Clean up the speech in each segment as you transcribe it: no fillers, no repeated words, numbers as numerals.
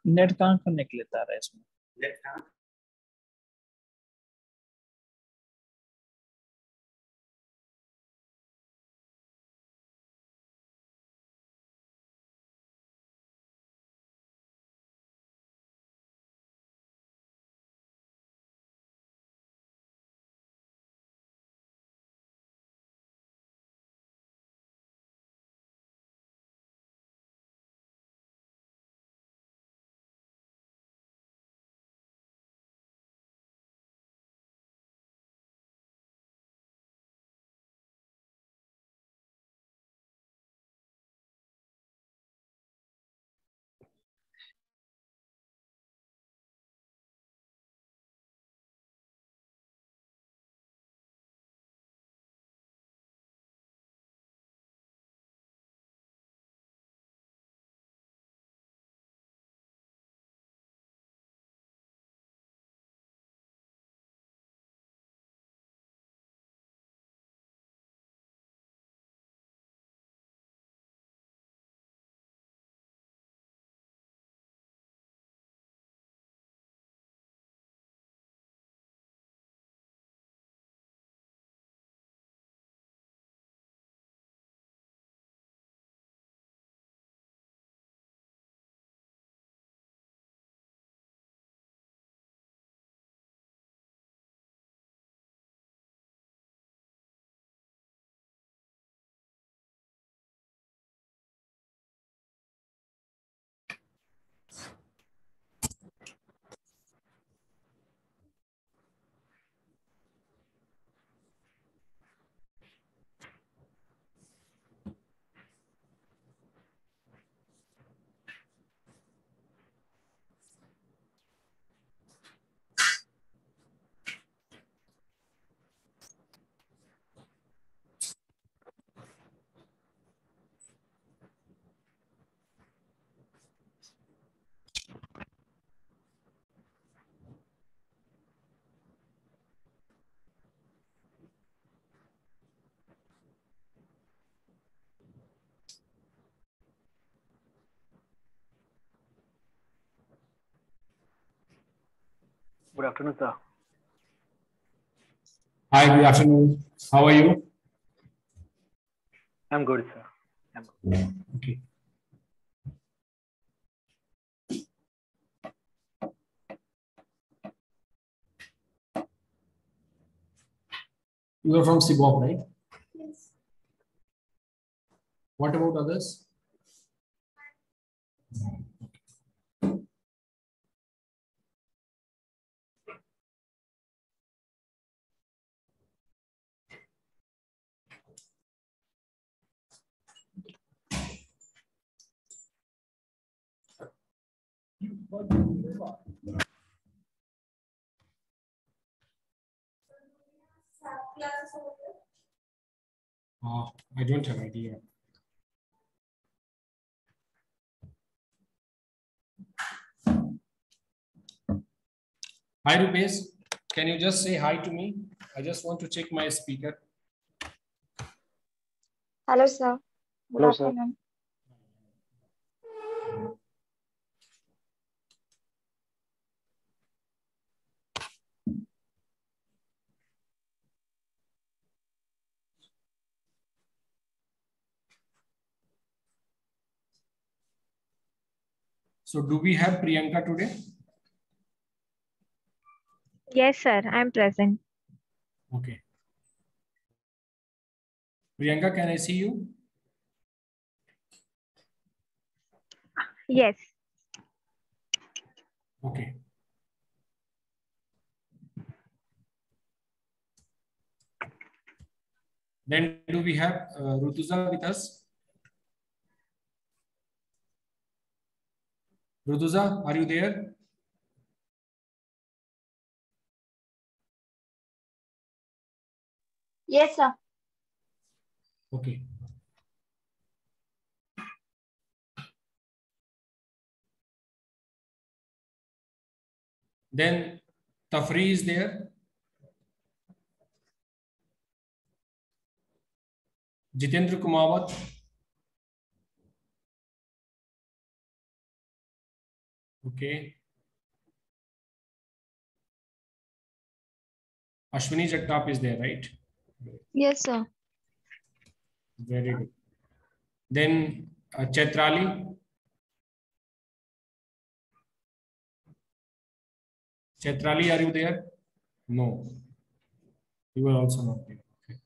Net कहाँ करने के लिए तार है इसमें? Good afternoon, sir. Hi, good afternoon. How are you? I'm good, sir. I'm good. Okay. You are from Sibop, right? Yes. What about others? I don't have idea. Hi, Rupesh. Can you just say hi to me? I just want to check my speaker. Hello, sir. Good Hello, sir. afternoon. So, do we have Priyanka today? Yes, sir, I'm present. Okay. Priyanka, can I see you? Yes. Okay. Then do we have Rutuza with us? Rutuza, are you there? Yes, sir. Okay. Then Tafri is there. Jitendra Kumawat. Okay. Ashwini Jagtap is there, right? Yes, sir. Very good. Then Chetrali. Chetrali, are you there? No. You are also not there. Okay.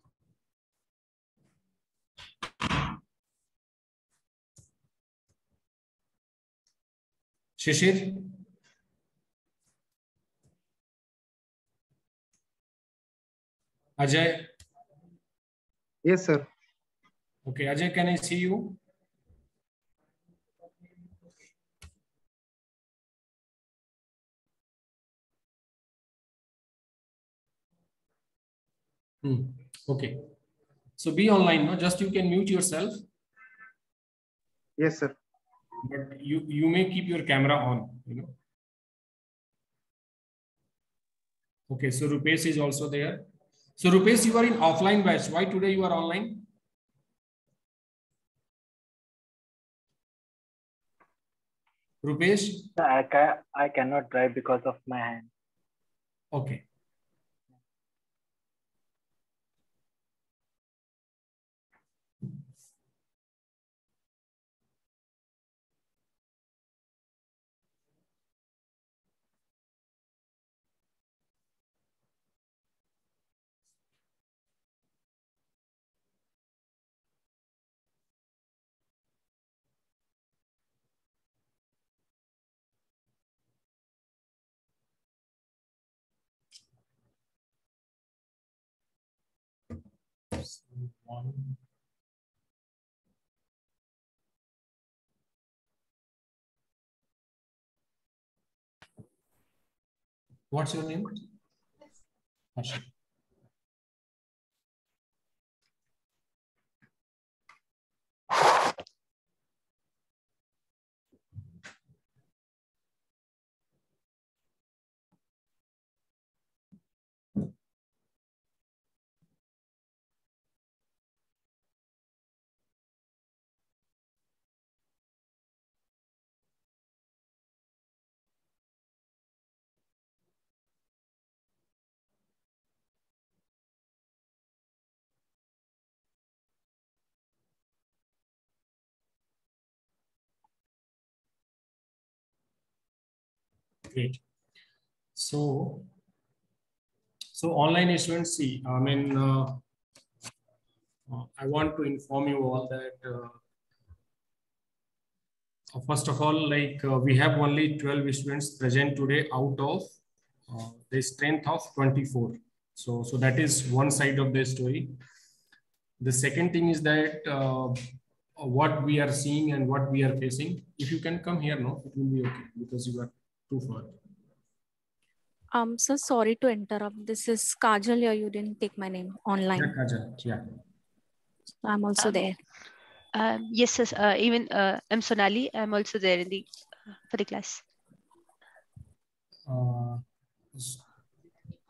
Shishir. Ajay. Yes, sir. Okay, Ajay, can I see you? Okay. So be online, no? Just you can mute yourself, Yes, sir. but you may keep your camera on, you know. Okay, so Rupesh is also there. So Rupesh, you are in offline batch. Why today you are online? Rupesh? I cannot drive because of my hand. Okay. One. What's your name? Harshit. Great. So online students, see, I mean, I want to inform you all that first of all, like we have only 12 students present today out of the strength of 24. So that is one side of the story. The second thing is that what we are seeing and what we are facing. If you can come here, no, it will be okay because you are too far. So sorry to interrupt. This is Kajal here. You didn't take my name online. Yeah, Kajal. Yeah. I'm also there. Yes, sir. Even I'm Sonali. I'm also there in the for the class.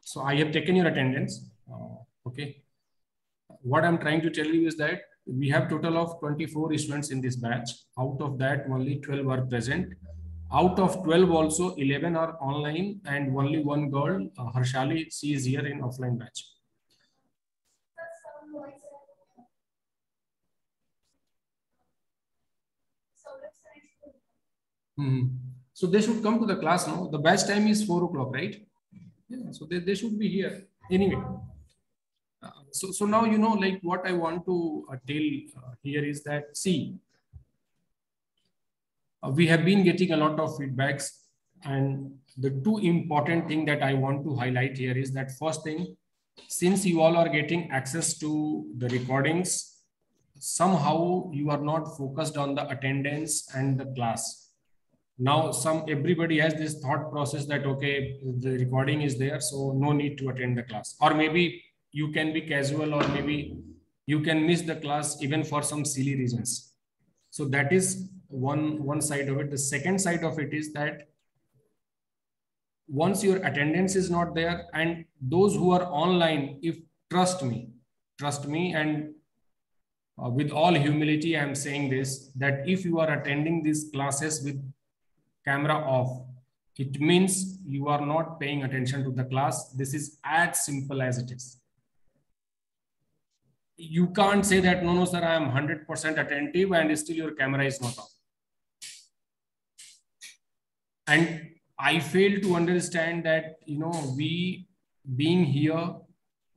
So I have taken your attendance. Okay. What I'm trying to tell you is that we have total of 24 students in this batch. Out of that, only 12 are present. Out of 12 also, 11 are online and only one girl, Harshali, she is here in offline batch. So they should come to the class now. The batch time is 4 o'clock, right? Yeah, so they should be here. Anyway. So now, you know, like what I want to tell here is that, see, we have been getting a lot of feedbacks, and the two important thing that I want to highlight here is that first thing, since you all are getting access to the recordings, somehow you are not focused on the attendance and the class. Now everybody has this thought process that, okay, the recording is there, so no need to attend the class. Or maybe you can be casual, or maybe you can miss the class even for some silly reasons. So that is one side of it. The second side of it is that once your attendance is not there, and those who are online, if trust me, and with all humility, I am saying this, that if you are attending these classes with camera off, it means you are not paying attention to the class. This is as simple as it is. You can't say that, no, sir, I am 100% attentive and still your camera is not on. And I fail to understand that, you know, we being here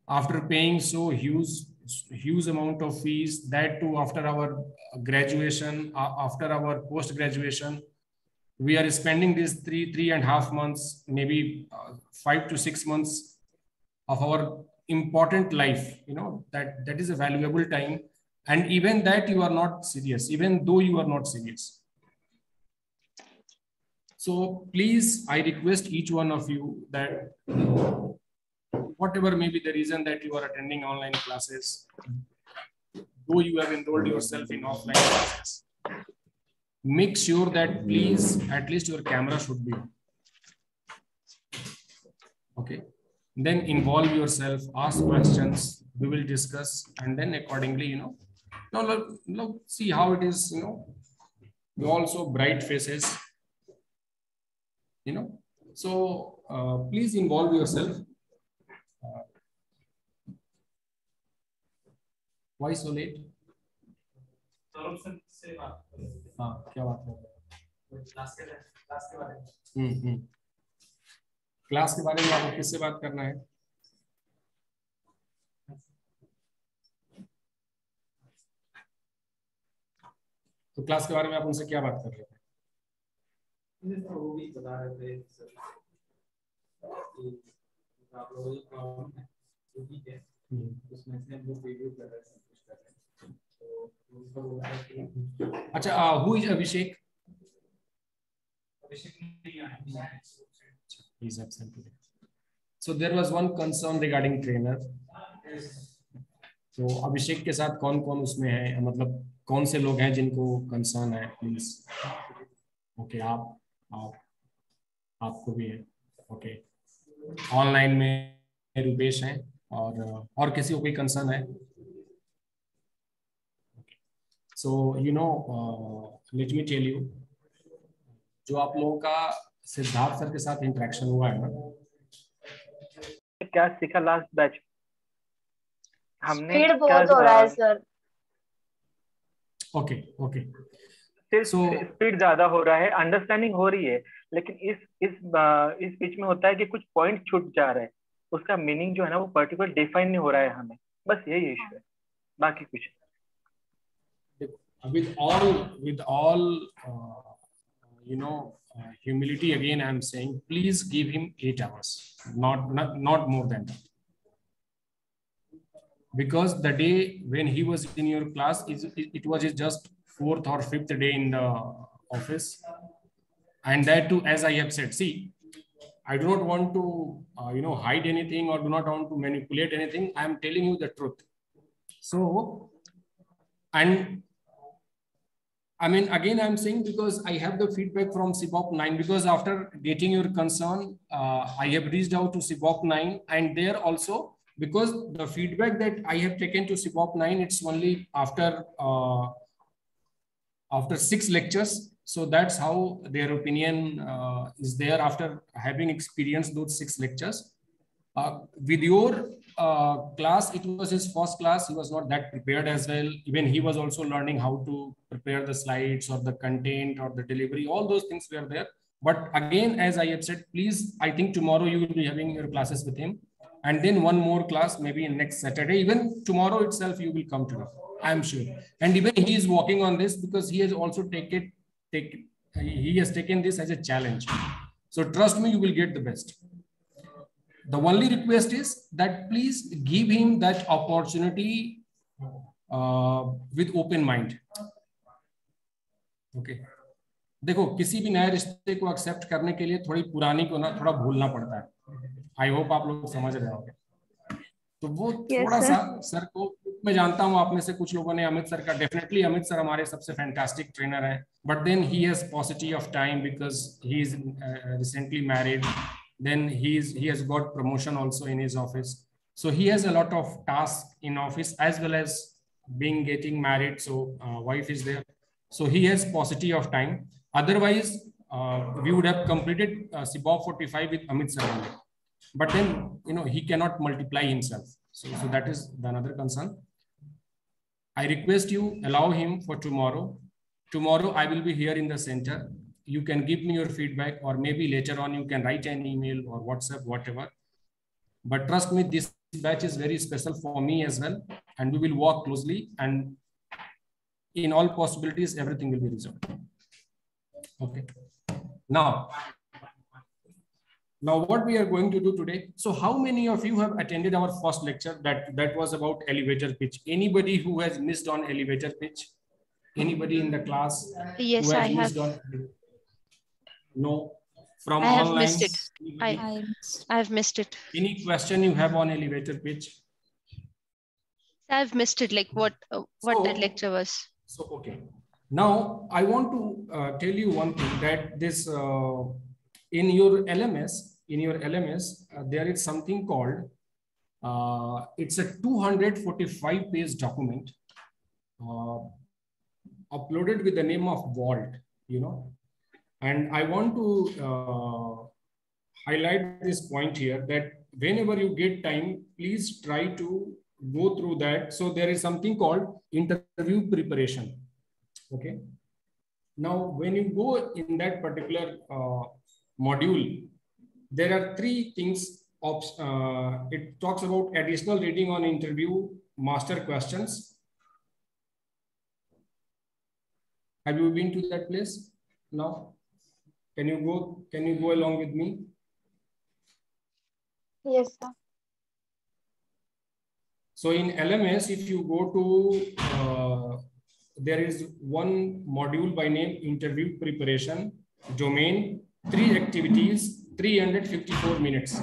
after paying so huge amount of fees, that too after our graduation, after our post-graduation, we are spending these three and a half months, maybe 5 to 6 months of our important life, you know, that is a valuable time. And even that you are not serious, even though you are not serious. So please, I request each one of you that whatever may be the reason that you are attending online classes, though you have enrolled yourself in offline classes, make sure that please, at least your camera should be on. Okay. Then involve yourself, ask questions, we will discuss, and then accordingly, you know, now look, see how it is, you know, we also bright faces, you know, so please involve yourself. Why so late? क्या बात है? Class के बारे में आपको किससे बात करना है? तो क्लास के बारे में आप उनसे क्या बात कर रहे थे? वो भी बता रहे थे कि आप लोगों को प्रॉब्लम है, तो ठीक है, उसमें से हम लोग वीडियो कर रहे हैं, कुछ कर रहे हैं, तो उनको बोला है कि अच्छा, who is Abhishek? Abhishek नहीं आया, he is absent today. So there was one concern regarding trainer. तो अभिषेक के साथ कौन कौन उसमें है, मतलब कौन से लोग हैं जिनको कंसर्न है, प्लीज. ओके, आपको भी है. ओके, ऑनलाइन में रुपेश हैं, और किसी को कोई कंसर्न है? So you know, let me tell you, जो आप लोगों का सिद्धार्थ सर के साथ इंटरेक्शन हुआ है ना, क्या सीखा लास्ट बैच हमने? स्पीड बहुत हो रहा है सर. ओके, स्पीड ज्यादा हो रहा है, अंडरस्टैंडिंग हो रही है, लेकिन इस बीच में होता है कि कुछ पॉइंट छूट जा रहे हैं, उसका मीनिंग जो है ना वो पर्टिकुलर डिफाइन नहीं हो रहा है हमें, बस यही इशू है, बाकी कुछ with all humility, again I am saying please give him 8 hours, not more than that, because the day when he was in your class it was his just 4th or 5th day in the office, and that too, as I have said, see, I do not want to hide anything or do not want to manipulate anything. I am telling you the truth. So, and I mean, again, I'm saying because I have the feedback from CBOP 9, because after getting your concern, I have reached out to CBOP 9, and there also, because the feedback that I have taken to CBOP 9, it's only after 6 lectures. So that's how their opinion is there after having experienced those 6 lectures. With your class, it was his first class. He was not that prepared as well. Even he was also learning how to prepare the slides or the content or the delivery. All those things were there. But again, as I have said, please, I think tomorrow you will be having your classes with him. And then one more class, maybe next Saturday. Even tomorrow itself, you will come to it, I'm sure. And even he is working on this because he has also he has taken this as a challenge. So trust me, you will get the best. The only request is that please give him that opportunity with open mind. Okay. देखो, किसी भी नए रिश्ते को accept करने के लिए थोड़ी पुरानी को ना थोड़ा भूलना पड़ता है. आई होप आप लोग समझ रहे होंगे. तो वो थोड़ा सा सर को, मैं जानता हूँ आप में से कुछ लोगों ने अमित सर का, डेफिनेटली अमित सर हमारे सबसे फैंटास्टिक ट्रेनर है, but then he has paucity of time because he is recently married. Then he has got promotion also in his office, so he has a lot of tasks in office as well as getting married, so wife is there, so he has paucity of time. Otherwise we would have completed CBOP 45 with Amit sir only, but then he cannot multiply himself, so that is the another concern. I request you allow him for tomorrow. I will be here in the center. You can give me your feedback, or maybe later on you can write an email or WhatsApp, whatever. But trust me, this batch is very special for me as well, and we will work closely, and in all possibilities, everything will be resolved. Okay. Now what we are going to do today. So how many of you have attended our first lecture that was about elevator pitch? Anybody who has missed on elevator pitch? Anybody in the class? Yes, who has I missed have. No, from I have online. missed it. I have missed it. Any question you have on elevator pitch? I've missed it. Like what that lecture was. So okay. Now I want to tell you one thing, that this in your LMS, there is something called it's a 245 page document uploaded with the name of Vault. And I want to highlight this point here, that whenever you get time, please try to go through that. So there is something called interview preparation. Okay. Now, when you go in that particular module, there are 3 things. It talks about additional reading on interview, master questions. Have you been to that place? No. Can you go along with me? Yes, sir. So in LMS, if you go to, there is one module by name interview preparation, domain, 3 activities, 354 minutes.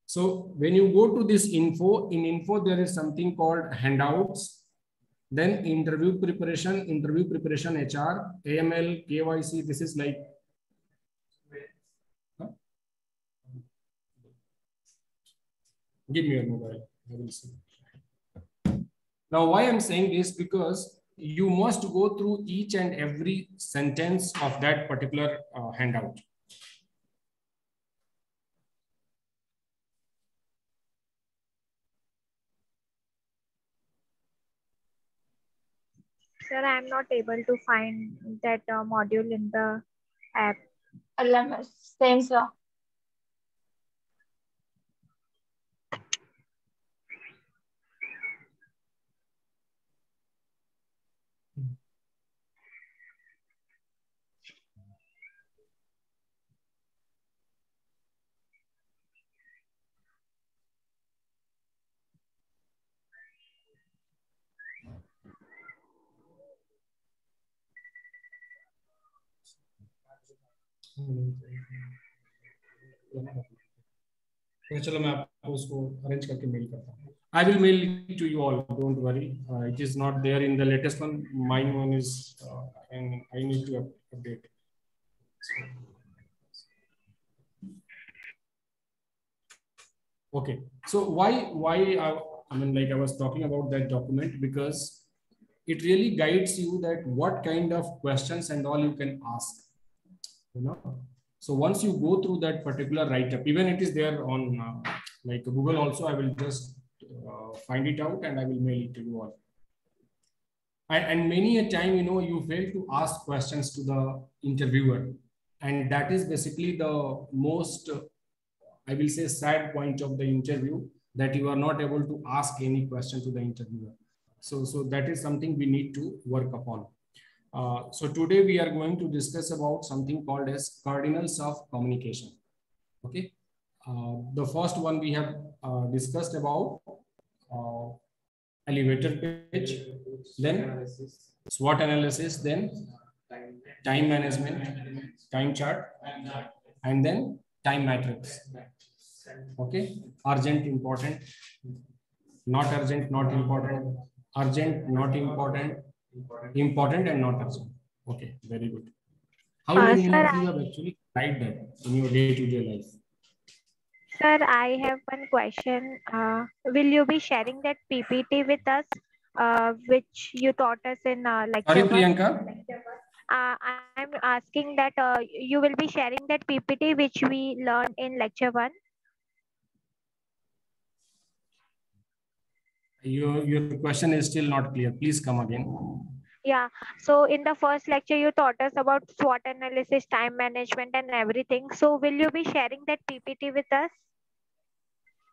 So when you go to this info, in info, there is something called handouts, then interview preparation HR, AML, KYC. This is like, give me your mobile. I will see. Now, why I'm saying this, because you must go through each and every sentence of that particular handout. Sir, I am not able to find that module in the app. LMS. Same, sir. तो चलो मैं आपको उसको arrange करके mail करता हूँ. I will mail it to you all. Don't worry. It is not there in the latest one. Mine one is, and I need to update. Okay. So why I mean, like I was talking about that document because it really guides you that what kind of questions and all you can ask. You know. So once you go through that particular write-up, even it is there on like Google also, I will just find it out and I will mail it to you all. And many a time, you know, you fail to ask questions to the interviewer. And that is basically the most, I will say, sad point of the interview, that you are not able to ask any question to the interviewer. So that is something we need to work upon. So today we are going to discuss about something called as cardinals of communication. Okay. The first one we have discussed about elevator pitch, then SWOT analysis, then time management, time chart, and then time matrix. Okay. Urgent, important, not urgent, not important, urgent, not important, important and not urgent. Okay, very good. How many Sir, of you have actually tried that in your day-to-day life? Sir, I have one question. Will you be sharing that PPT with us, which you taught us in lecture? Sorry, Priyanka. I'm asking that you will be sharing that PPT which we learned in lecture 1. Your question is still not clear. Please come again. Yeah. So in the first lecture, you taught us about SWOT analysis, time management, and everything. So will you be sharing that PPT with us?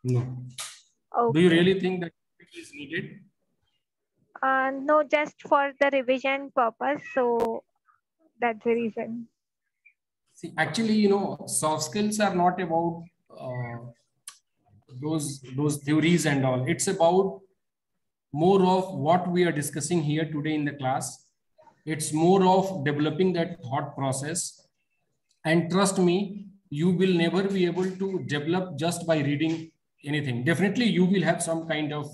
No. Okay. Do you really think that it is needed? No, just for the revision purpose. So that's the reason. See, actually, you know, soft skills are not about those theories and all. It's about more of what we are discussing here today in the class. It's more of developing that thought process. And trust me, you will never be able to develop just by reading anything. Definitely, you will have some kind of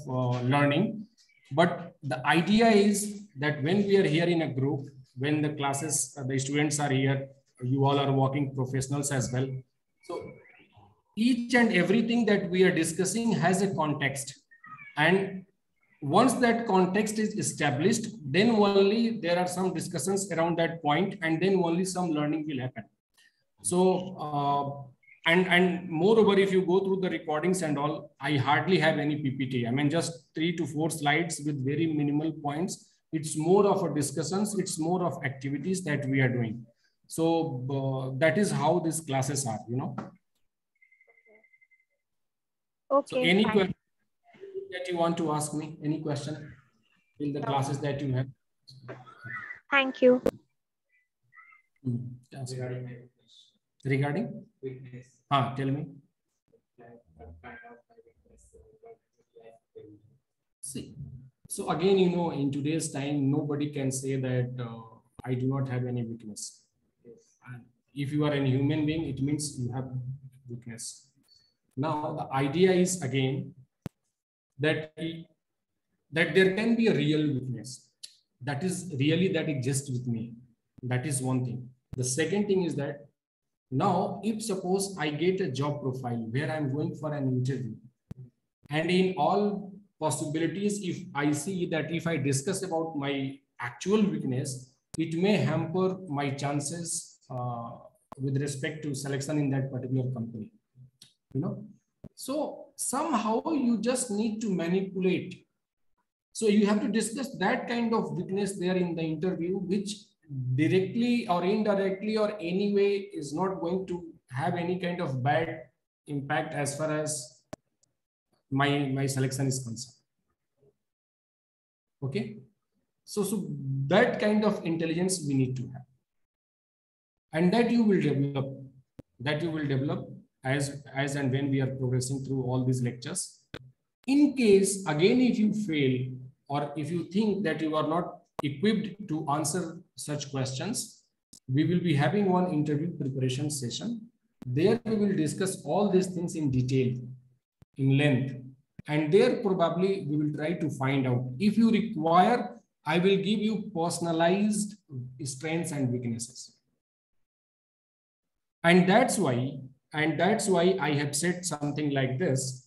learning. But the idea is that when we are here in a group, when the classes, the students are here, you all are working professionals as well. So each and everything that we are discussing has a context. And once that context is established, then only there are some discussions around that point, and then only some learning will happen. So, and moreover, if you go through the recordings and all, I hardly have any PPT. I mean, just 3 to 4 slides with very minimal points. It's more of a discussions. It's more of activities that we are doing. So that is how these classes are, you know. Okay. So any question that you want to ask me, any question in the classes that you have? Thank you. Regarding weakness. Tell me. See, so again, you know, in today's time, nobody can say that I do not have any weakness. And if you are a human being, it means you have weakness. Now, the idea is again that there can be a real weakness. That is really that exists with me. That is one thing. The second thing is that now, if suppose I get a job profile where I'm going for an interview, and in all possibilities, if I see that if I discuss about my actual weakness, it may hamper my chances with respect to selection in that particular company, you know. So somehow you just need to manipulate So you have to discuss that kind of weakness there in the interview, which directly or indirectly or anyway is not going to have any kind of bad impact as far as my selection is concerned. Okay. So that kind of intelligence we need to have. And that you will develop as and when we are progressing through all these lectures. In case, again, if you fail or if you think that you are not equipped to answer such questions, we will be having one interview preparation session. There we will discuss all these things in detail, in length. And there probably we will try to find out. If you require, I will give you personalized strengths and weaknesses. And that's why I have said something like this.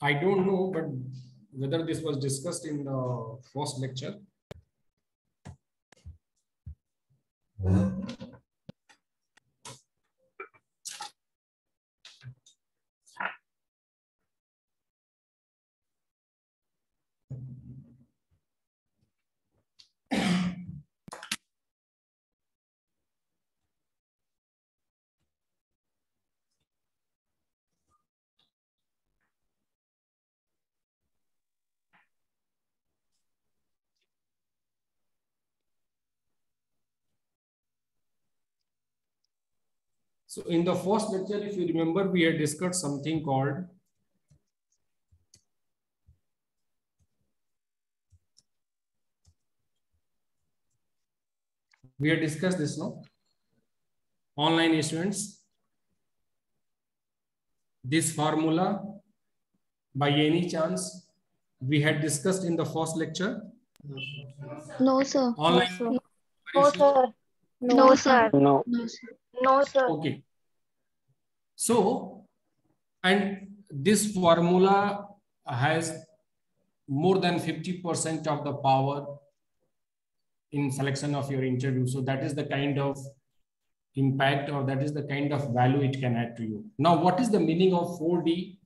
I don't know, but whether this was discussed in the first lecture. So in the first lecture, if you remember, we had discussed something called this, no? Online issuance. This formula, by any chance, we had discussed in the first lecture? No, sir. Online. No, sir. No, sir. No. No, sir. Okay. So, and this formula has more than 50% of the power in selection of your interview. So that is the kind of impact, or that is the kind of value it can add to you. Now, what is the meaning of 4D,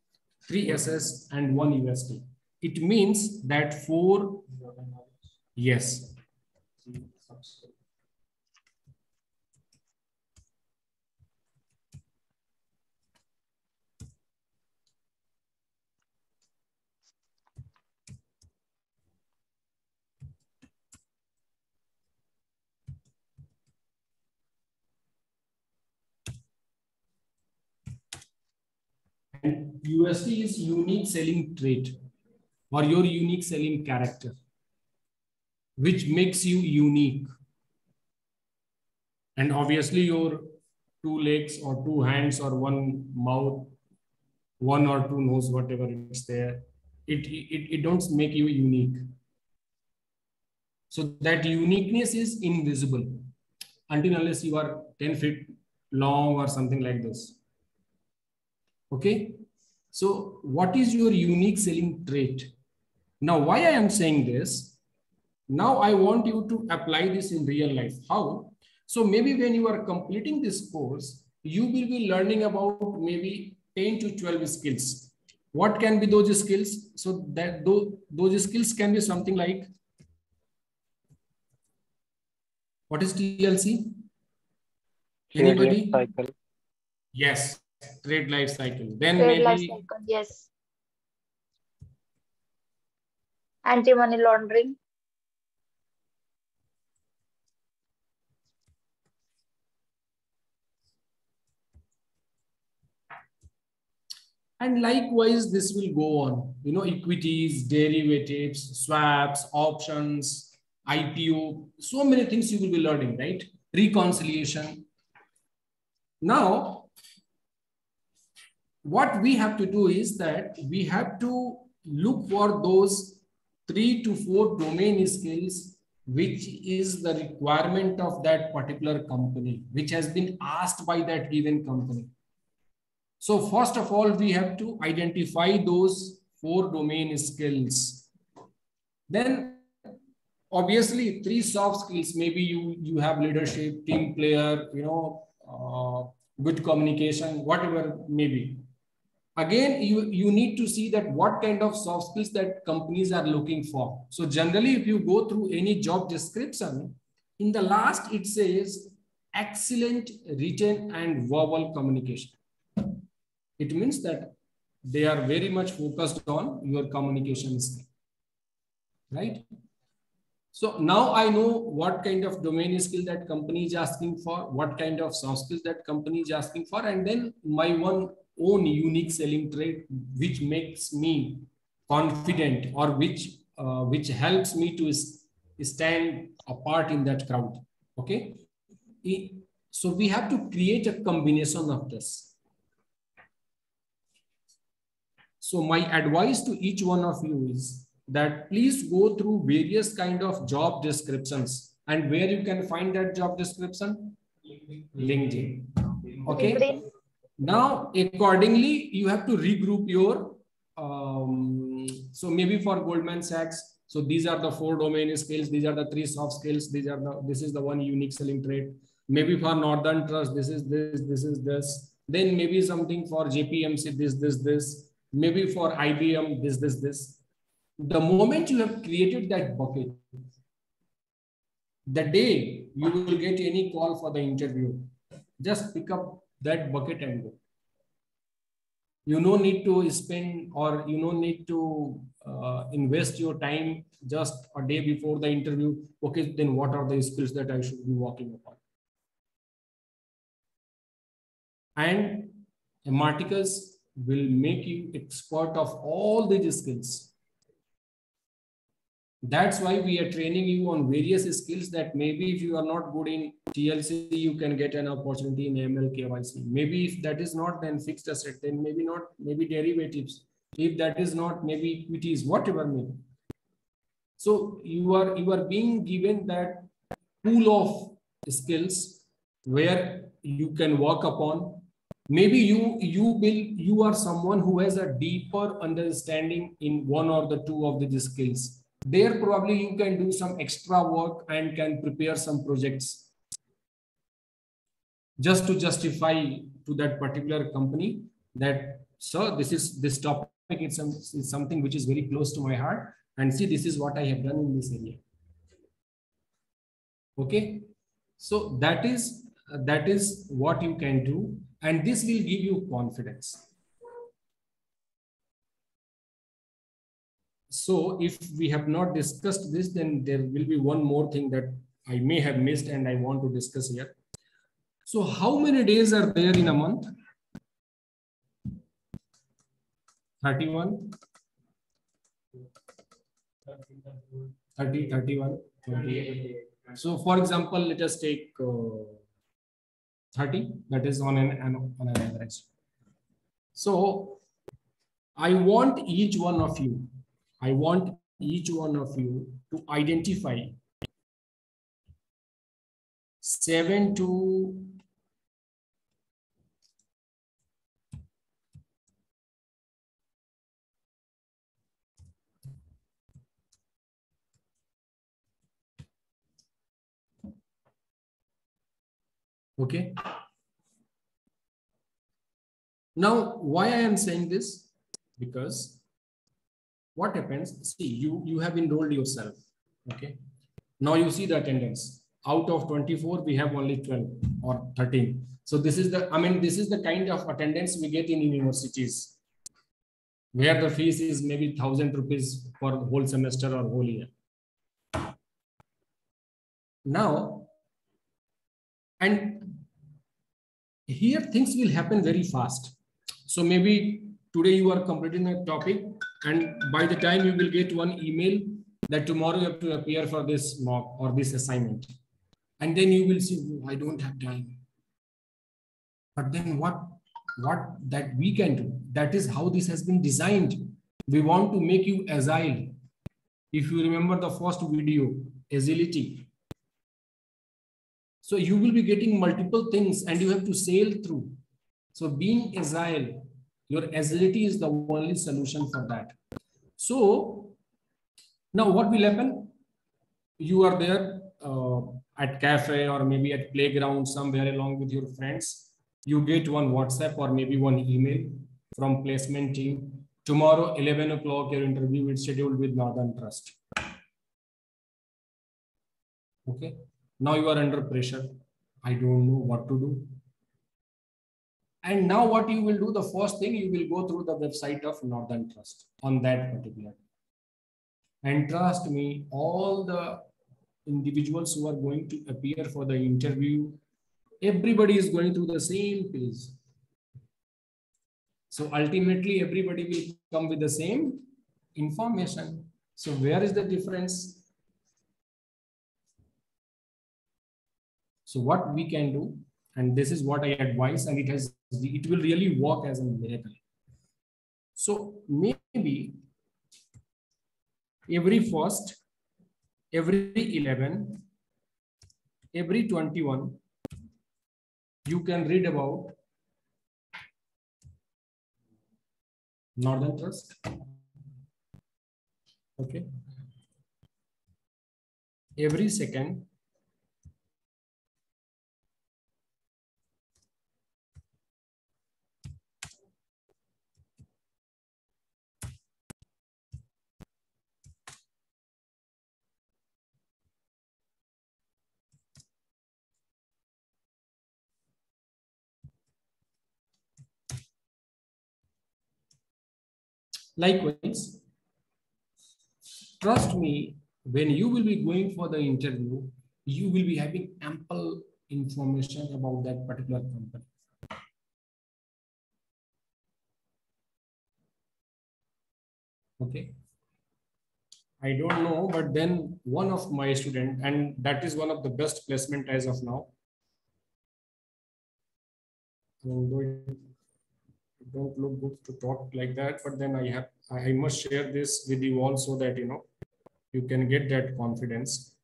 3 SS and 1 UST? It means that 4, yes. And UST is unique selling trait or your unique selling character, which makes you unique. And obviously your 2 legs or 2 hands or 1 mouth, 1 or 2 nose, whatever it's there, it don't make you unique. So that uniqueness is invisible until unless you are 10 feet long or something like this. Okay. So what is your unique selling trait? Now, why I am saying this? Now I want you to apply this in real life. How? So maybe when you are completing this course, you will be learning about maybe 10 to 12 skills. What can be those skills? So that those skills can be something like, what is TLC? Anybody? Cycle. Yes, trade life cycle. Then Trade maybe life cycle, yes. Anti-money laundering. and likewise this will go on. You know, equities, derivatives, swaps, options, IPO, so many things you will be learning, right? Reconciliation. Now, what we have to do is that we have to look for those 3 to 4 domain skills, which is the requirement of that particular company, which has been asked by that given company. So first of all, we have to identify those 4 domain skills. Then obviously 3 soft skills, maybe you have leadership, team player, good communication, whatever maybe. Again, you need to see that what kind of soft skills that companies are looking for. So generally, if you go through any job description, in the last it says excellent written and verbal communication. It means that they are very much focused on your communication skill, right? So now I know what kind of domain skill that company is asking for, what kind of soft skills that company is asking for, and then my own unique selling trait, which makes me confident, or which helps me to stand apart in that crowd. Okay. So we have to create a combination of this. So my advice to each one of you is that please go through various kind of job descriptions, and where you can find that job description? LinkedIn. Okay. LinkedIn. Now, accordingly, you have to regroup your, so maybe for Goldman Sachs, so these are the 4 domain skills, these are the 3 soft skills, this is the 1 unique selling trait. Maybe for Northern Trust, this is this. Then maybe something for JPMC, this. Maybe for IBM, this. The moment you have created that bucket, the day you will get any call for the interview, just pick up that bucket and go. You no need to spend, or you no need to invest your time just a day before the interview. Okay, then what are the skills that I should be working upon? And Marticus will make you expert of all these skills. That's why we are training you on various skills that maybe if you are not good in TLC, you can get an opportunity in ML KYC. Maybe if that is not, then fixed asset, then maybe not, maybe derivatives. If that is not, maybe equities, whatever maybe. So you are being given that pool of skills where you can work upon. Maybe you are someone who has a deeper understanding in 1 or the 2 of the skills. There probably you can do some extra work and can prepare some projects just to justify to that particular company that, sir, this topic is something which is very close to my heart, and see, this is what I have done in this area. Okay, so that is what you can do, and this will give you confidence. So if we have not discussed this, then there will be one more thing that I may have missed and I want to discuss here. So how many days are there in a month? 31, 30, 31, 28. So for example, let us take 30, that is on an average. So I want each one of you to identify 7 to 8. Okay. Now, why I am saying this? Because what happens, see, you have enrolled yourself. Okay. Now you see the attendance. Out of 24, we have only 12 or 13. So this is the kind of attendance we get in universities, where the fees is maybe 1,000 rupees for the whole semester or whole year. Now, and here things will happen very fast. So maybe today you are completing a topic, and by the time you will get one email that tomorrow you have to appear for this mock or this assignment. And then you will see, oh, I don't have time. But then what that we can do? That is how this has been designed. We want to make you agile. If you remember the first video, agility. So you will be getting multiple things and you have to sail through. So being agile, your agility is the only solution for that. So now what will happen? you are there at cafe or maybe at playground somewhere along with your friends. You get one WhatsApp or maybe one email from placement team. Tomorrow, 11 o'clock, your interview is scheduled with Northern Trust. Okay. Now you are under pressure. I don't know what to do. And now what you will do, the first thing, you will go through the website of Northern Trust on that particular. And trust me, all the individuals who are going to appear for the interview, everybody is going through the same page. So ultimately, everybody will come with the same information. So where is the difference? So what we can do, and this is what I advise, and it will really work as a miracle. So maybe every first, every 11, every 21, you can read about Northern Trust. Okay. Every second, likewise, trust me, when you will be going for the interview, you will be having ample information about that particular company. Okay. I don't know, but then one of my students, and that is one of the best placement as of now. It don't look good to talk like that, but then I must share this with you all so that you can get that confidence.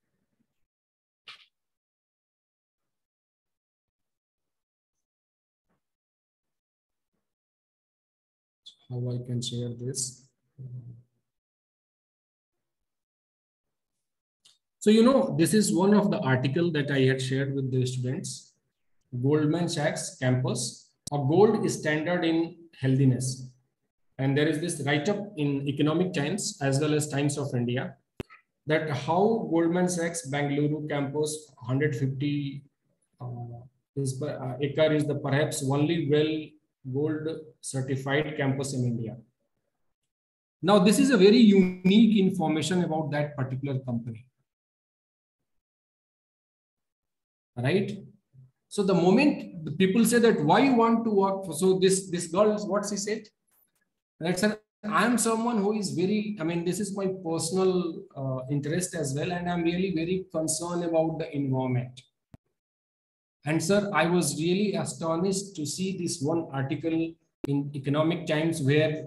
How I can share this. So this is one of the article that I had shared with the students. Goldman Sachs campus, a gold standard in healthiness. And there is this write-up in Economic Times as well as Times of India that how Goldman Sachs Bangalore campus 150 acre is the perhaps only gold certified campus in India. Now, this is a very unique information about that particular company. Right? So the moment the people say that why you want to work for, so this girl, what she said, that's I am someone who is very, this is my personal interest as well, and I'm really very concerned about the environment. And sir, I was really astonished to see this one article in Economic Times where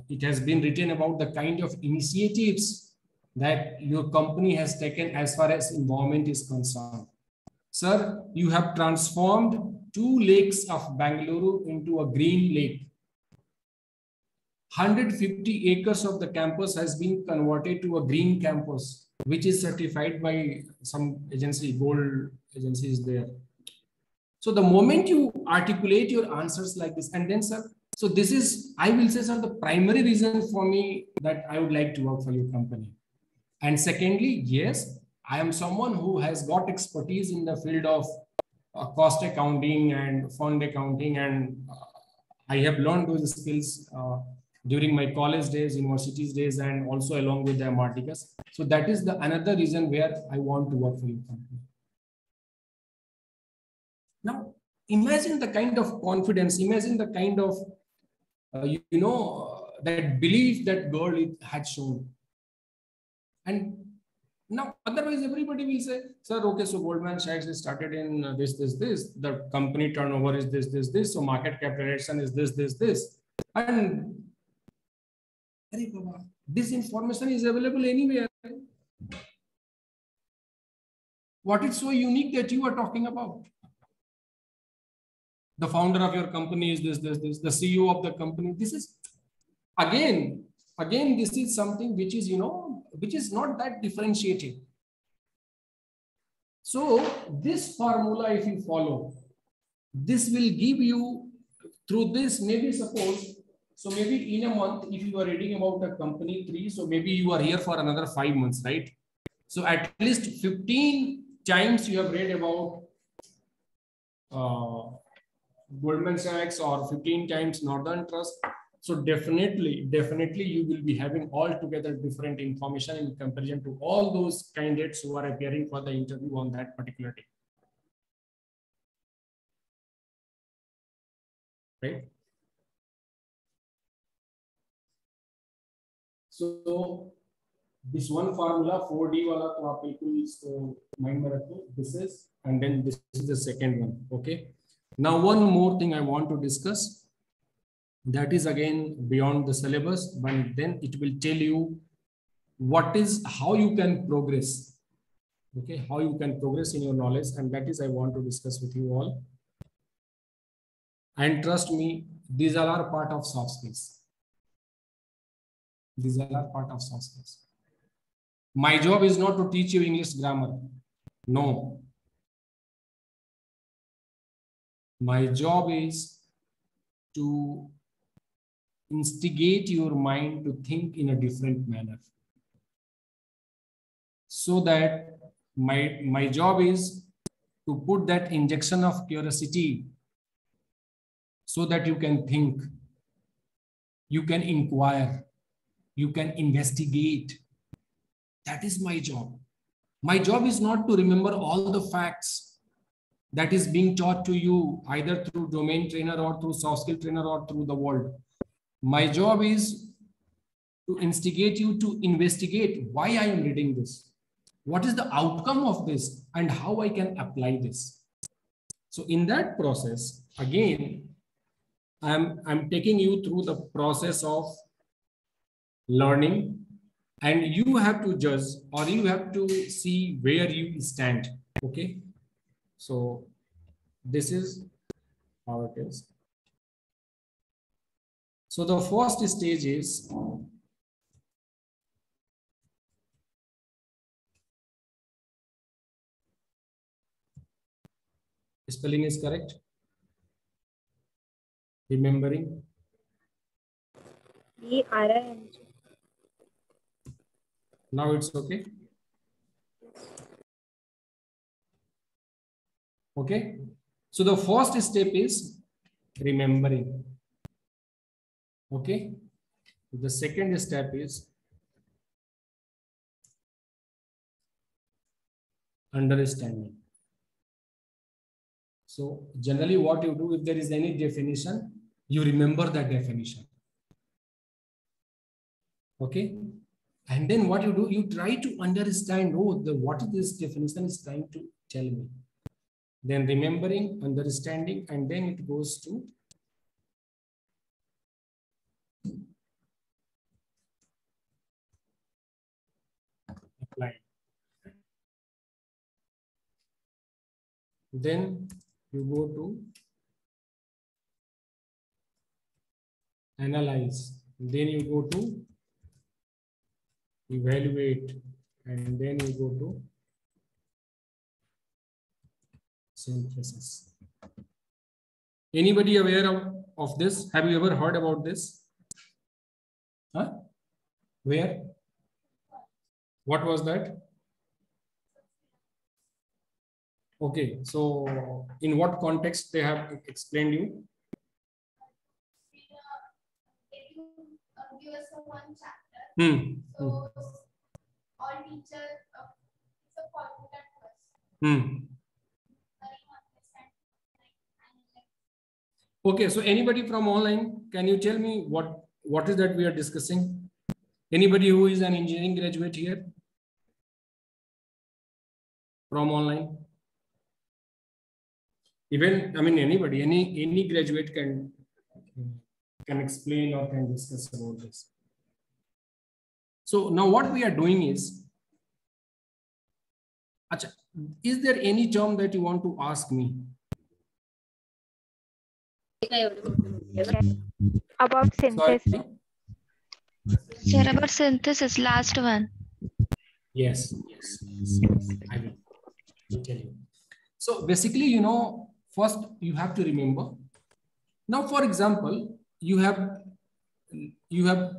it has been written about the kind of initiatives that your company has taken as far as environment is concerned. Sir, you have transformed 2 lakes of Bangalore into a green lake. 150 acres of the campus has been converted to a green campus, which is certified by some agency, gold agency is there. So the moment you articulate your answers like this, and then sir, so this is, I will say, sir, the primary reason for me that I would like to work for your company. And secondly, yes, I am someone who has got expertise in the field of cost accounting and fund accounting, and I have learned those skills during my college days, universities days, and also along with the Marticus. So that is the another reason where I want to work for your company. Now, imagine the kind of confidence, imagine the kind of, that belief that girl had shown. And now, otherwise, everybody will say, sir, okay, so Goldman Sachs is started in this. The company turnover is this. So market capitalization is this. And this information is available anywhere. What is so unique that you are talking about? The founder of your company is this. The CEO of the company. This is, again, this is something which is, which is not that differentiated. So this formula, if you follow, this will give you through this, maybe suppose, so maybe in a month, if you are reading about a company 3, so maybe you are here for another 5 months, right? So at least 15 times you have read about Goldman Sachs or 15 times Northern Trust. So definitely you will be having altogether different information in comparison to all those candidates who are appearing for the interview on that particular day. Right? So this one formula 4D wala to aap bilkul isko mind mein rakho. This is, and then this is the second one. Okay. Now one more thing I want to discuss. That is again beyond the syllabus, but then it will tell you how you can progress. Okay, how you can progress in your knowledge, and that is I want to discuss with you all. And trust me, these all are part of soft skills. These all are part of soft skills. My job is not to teach you English grammar. No. My job is to instigate your mind to think in a different manner. So that my job is to put that injection of curiosity so that you can think, you can inquire, you can investigate. That is my job. My job is not to remember all the facts that is being taught to you either through domain trainer or through soft skill trainer or through the world. My job is to instigate you to investigate why I am reading this. What is the outcome of this and how I can apply this. So in that process, again, I'm taking you through the process of learning, and you have to judge or you have to see where you stand. Okay. So this is how it is. So the first stage is spelling is correct. Remembering. Now it's okay. Okay. So the first step is remembering. Okay. The second step is understanding. So generally what you do, if there is any definition, you remember that definition. Okay. And then what you do, you try to understand, what is this definition is trying to tell me. Then remembering, understanding, and then it goes to applying. Then you go to analyze. Then you go to evaluate, and then you go to synthesis. Anybody aware of this? Have you ever heard about this? Huh? Where? What was that? Okay, so in what context they have explained you? Give us one chapter. So all teacher it's a formula first. Okay, so anybody from online, can you tell me what is that we are discussing? Anybody who is an engineering graduate here from online? Even, I mean, anybody, any graduate can explain or can discuss about this. So now what we are doing is, is there any term that you want to ask me? About synthesis. Sorry? Sir, about synthesis, last one. Yes, I will. tell you. So basically, you know, first you have to remember. Now, for example, you have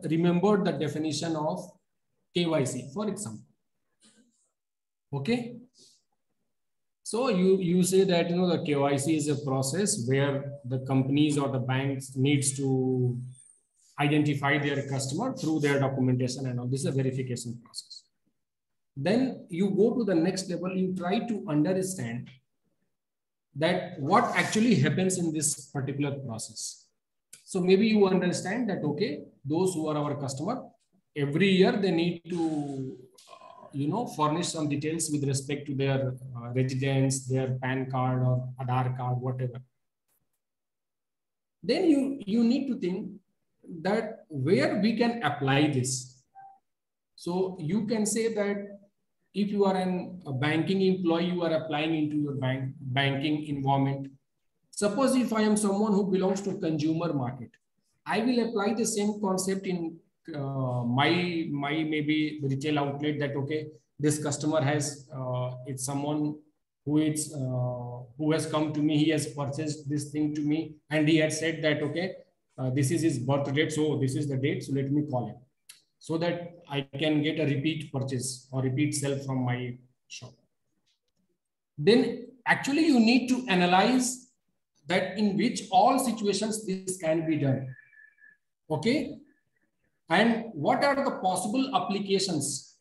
remembered the definition of KYC, for example. Okay. So you say that, you know, the KYC is a process where the companies or the banks needs to identify their customer through their documentation and all. This is a verification process. Then you go to the next level. You try to understand that what actually happens in this particular process. So maybe you understand that, okay, those who are our customer, every year they need to, you know, furnish some details with respect to their residence, their PAN card or Aadhaar card, whatever. Then you need to think that where we can apply this. So you can say that if you are a banking employee, you are applying into your banking environment. Suppose if I am someone who belongs to consumer market, I will apply the same concept in my maybe retail outlet, that okay, this customer has it's someone who is who has come to me, he has purchased this thing to me, and he had said that okay, this is his birth date, so this is the date, so let me call him, so that I can get a repeat purchase or repeat sale from my shop. Then actually you need to analyze that in which all situations this can be done. Okay. And what are the possible applications?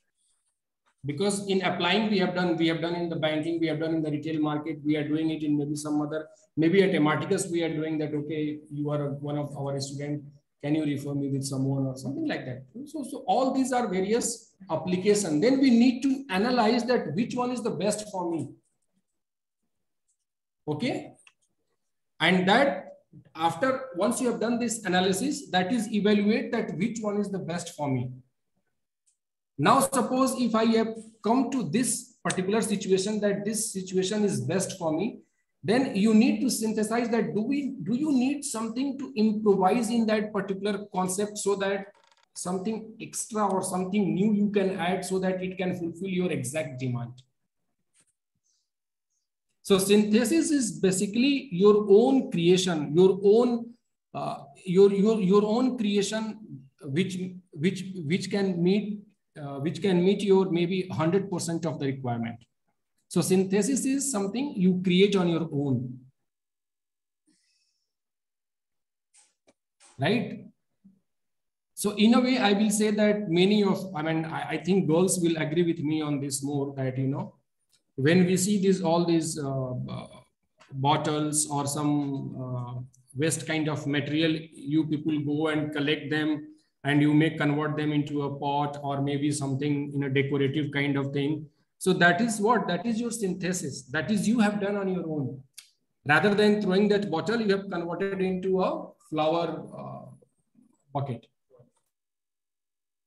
Because in applying, we have done in the banking, we have done in the retail market, we are doing it in maybe some other, maybe at Ematicus, we are doing that, okay, you are one of our students, can you refer me with someone or something like that? So all these are various applications. Then we need to analyze that which one is the best for me. Okay. And that after, once you have done this analysis, that is evaluate that which one is the best for me. Now, suppose if I have come to this particular situation, that this situation is best for me, then you need to synthesize that do you need something to improvise in that particular concept, so that something extra or something new you can add so that it can fulfill your exact demand. So synthesis is basically your own creation, your own creation, which can meet your maybe 100% of the requirement. So synthesis is something you create on your own, right? So in a way, I will say that I think girls will agree with me on this more, that, you know, when we see all these bottles or some waste kind of material, you people go and collect them and you may convert them into a pot or maybe something in a decorative kind of thing. So that is what? That is your synthesis. That is you have done on your own. Rather than throwing that bottle, you have converted into a flower bucket.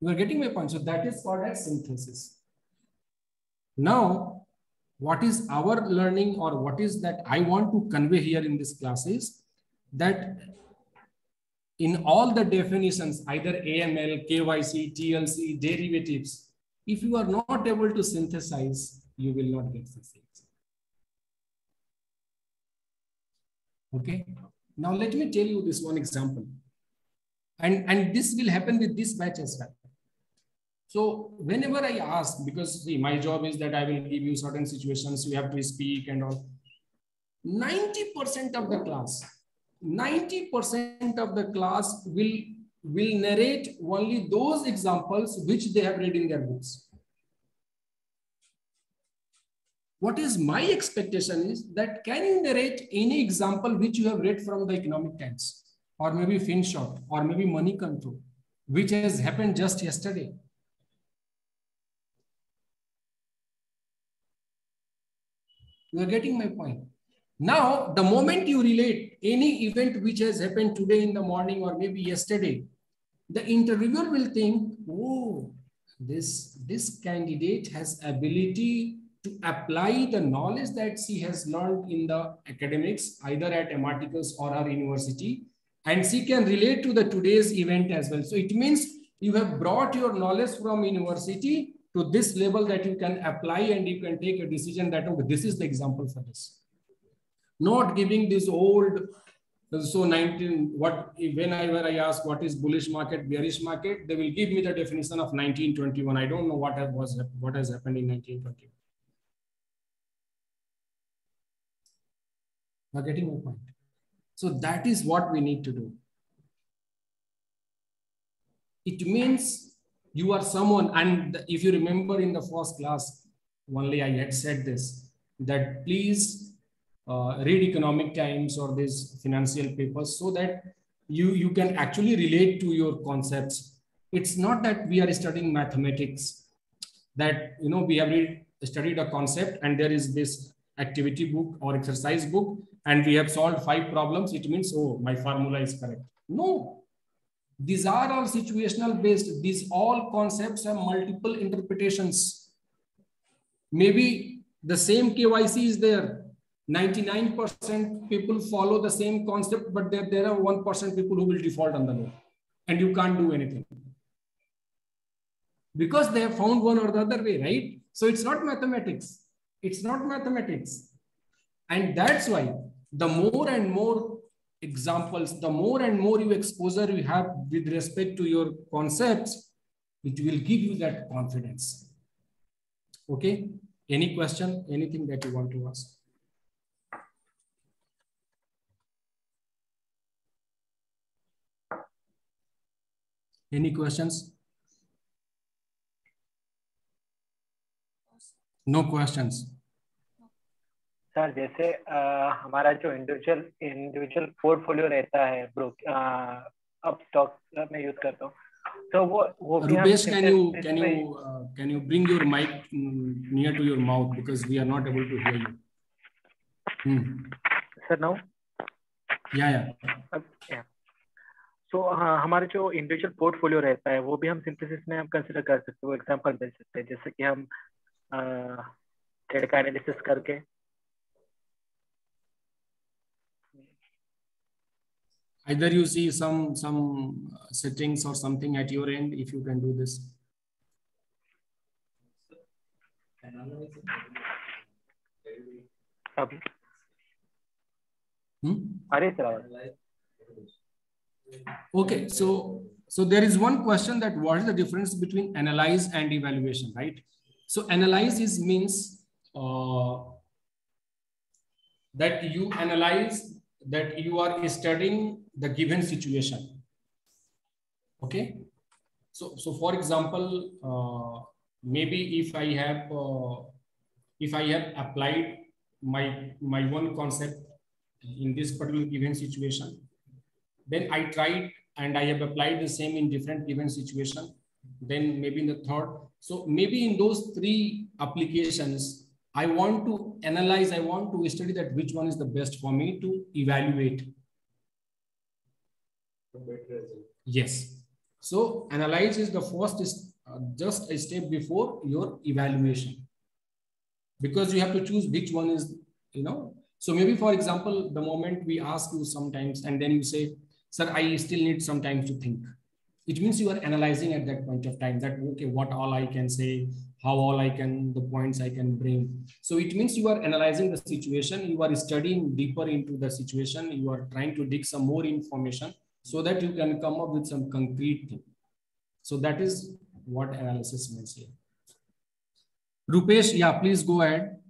You are getting my point. So that is called as synthesis. Now, what is our learning, or what is that I want to convey here in this class is that in all the definitions, either AML, KYC, TLC, derivatives, if you are not able to synthesize, you will not get success. Okay. Now let me tell you this one example. And this will happen with this batch as well. So whenever I ask, because see, my job is that I will give you certain situations, you have to speak and all. 90% of the class, 90% of the class will narrate only those examples which they have read in their books. What is my expectation is that can you narrate any example which you have read from the Economic Times, or maybe FinShot, or maybe Money Control, which has happened just yesterday? You are getting my point. Now, the moment you relate any event which has happened today in the morning or maybe yesterday, the interviewer will think, oh, this candidate has ability to apply the knowledge that she has learned in the academics, either at Ematicus or her university, and she can relate to the today's event as well. So it means you have brought your knowledge from university to this level that you can apply and you can take a decision that, okay, this is the example for this. Not giving this old, so 19, whenever I ask what is bullish market, bearish market, they will give me the definition of 1921. I don't know what has happened in 1921. You're getting my point. So that is what we need to do. It means you are someone, and if you remember in the first class, only I had said this, that please read Economic Times or these financial papers so that you can actually relate to your concepts. It's not that we are studying mathematics, that, you know, we have studied a concept and there is this activity book or exercise book and we have solved 5 problems. It means, oh, my formula is correct. No. These are all situational based. These all concepts have multiple interpretations. Maybe the same KYC is there. 99% people follow the same concept, but there are 1% people who will default on the loan. And you can't do anything. Because they have found one or the other way, right? So it's not mathematics. It's not mathematics. And that's why the more and more examples, the more and more you exposure you have with respect to your concepts, it will give you that confidence. Okay? Any question? Anything that you want to ask? Any questions? No questions. Sir जैसे हमारा जो individual portfolio रहता है अब stock में use करता हूँ, तो वो Rupesh, can you bring your mic near to your mouth because we are not able to hear you. Sir, now? Yeah. तो हमारा जो इंडिविजुअल पोर्टफोलियो रहता है वो भी हम सिंथेसिस में हम कंसीडर कर सकते हैं, वो एग्जांपल दे सकते हैं, जैसे कि हम ट्रेड का एनालिसिस करके either you see some settings or something at your end, if you can do this. Okay, so there is one question that what is the difference between analyze and evaluation, right? So analyze means that you analyze, that you are studying the given situation. Okay, so for example, maybe if I have applied my one concept in this particular given situation, then I tried and I have applied the same in different given situation, then maybe in the third. So maybe in those 3 applications, I want to analyze, I want to study that which one is the best for me to evaluate. Yes. So analyze is the first, just a step before your evaluation, because you have to choose which one is, you know. So maybe, for example, the moment we ask you sometimes and then you say, sir, I still need some time to think. It means you are analyzing at that point of time that, okay, what all I can say, how all I can, the points I can bring. So it means you are analyzing the situation, you are studying deeper into the situation, you are trying to dig some more information so that you can come up with some concrete thing. So that is what analysis means here. Rupesh, yeah, please go ahead.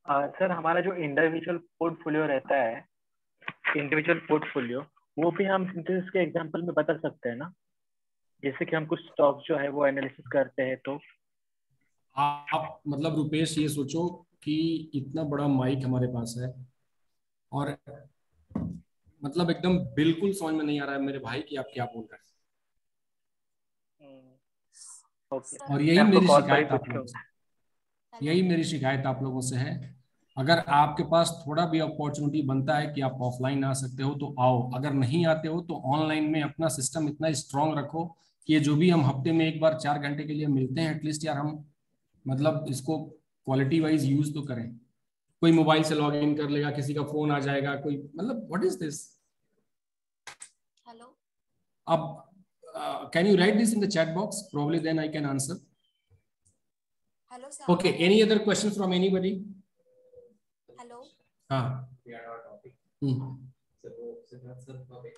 Sir हमारा जो individual portfolio रहता है, individual portfolio, वो भी हम synthesis के example में बता सकते हैं ना, जैसे कि हम कुछ स्टॉक जो है वो एनालिसिस करते हैं। तो आप मतलब रुपेश ये सोचो कि इतना बड़ा माइक हमारे पास है और मतलब एकदम बिल्कुल समझ में नहीं आ रहा है मेरे भाई कि आप क्या बोल रहे हैं। और यही मेरी शिकायत आप लोगों से है। अगर आपके पास थोड़ा भी अपॉर्चुनिटी बनता है कि आप ऑफलाइन आ सकते हो तो आओ, अगर नहीं आते हो तो ऑनलाइन में अपना सिस्टम इतना स्ट्रांग रखो कि ये जो भी हम हफ्ते में एक बार 4 घंटे के लिए मिलते हैं, एटलीस्ट यार हम मतलब इसको क्वालिटी वाइज यूज तो करें। कोई मोबाइल से लॉग इन कर लेगा, किसी का फोन आ जाएगा, कोई मतलब व्हाट इज दिस। हेलो, अब can you write this in the chat box? Probably then I can answer. Hello, sir. Okay. Any other questions from anybody? Hello. We are our topic. So that's the topic.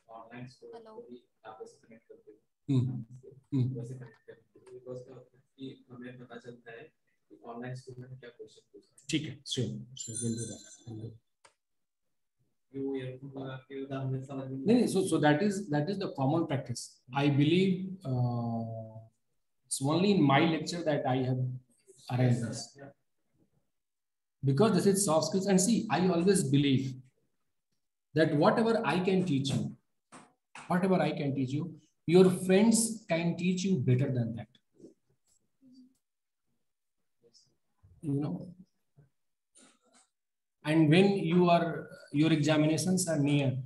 Online school. Hello. आपस में connect करते हैं. वैसे connect करते हैं. Because कि हमें पता चलता है कि online school में क्या question पूछना है. ठीक है. Sure. We'll do that. So that is the common practice. I believe it's only in my lecture that I have arranged this, because this is soft skills. And see, I always believe that whatever I can teach you, your friends can teach you better than that. You know. And when your examinations are near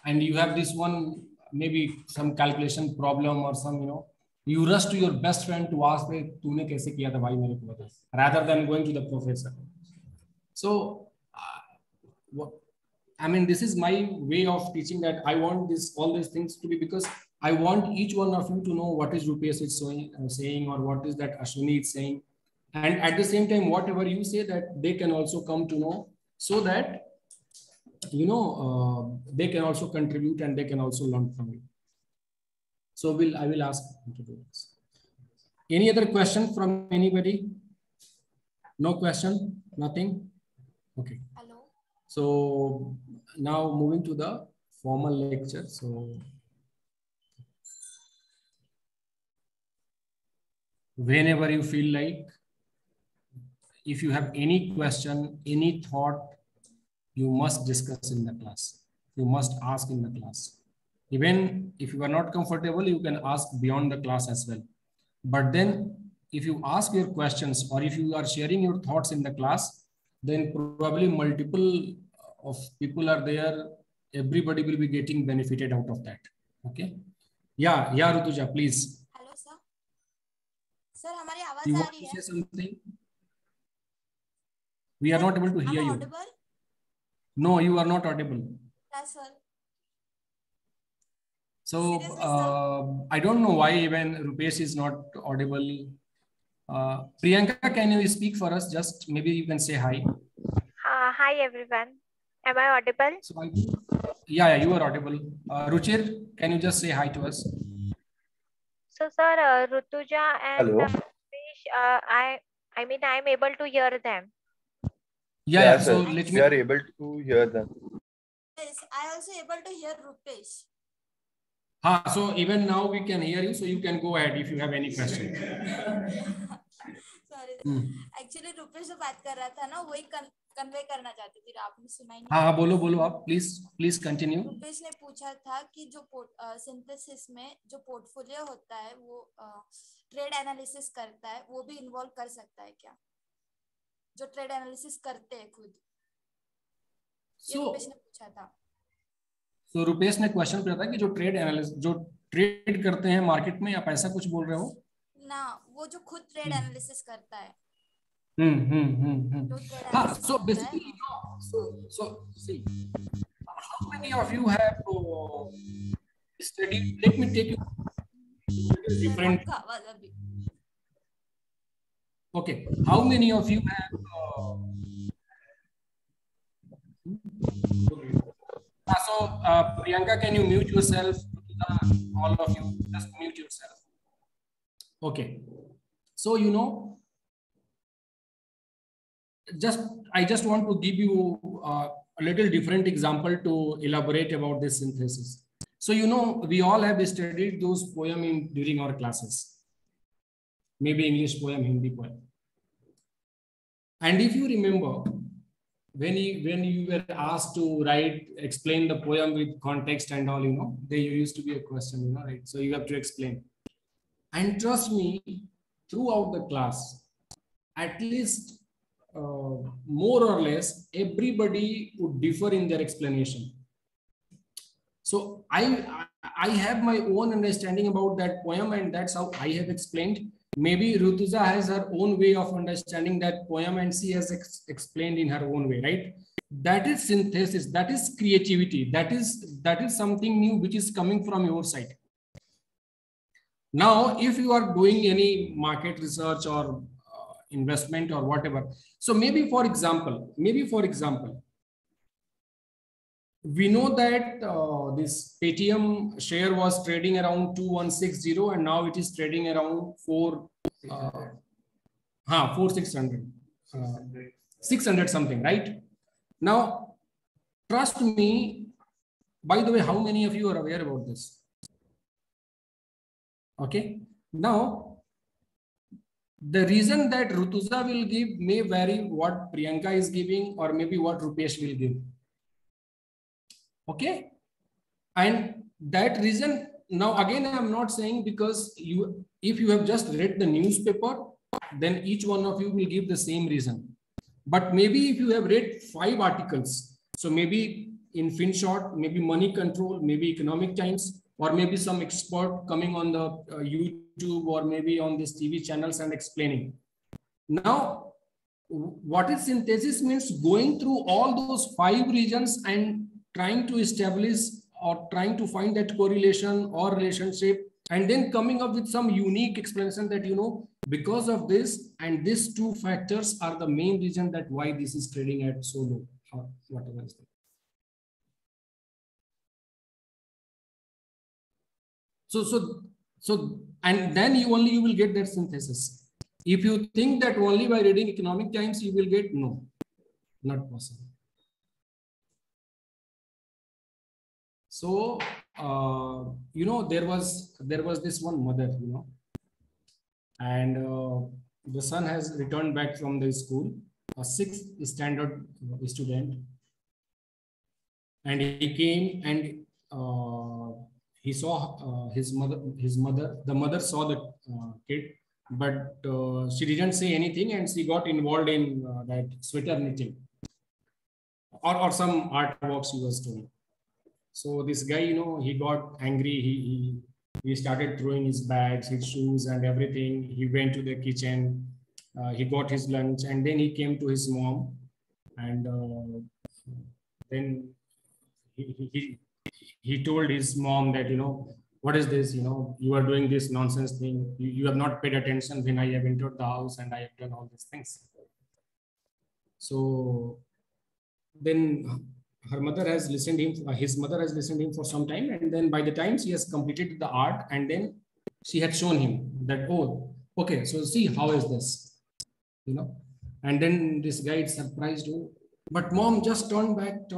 and you have this one, maybe some calculation problem or some, you rush to your best friend to ask, "Tune kaise kiya tha bhai, mere ko bata," rather than going to the professor. So, this is my way of teaching, that I want all these things to be, because I want each one of you to know what is Rupesh is saying, or what is that Ashwini is saying. And at the same time, whatever you say, that they can also come to know, so that, they can also contribute and they can also learn from you. So I will ask you to do this. Any other question from anybody? No question? Nothing? Okay. Hello. So now moving to the formal lecture. So whenever you feel like, if you have any question, any thought, you must discuss in the class. You must ask in the class. Even if you are not comfortable, you can ask beyond the class as well. But then if you ask your questions, or if you are sharing your thoughts in the class, then probably multiple of people are there. Everybody will be getting benefited out of that. Okay. Yeah, Rutuja, please. Hello, sir. Sir, हमारी आवाज You uh want रही to है? say something? We are not able to hear you. Audible? No, you are not audible. Yes, sir. So I don't know why even Rupesh is not audible. Priyanka, can you speak for us? Just maybe you can say hi. Hi everyone. Am I audible? So yeah, you are audible. Ruchir, can you just say hi to us? So sir, Rutuja and Hello. Rupesh, I'm able to hear them. Yeah. So sir, we are able to hear them. Yes, I also able to hear Rupesh. So even now we can hear you, so you can go ahead if you have any question. Sorry. Actually Rupesh जो बात कर रहा था ना, वही convey करना चाहती थी, आपने सुना ही नहीं? हाँ, बोलो आप, please continue. रुपेश ने पूछा था कि जो सिंथेसिस में जो पोर्टफोलियो होता है, वो ट्रेड एनालिसिस करता है, वो भी इन्वॉल्व कर सकता है क्या? जो ट्रेड एनालिसिस करते हैं खुद, ये रुपेश ने पूछा था. तो रुपेश ने क्वेश्चन किया था कि जो ट्रेड करते हैं मार्केट में, आप ऐसा कुछ बोल रहे हो ना? वो जो खुद ट्रेड एनालिसिस करता है. हाँ, so basically, so see, how many of you have studied? Let me take you different. Okay, how many of you have? Priyanka, can you mute yourself? All of you, just mute yourself. Okay, so I just want to give you a little different example to elaborate about this synthesis. So we all have studied those poems during our classes, maybe English poem, Hindi poem. And if you remember, when you were asked to explain the poem with context and all, there used to be a question, right? So you have to explain. And trust me, throughout the class, at least more or less, everybody would differ in their explanation. So I have my own understanding about that poem, and that's how I have explained. Maybe Rutuja has her own way of understanding that poem, and she has explained in her own way, right? that is synthesis, that is creativity, that is something new which is coming from your side. Now, if you are doing any market research or investment or whatever, so maybe for example, we know that this Paytm share was trading around 2160 and now it is trading around 600 something, right? Now, trust me, by the way, how many of you are aware about this? Okay. Now, the reason that Rutuja will give may vary what Priyanka is giving or maybe what Rupesh will give. Okay. And that reason, now again, I am not saying because if you have just read the newspaper, then each one of you will give the same reason. But maybe if you have read 5 articles, so maybe in FinShort, maybe Money Control, maybe Economic Times, or maybe some expert coming on the YouTube or maybe on these TV channels and explaining. Now, what is synthesis means? Going through all those 5 regions and trying to establish or trying to find that correlation or relationship, and then coming up with some unique explanation that, you know, because of this and these 2 factors are the main reason that why this is trading at so low or whatever is there. So, and then you will get that synthesis. If you think that only by reading Economic Times you will get, no, not possible. So, you know, there was this one mother, you know, and the son has returned back from the school, a 6th standard student, and he came and he saw his mother. The mother saw the kid, but she didn't say anything, and she got involved in that sweater knitting or some artwork she was doing. So this guy, you know, he got angry. He started throwing his bags, his shoes, and everything. He went to the kitchen. He got his lunch, and then he came to his mom, and then he told his mom that, you know, what is this? You know, you are doing this nonsense thing. You have not paid attention when I have entered the house and I have done all these things. So then her mother has listened to him. His mother has listened to him for some time, and then by the time she has completed the art, and then she had shown him that, oh, okay, so see, how is this? You know, and then this guy is surprised. Oh, but mom, just turn back.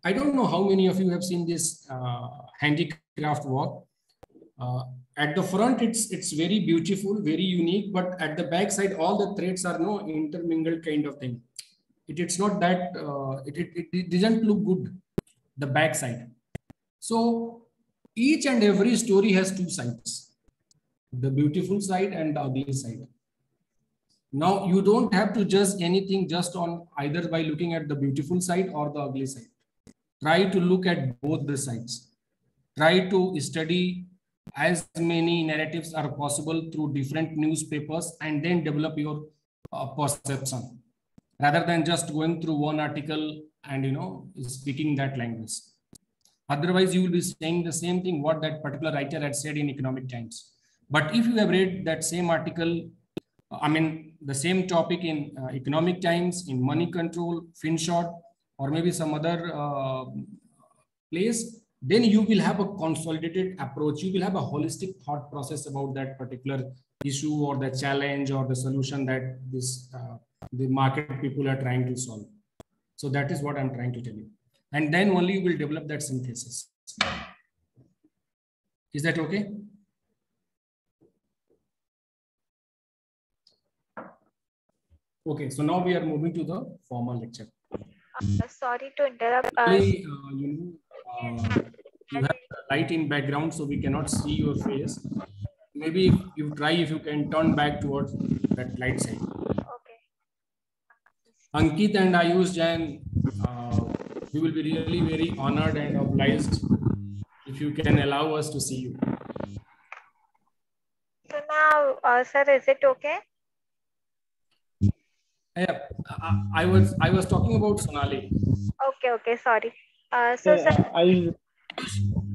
I don't know how many of you have seen this handicraft work. At the front, it's very beautiful, very unique, but at the back side, all the threads are no intermingled kind of thing. It's not that, it doesn't look good, the back side. So each and every story has 2 sides, the beautiful side and the ugly side. Now, you don't have to judge anything just on either by looking at the beautiful side or the ugly side. Try to look at both the sides. Try to study as many narratives are possible through different newspapers and then develop your perception, rather than just going through one article and, you know, speaking that language. Otherwise, you will be saying the same thing what that particular writer had said in Economic Times. But if you have read that same article, I mean, the same topic in Economic Times, in Money Control, FinShort, or maybe some other place, then you will have a consolidated approach. You will have a holistic thought process about that particular issue or the challenge or the solution that the market people are trying to solve. So that is what I'm trying to tell you. And then only you will develop that synthesis. Is that okay? Okay, so now we are moving to the formal lecture. Sorry to interrupt. You have light in background, so we cannot see your face. Maybe if you can turn back towards that light side. Okay. Ankit and Ayush Jain, we will be really very honored and obliged if you can allow us to see you. So now, sir, is it okay? Yeah, I was talking about Sonali. Okay, sorry. Sir, Sir, Are you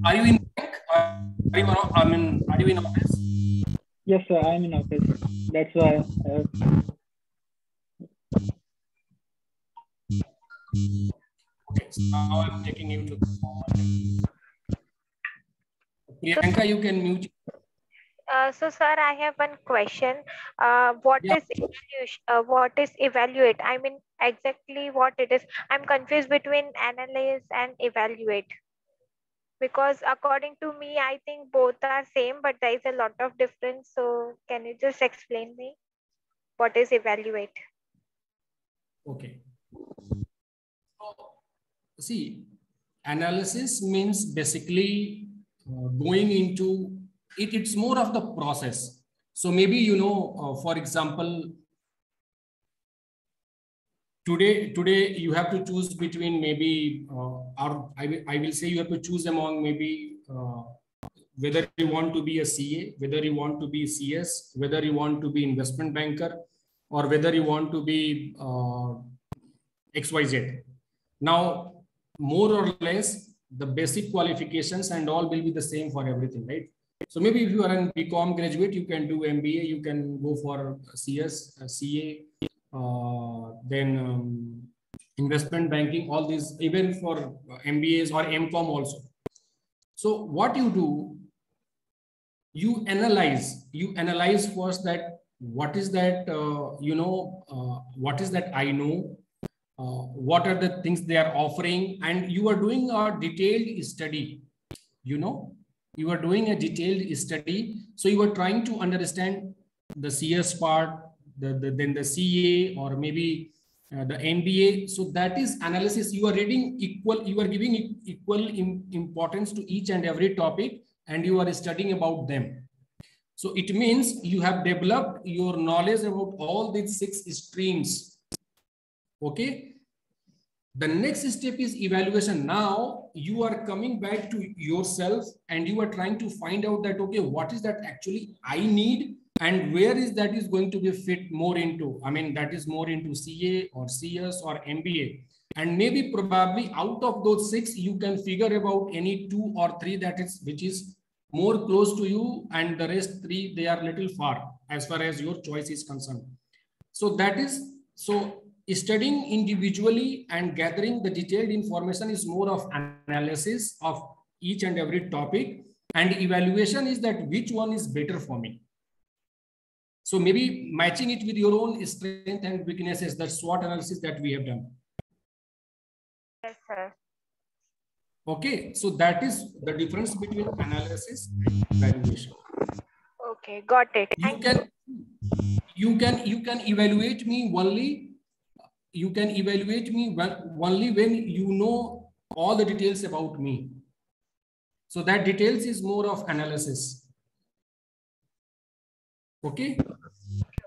in bank? Are you in office? yes, sir, I'm in office. That's why. Okay, so now I'm taking you to the format. Priyanka, you can mute. so sir, I have one question. What Yeah. is evaluation? What is evaluate? I mean, exactly what it is. I'm confused between analyze and evaluate. Because according to me, I think both are same, but there is a lot of difference. So can you just explain me what is evaluate? Okay. See, analysis means basically going into it. It's more of the process. So maybe, for example, today you have to choose between maybe, or I will say you have to choose among maybe whether you want to be a CA, whether you want to be CS, whether you want to be investment banker, or whether you want to be XYZ. Now, more or less, the basic qualifications and all will be the same for everything, right? So maybe if you are an BCom graduate, you can do MBA, you can go for CS, CA, then investment banking, all these, even for MBAs or MCom also. So what you do, you analyze first that what is that, what is that I know, what are the things they are offering, and you are doing a detailed study. You are doing a detailed study. So you are trying to understand the CS part, then the CA, or maybe the MBA. So that is analysis. You are giving equal importance to each and every topic, and you are studying about them. So it means you have developed your knowledge about all these 6 streams. Okay. The next step is evaluation. Now you are coming back to yourself and you are trying to find out that, okay, what is that actually I need, and where is that is going to be fit more into, that is more into CA or CS or MBA. And maybe probably out of those 6, you can figure about any 2 or 3 which is more close to you, and the rest 3, they are little far as far as your choice is concerned. So studying individually and gathering the detailed information is more of analysis of each and every topic, and evaluation is that which one is better for me. So maybe matching it with your own strength and weaknesses, the SWOT analysis that we have done. Yes, sir. Okay, so that is the difference between analysis and evaluation. Okay, got it. You can evaluate me only. You can evaluate me only when you know all the details about me. So that details is more of analysis. Okay.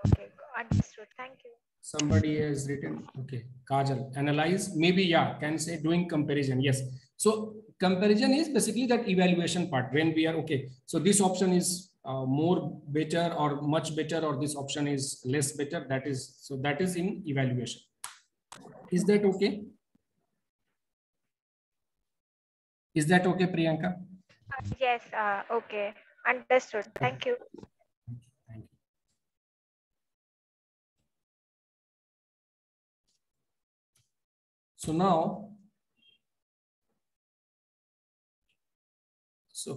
Okay, understood. Thank you. Somebody has written, okay, Kajal, analyze, maybe, yeah, can say doing comparison. Yes. So comparison is basically that evaluation part when we are, okay, so this option is more better or much better, or this option is less better. That is in evaluation. Is that okay? Is that okay, Priyanka? Yes, okay. Understood. Thank you. Thank you. So now,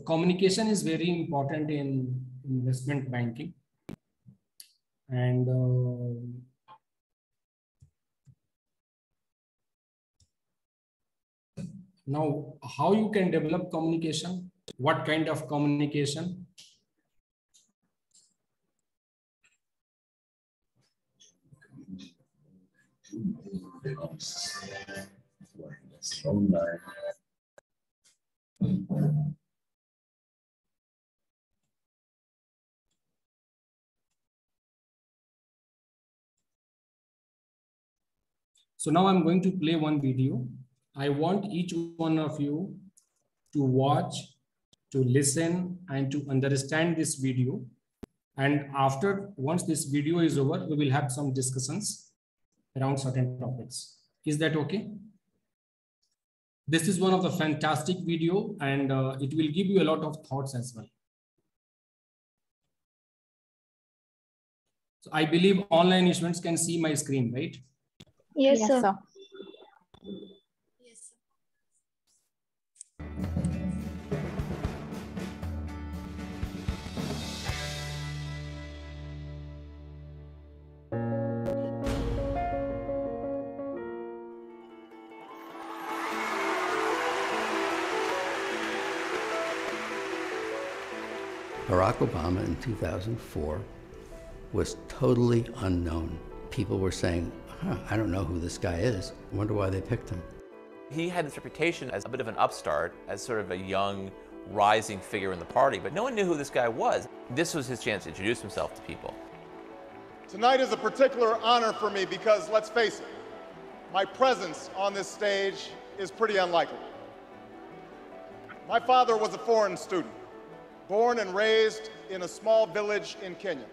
communication is very important in investment banking. And now, how you can develop communication? What kind of communication? So now I'm going to play one video. I want each one of you to watch, to listen, and to understand this video. And once this video is over, we will have some discussions. around certain topics. Is that okay? This is one of the fantastic video, and it will give you a lot of thoughts as well. So I believe online students can see my screen, right? Yes, sir. Yes, sir. Barack Obama in 2004 was totally unknown. People were saying, I don't know who this guy is. I wonder why they picked him. He had this reputation as a bit of an upstart, as sort of a young, rising figure in the party, but no one knew who this guy was. This was his chance to introduce himself to people. Tonight is a particular honor for me because, let's face it, my presence on this stage is pretty unlikely. My father was a foreign student, born and raised in a small village in Kenya.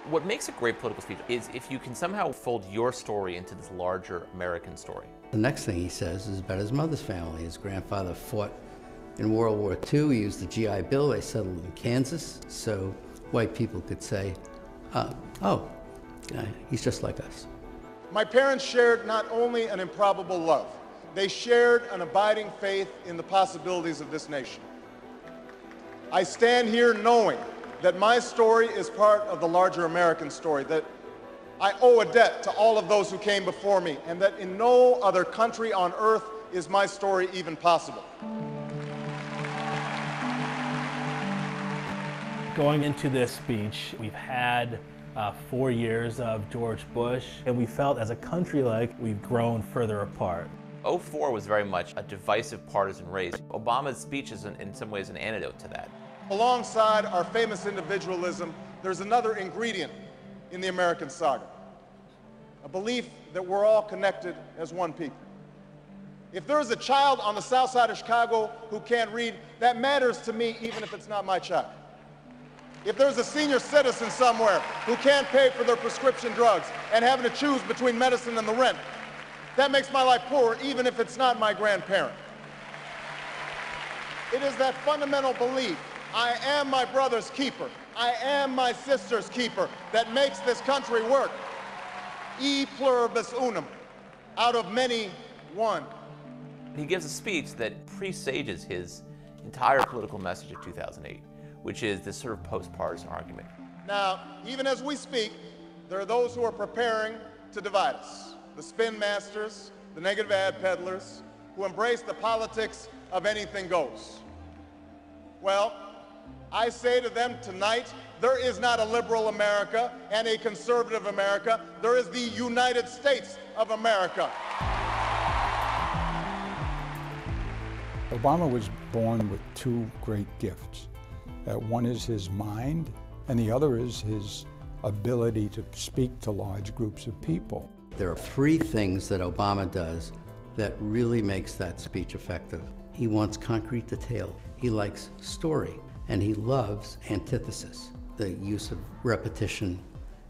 What makes a great political speech is if you can somehow fold your story into this larger American story. The next thing he says is about his mother's family. His grandfather fought in World War II. He used the GI Bill. They settled in Kansas, so white people could say, he's just like us. My parents shared not only an improbable love, they shared an abiding faith in the possibilities of this nation. I stand here knowing that my story is part of the larger American story, that I owe a debt to all of those who came before me, and that in no other country on earth is my story even possible. Going into this speech, we've had 4 years of George Bush, and we felt as a country like we've grown further apart. 2004 was very much a divisive partisan race. Obama's speech is in some ways an antidote to that. Alongside our famous individualism, there's another ingredient in the American saga, a belief that we're all connected as one people. If there's a child on the south side of Chicago who can't read, that matters to me even if it's not my child. If there's a senior citizen somewhere who can't pay for their prescription drugs and having to choose between medicine and the rent, that makes my life poorer even if it's not my grandparent. It is that fundamental belief, I am my brother's keeper, I am my sister's keeper, that makes this country work. E pluribus unum, out of many, one. He gives a speech that presages his entire political message of 2008, which is this sort of post-partisan argument. Now, even as we speak, there are those who are preparing to divide us. The spin masters, the negative ad peddlers, who embrace the politics of anything goes. Well, I say to them tonight, there is not a liberal America and a conservative America. There is the United States of America. Obama was born with two great gifts. One is his mind, and the other is his ability to speak to large groups of people. There are three things that Obama does that really makes that speech effective. He wants concrete detail. He likes story, and he loves antithesis, the use of repetition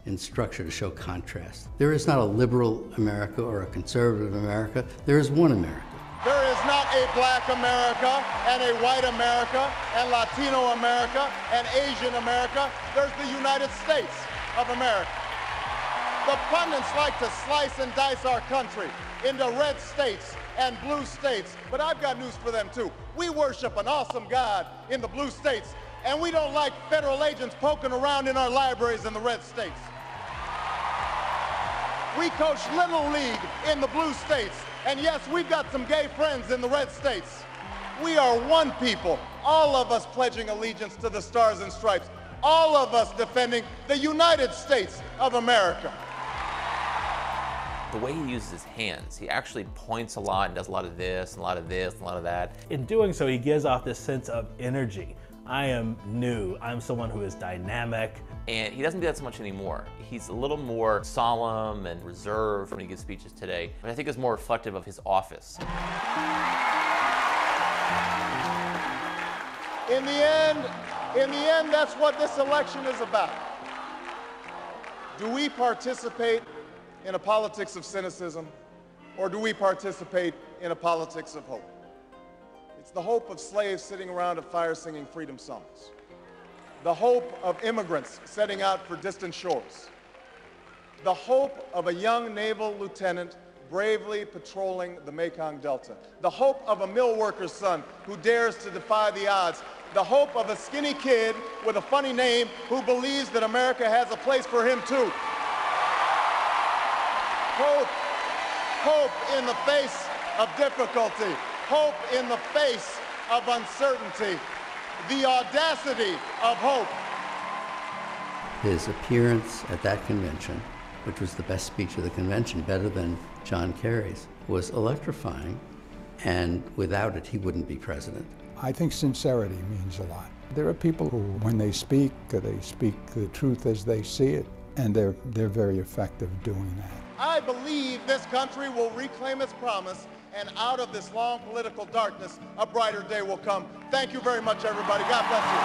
in structure to show contrast. There is not a liberal America or a conservative America. There is one America. There is not a black America and a white America and Latino America and Asian America. There's the United States of America. The pundits like to slice and dice our country into red states and blue states, but I've got news for them too. We worship an awesome God in the blue states, and we don't like federal agents poking around in our libraries in the red states. We coach Little League in the blue states, and yes, we've got some gay friends in the red states. We are one people, all of us pledging allegiance to the Stars and Stripes, all of us defending the United States of America. The way he uses his hands, he actually points a lot and does a lot of this and a lot of this and a lot of that. In doing so, he gives off this sense of energy. I am new, I'm someone who is dynamic. And he doesn't do that so much anymore. He's a little more solemn and reserved when he gives speeches today, and I think it's more reflective of his office. In the end, that's what this election is about. Do we participate in a politics of cynicism, or do we participate in a politics of hope? It's the hope of slaves sitting around a fire singing freedom songs, the hope of immigrants setting out for distant shores, the hope of a young naval lieutenant bravely patrolling the Mekong Delta, the hope of a mill worker's son who dares to defy the odds, the hope of a skinny kid with a funny name who believes that America has a place for him too. Hope in the face of difficulty, hope in the face of uncertainty, the audacity of hope. His appearance at that convention, which was the best speech of the convention, better than John Kerry's, was electrifying, and without it, he wouldn't be president. I think sincerity means a lot. There are people who, when they speak the truth as they see it, and they're very effective doing that. I believe this country will reclaim its promise, and out of this long political darkness, a brighter day will come. Thank you very much, everybody. God bless you.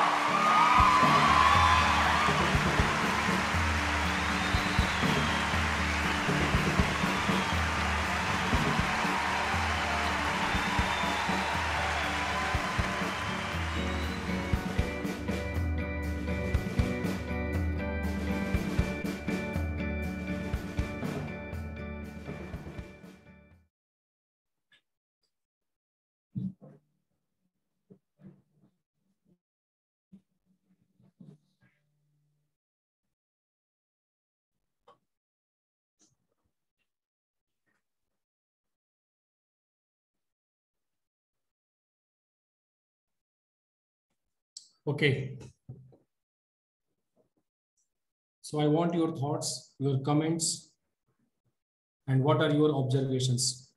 Okay. So I want your thoughts, your comments, and what are your observations?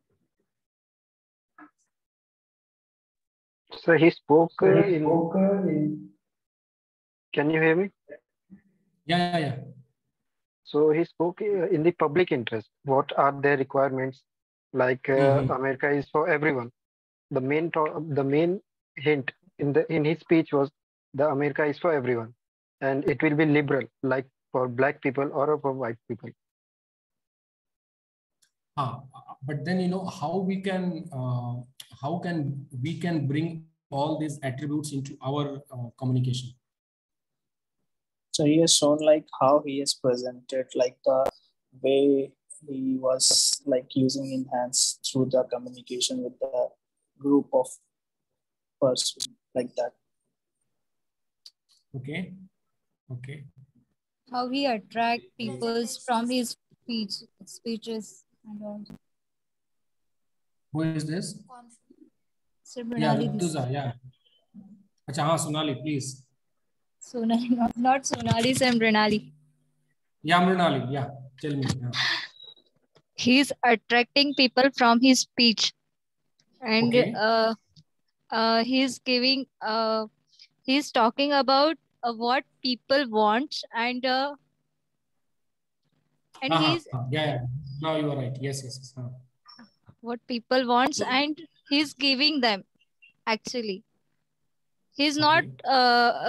So he spoke in. Can you hear me? Yeah. So he spoke in the public interest. What are their requirements? Like America is for everyone. The main hint in his speech was the America is for everyone, and it will be liberal, like for black people or for white people. But then how we can bring all these attributes into our communication. So he has shown like how he is presented, like the way he was like using in hands through the communication with the group of person, like that. Okay. How he attract people from his speeches and all. Who is this? Sir Mrinali. Yeah. Acha, Sonali, please. Sonali, not Sonali, Sir Mrinali. Yeah, Mrinali. Yeah, tell me. Yeah. He's attracting people from his speech, and he's giving. He's talking about what people want, and he's. Yeah. Now you are right. Yes. What people wants, and he's giving them. Actually, he's not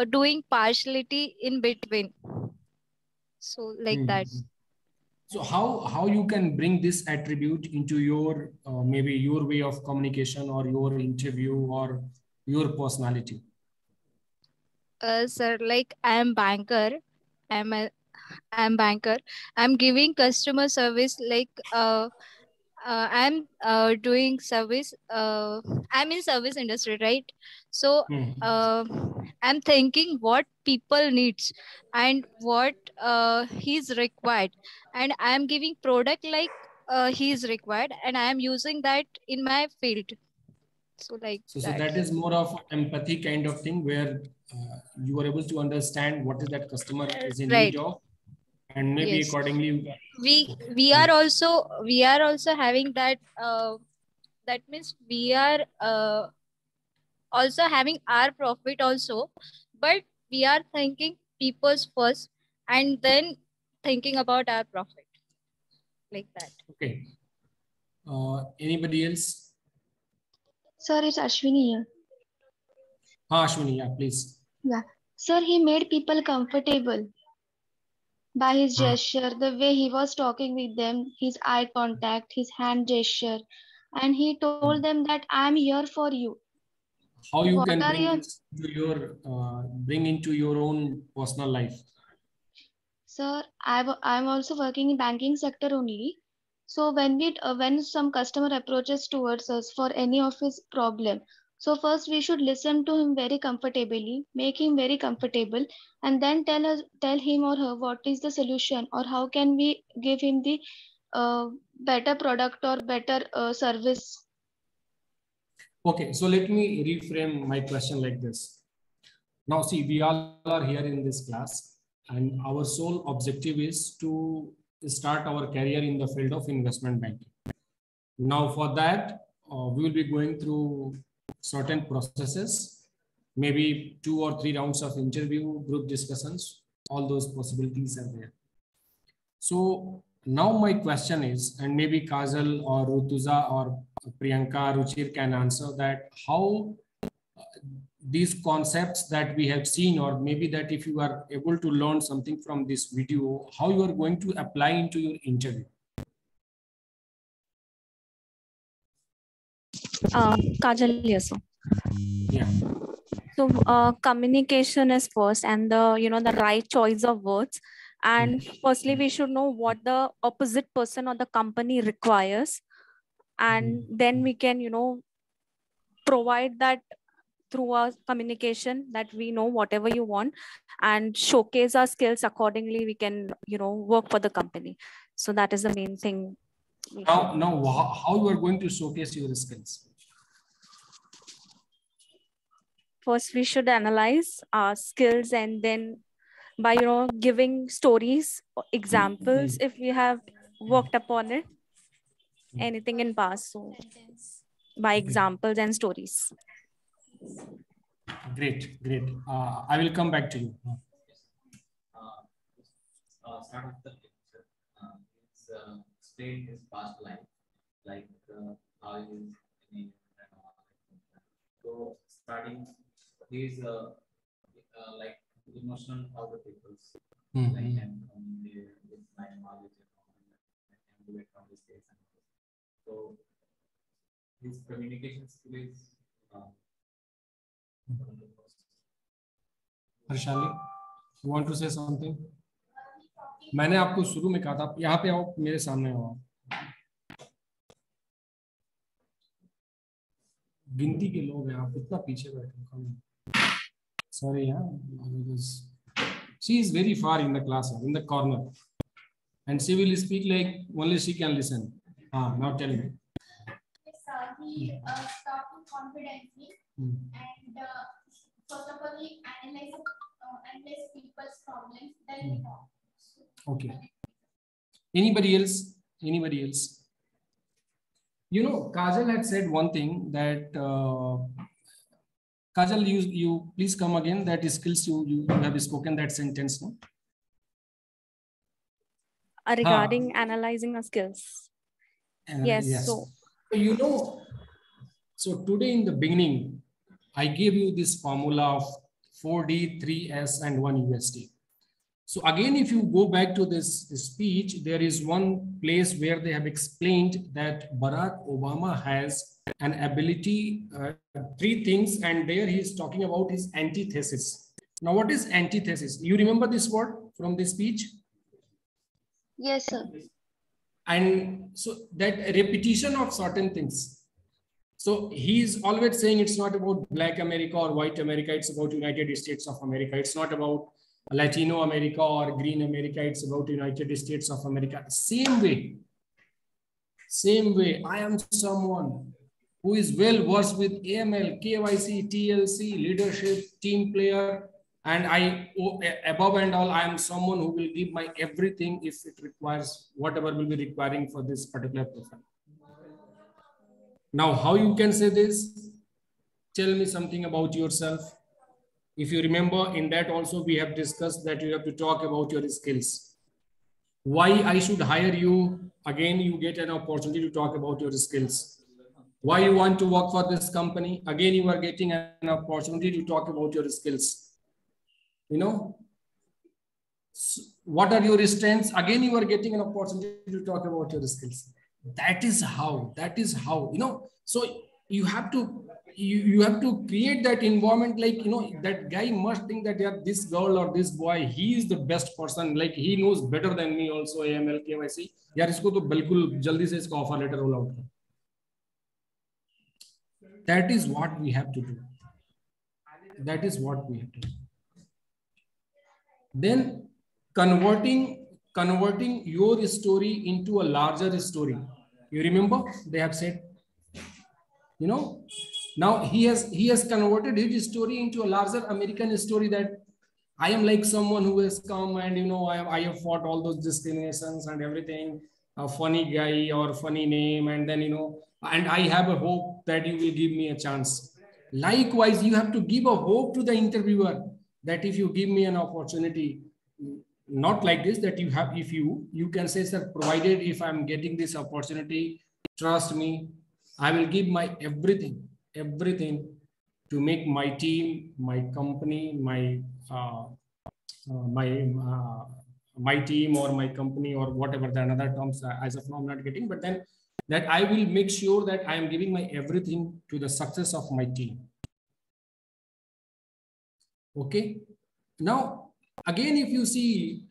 doing partiality in between. So like that. So how you can bring this attribute into your maybe your way of communication or your interview or your personality? Sir, like I'm banker. I'm banker. I'm giving customer service like I'm doing service. I'm in service industry, right? So I'm thinking what people needs and what he's required, and I'm giving product like he's required, and I am using that in my field. So like so that is more of empathy kind of thing where you are able to understand what is that customer is in need of, and maybe accordingly we are also having that that means we are also having our profit also, but we are thinking people's first and then thinking about our profit, like that. Okay. Anybody else? Sir, it's Ashwini here. Ashwini, yeah, please. Yeah. Sir, he made people comfortable. by his gesture, the way he was talking with them, his eye contact, his hand gesture, and he told them that I am here for you. How you What can are bring your this to your bring into your own personal life? Sir, I'm also working in banking sector only. So when some customer approaches towards us for any of his problem, so first we should listen to him very comfortably, make him very comfortable, and then tell him or her what is the solution or how can we give him the better product or better service. Okay, so let me reframe my question like this. Now, see, we all are here in this class, and our sole objective is to start our career in the field of investment banking. Now, for that, we will be going through certain processes, maybe 2 or 3 rounds of interview, group discussions, all those possibilities are there. So now my question is, and maybe Kajal or Rutuja or Priyanka, Ruchir can answer that, how these concepts that we have seen, or maybe that if you are able to learn something from this video, how you are going to apply into your interview. Kajal, yes, sir. Yeah. So communication is first, and the right choice of words. And firstly, we should know what the opposite person or the company requires, and then we can provide that through our communication, that we know whatever you want and showcase our skills accordingly. We can work for the company. So that is the main thing. Now how you are going to showcase your skills? First, we should analyze our skills, and then by giving stories, examples, if we have worked upon it, anything in past. So by examples and stories. Great. I will come back to you. Start with the picture. It's explain his past life, like how he is in so starting, he's like emotional of the people's like and with my knowledge and do it from this case. So his communication skill is Harshali, you want to say something? मैंने आपको शुरू में कहा था यहाँ पे आओ, मेरे सामने आओ. गिनती के लोग हैं, आप इतना पीछे बैठे. Sorry, she is very far in the class, in the corner, and she will speak like only she can listen. Now tell me. He talked confidently and first of all he analyze people's problems, then he talk. Okay. Anybody else? Kajal had said one thing that Kajal, you please come again. That skills you have spoken that sentence, no? Regarding analyzing our skills. Yes. So so today in the beginning, I gave you this formula of 4D, 3S, and 1 USD. So again, if you go back to this speech, there is one place where they have explained that Barack Obama has an ability, 3 things, and there he is talking about his antithesis. Now, what is antithesis? You remember this word from this speech? Yes, sir. And so that repetition of certain things. So he's always saying it's not about Black America or white America, it's about United States of America. It's not about Latino America or Green America, it's about United States of America. Same way, I am someone who is well versed with AML, KYC, TLC, leadership, team player, and above and all, I am someone who will give my everything if it requires whatever will be requiring for this particular profile. Now, how you can say this? Tell me something about yourself. If you remember, in that also we have discussed that you have to talk about your skills. Why I should hire you? Again, you get an opportunity to talk about your skills. Why you want to work for this company? Again, you are getting an opportunity to talk about your skills. what are your strengths? Again, you are getting an opportunity to talk about your skills. That is how, you know, so you have to create that environment, like, you know, that guy must think that, yeah, this girl or this boy, he is the best person, like he knows better than me also AML KYC. यार इसको तो बिल्कुल जल्दी से इसका offer letter roll out कर. That is what we have to do. That is what we have to do. Then converting your story into a larger story. You remember they have said, you know, now he has converted his story into a larger American story, that I am like someone who has come and, you know, I have fought all those discriminations and everything, a funny guy or funny name, and then, you know, and I have a hope that you will give me a chance. Likewise, you have to give a hope to the interviewer that if you give me an opportunity, not like this, that you have, if you can say, sir, provided if I'm getting this opportunity, trust me, I will give my everything to make my team, my company, my team or my company or whatever the another terms as of now I'm not getting, but then that I will make sure that I am giving my everything to the success of my team. Okay. Now, again, if you see,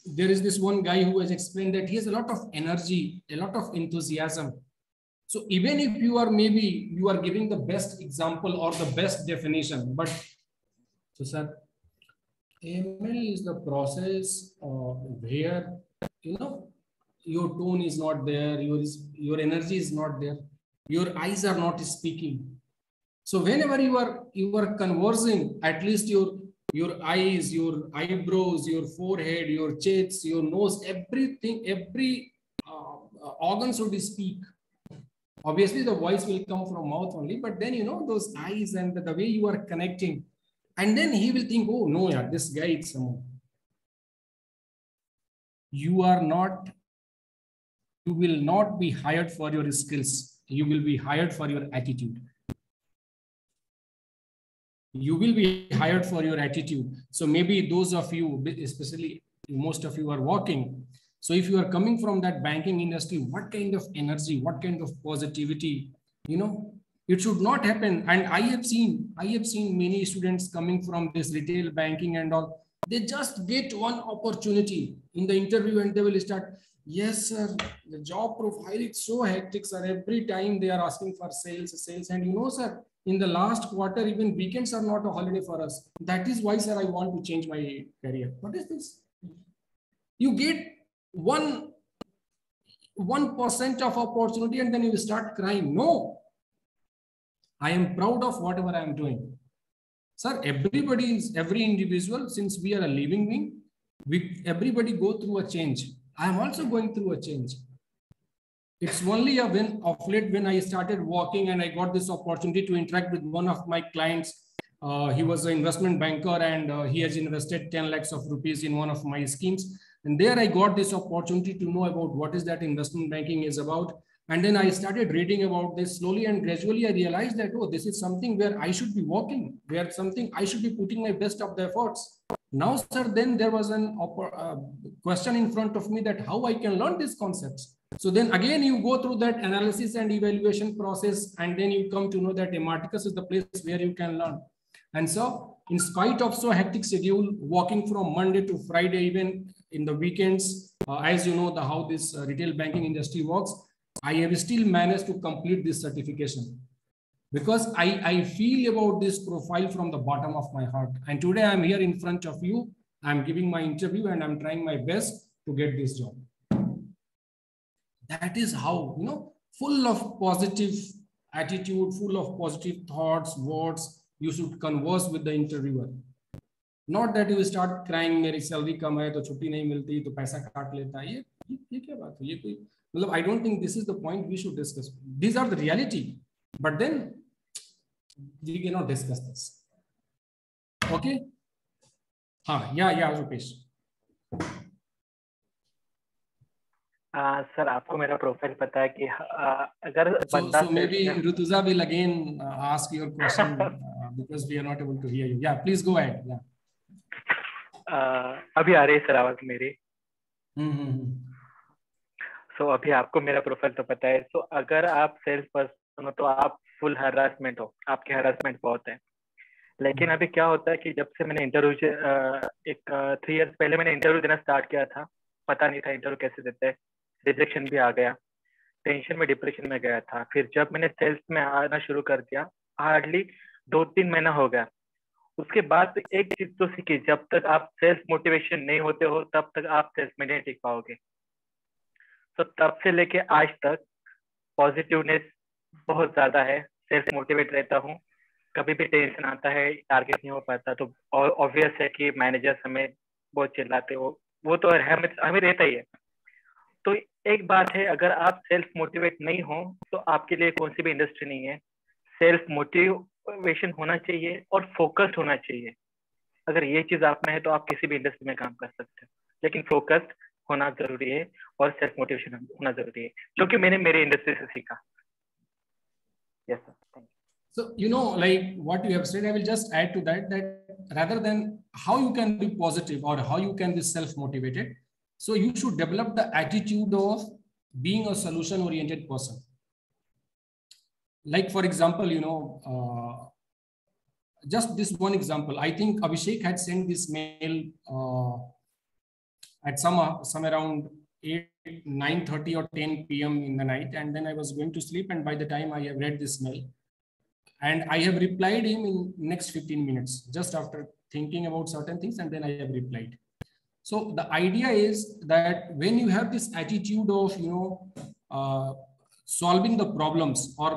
there is this one guy who has explained that he has a lot of energy, a lot of enthusiasm. So even if you are, maybe you are giving the best example or the best definition, but so sir, AML is the process where, you know, your tone is not there, your energy is not there, your eyes are not speaking. So whenever you are conversing, at least your eyes, your eyebrows, your forehead, your chest, your nose, everything, every organ should speak. Obviously, the voice will come from mouth only, but then, you know, those eyes and the way you are connecting, and then he will think, oh no, yeah, this guy is someone. You will not be hired for your skills. You will be hired for your attitude. You will be hired for your attitude. So maybe those of you, especially most of you are working. So if you are coming from that banking industry, what kind of energy, what kind of positivity, you know, it should not happen. And I have seen many students coming from this retail banking and all, they just get one opportunity in the interview and they will start, yes, sir, the job profile is so hectic, sir. Every time they are asking for sales. And you know, sir, in the last quarter, even weekends are not a holiday for us. That is why, sir, I want to change my career. What is this? You get 1% of opportunity and then you start crying. No, I am proud of whatever I am doing. Sir, every individual, since we are a living being, everybody go through a change. I am also going through a change. It's only of late when I started working and I got this opportunity to interact with one of my clients. He was an investment banker and he has invested 10 lakhs of rupees in one of my schemes. And there I got this opportunity to know about what is that investment banking is about. And then I started reading about this slowly and gradually. I realized that, oh, this is something where I should be working, where something I should be putting my best of the efforts. Now, sir, then there was an question in front of me that how I can learn these concepts. So then again, you go through that analysis and evaluation process, and then you come to know that Emarticus is the place where you can learn. And so in spite of so hectic schedule, working from Monday to Friday, even in the weekends, as you know, how this retail banking industry works, I have still managed to complete this certification because I feel about this profile from the bottom of my heart. And today I'm here in front of you. I'm giving my interview and I'm trying my best to get this job. That is how, you know, full of positive attitude, full of positive thoughts, words, you should converse with the interviewer. Not that you start crying, मेरी salary कम है तो छुट्टी नहीं मिलती तो पैसा काट लेता है. ये क्या बात है? ये कोई मतलब I don't think this is the point we should discuss. These are the reality, but then we cannot discuss this. Okay? हाँ, yeah, Rupesh. सर आपको मेरा प्रोफाइल पता है कि अगर बंदा so maybe Rutuja will again ask your question because we are not able to hear you. Yeah, please go ahead. Yeah. अभी आ रही है सर आवाज मेरी? सो अभी आपको मेरा प्रोफाइल तो पता है। सो अगर आप सेल्स पर्सन हो तो आप फुल हरासमेंट हो, आपके हरासमेंट बहुत है। लेकिन अभी क्या होता है कि जब से मैंने इंटरव्यू एक 3 इयर्स पहले मैंने इंटरव्यू देना स्टार्ट किया था, पता नहीं था इंटरव्यू कैसे देते हैं, रिजेक्शन भी आ गया, टेंशन में डिप्रेशन में गया था। फिर जब मैंने सेल्स में आना शुरू कर दिया, हार्डली 2-3 महीना हो गया, उसके बाद एक चीज तो सीखी, जब तक आप सेल्फ मोटिवेशन नहीं होते हो तब तक आप सेल्स में नहीं टिक पाओगे। तो तब से लेके आज तक पॉजिटिवनेस बहुत ज्यादा है, सेल्फ मोटिवेट रहता हूँ। कभी भी टेंशन आता है, टारगेट नहीं हो पाता तो ऑब्वियस है कि मैनेजर्स हमें बहुत चिल्लाते हो, वो तो हमें रहता ही है। तो एक बात है, अगर आप सेल्फ मोटिवेट नहीं हो तो आपके लिए कौन सी भी इंडस्ट्री नहीं है। सेल्फ मोटिवेशन होना चाहिए और फोकस्ड होना चाहिए। अगर ये चीज आप में है तो आप किसी भी इंडस्ट्री में काम कर सकते हैं, लेकिन फोकस्ड होना जरूरी है और सेल्फ मोटिवेशन होना जरूरी है, जो कि मैंने मेरे इंडस्ट्री से सीखा। Yes sir, thank you. So, you know, like what you have said, I will just add to that, that rather than how you can be positive or how you can be self-motivated, so you should develop the attitude of being a solution-oriented person. Like, for example, you know, just this one example, I think Abhishek had sent this mail at some around 9:30 or 10 p.m. in the night, and then I was going to sleep, and by the time I have read this mail, and I have replied him in next 15 minutes, just after thinking about certain things, and then I have replied. So the idea is that when you have this attitude of, you know, solving the problems, or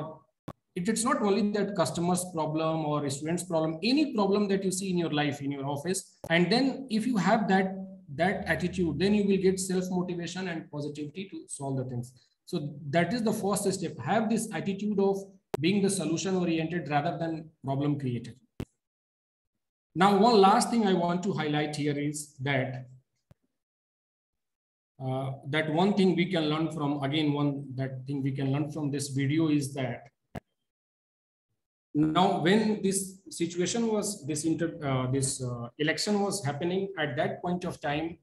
it's not only that customer's problem or a student's problem, any problem that you see in your life, in your office, and then if you have that attitude, then you will get self-motivation and positivity to solve the things. So that is the first step. Have this attitude of being the solution oriented rather than problem created. Now, one last thing I want to highlight here is that that one thing we can learn from, again, that thing we can learn from this video is that now when this situation was, this election was happening, at that point of time,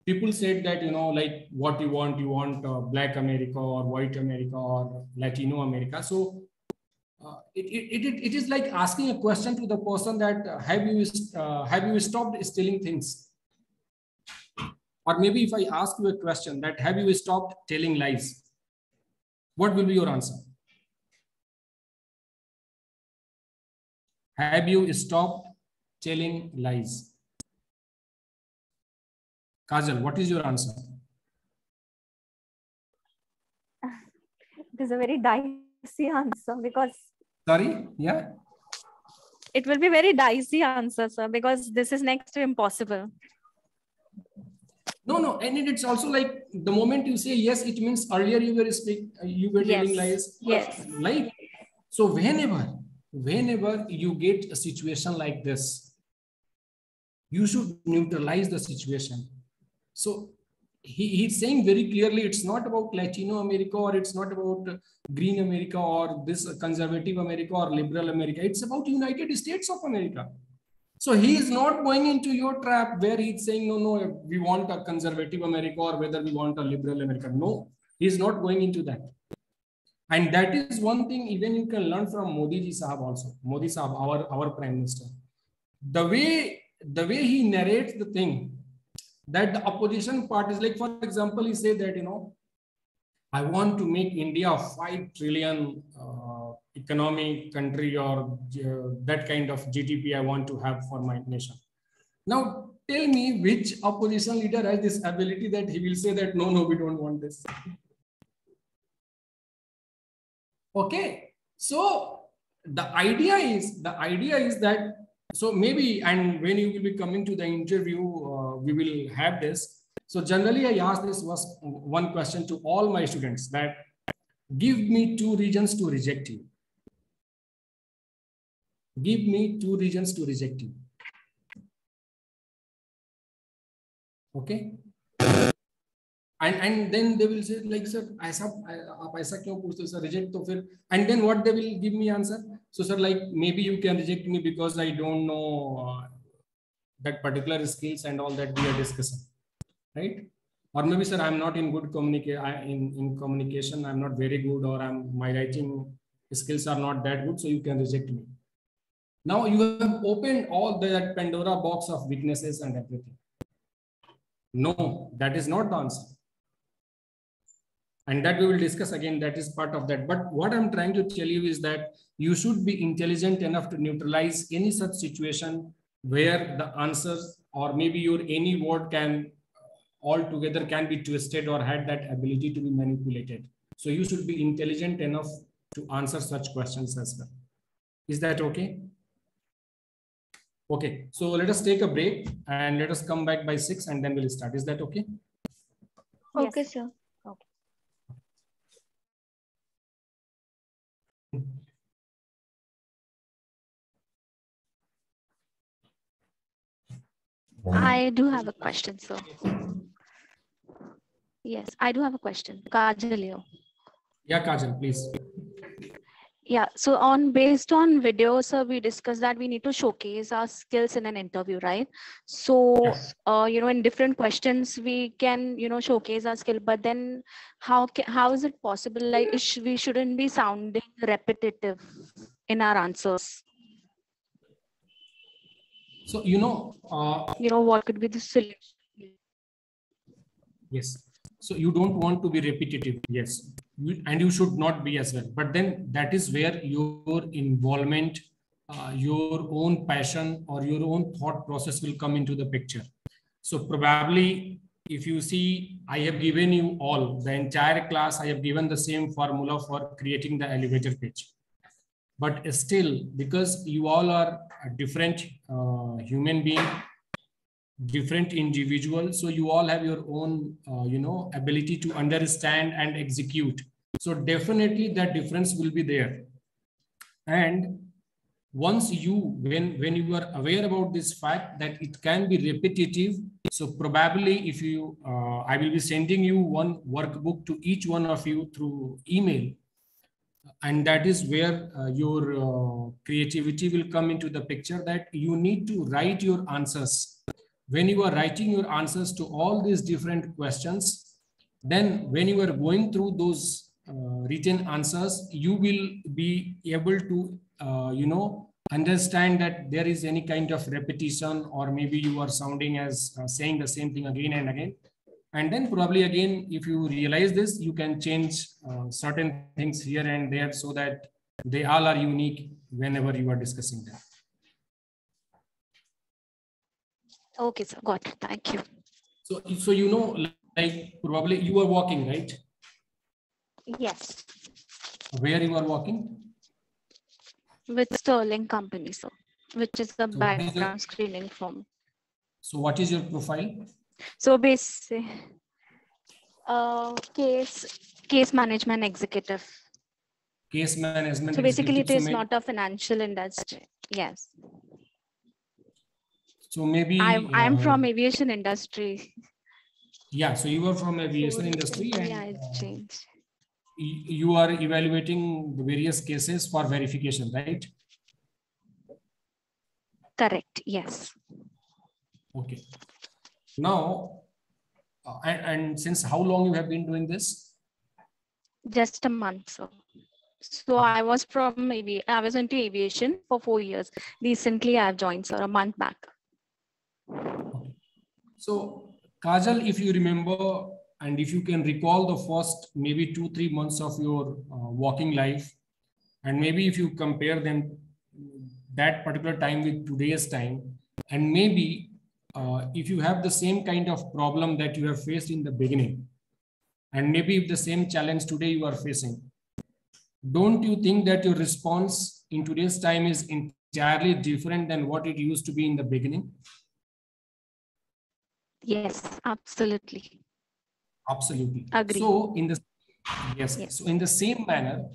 people said that, you know, like, what you want Black America or White America or Latino America. So it is like asking a question to the person that have you stopped stealing things? Or maybe if I ask you a question that have you stopped telling lies? What will be your answer? Have you stopped telling lies? Kajal, what is your answer? It is a very dicey answer because... Sorry? Yeah? It will be very dicey answer, sir, because this is next to impossible. No, and it's also like the moment you say yes, it means earlier you were telling lies. Yes. Like, so whenever you get a situation like this, you should neutralize the situation. So he's saying very clearly, it's not about Latino America, or it's not about Green America, or this conservative America or liberal America. It's about United States of America. So he is not going into your trap where he's saying, no, we want a conservative America or whether we want a liberal America. No, he's not going into that. And that is one thing even you can learn from Modi ji Sahab also. Modi Sahab, our Prime Minister. The way he narrates the thing, that the opposition parties, like for example, he said that, you know, I want to make India a 5 trillion economic country, or that kind of GDP I want to have for my nation. Now, tell me which opposition leader has this ability that he will say that, no, we don't want this. Okay, so the idea is that, so maybe, and when you will be coming to the interview, we will have this. So generally I ask this one question to all my students, that give me 2 reasons to reject you. Give me 2 reasons to reject you. Okay. And then they will say like, sir, aisa kyun puchte, sir, reject to fir. And then what they will give me answer? So sir, like, maybe you can reject me because I don't know that particular skills and all that we are discussing, right? Or maybe, sir, I'm not in good communication. I'm not very good, or my writing skills are not that good, so you can reject me. Now you have opened all that Pandora box of weaknesses and everything. No, that is not the answer. And that we will discuss again, that is part of that. But what I'm trying to tell you is that you should be intelligent enough to neutralize any such situation where the answers or maybe your any word can altogether can be twisted or had that ability to be manipulated. So you should be intelligent enough to answer such questions as well. Is that okay? Okay, so let us take a break and let us come back by 6 and then we'll start. Is that okay? Okay, sir. I do have a question, sir. Yes, I do have a question. Kajal here. Yeah, Kajal, please. Yeah, so based on video, sir, we discussed that we need to showcase our skills in an interview, right? So, yes. In different questions, we can, showcase our skill, but then how is it possible? Like we shouldn't be sounding repetitive in our answers. So, what could be the solution? Yes. So you don't want to be repetitive. Yes. And you should not be as well. But then that is where your involvement, your own passion or your own thought process will come into the picture. So probably if you see, I have given you all, the entire class, I have given the same formula for creating the elevator pitch. But still, because you all are a different human being, different individuals, so you all have your own, ability to understand and execute. So definitely that difference will be there. And once when you are aware about this fact that it can be repetitive, so probably if you, I will be sending you one workbook to each one of you through email. And that is where your creativity will come into the picture, that you need to write your answers. When you are writing your answers to all these different questions, then when you are going through those written answers, you will be able to, understand that there is any kind of repetition, or maybe you are sounding as saying the same thing again and again. And then probably again, if you realize this, you can change certain things here and there so that they all are unique whenever you are discussing them. Okay, sir. Got it. Thank you. So like probably you are walking, right? Yes. Where you are walking? With Sterling Company, sir, which is the background screening firm. So what is your profile? So basically, case management executive. Case management. So basically, it is not a financial industry. Yes. So maybe I'm from aviation industry. Yeah. So you are from aviation industry. And, yeah, it's changed. You are evaluating the various cases for verification, right? Correct. Yes. Okay. Now, and since how long you have been doing this? Just a month, sir. So I was into aviation for 4 years. Recently, I have joined, sir, a month back. Okay. So, Kajal, if you remember, and if you can recall the first maybe 2-3 months of your working life, and maybe if you compare them that particular time with today's time, and maybe if you have the same kind of problem that you have faced in the beginning, and maybe if the same challenge today you are facing, don't you think that your response in today's time is entirely different than what it used to be in the beginning? Yes, absolutely. Absolutely. Agree. So in the so in the same manner,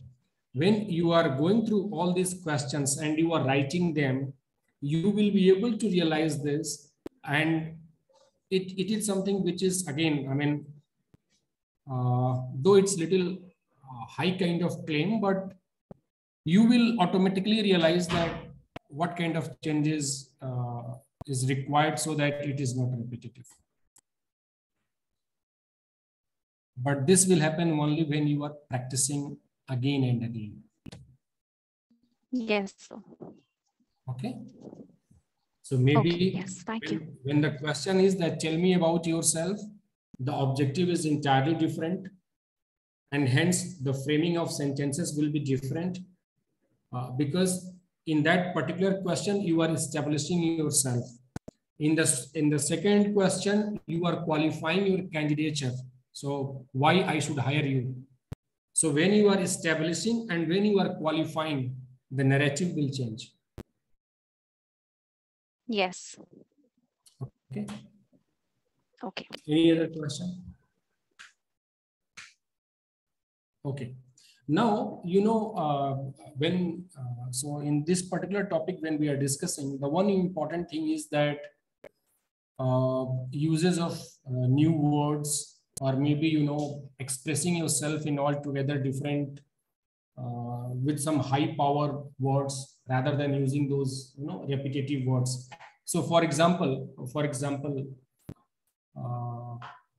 when you are going through all these questions and you are writing them, you will be able to realize this, and it is something which is, again, I mean, though it's little high kind of claim, but you will automatically realize that what kind of changes is required so that it is not repetitive. But this will happen only when you are practicing again and again. Yes, sir. Okay. So maybe okay, yes, thank you. When the question is that tell me about yourself, the objective is entirely different, and hence the framing of sentences will be different because in that particular question you are establishing yourself. In the second question you are qualifying your candidature. So why I should hire you? So when you are establishing and when you are qualifying, the narrative will change. Yes. Okay. Okay. Any other question? Okay. Now, you know, so in this particular topic, when we are discussing, the one important thing is that uses of new words, or maybe, you know, expressing yourself in altogether different, with some high power words rather than using those, you know, repetitive words. So for example,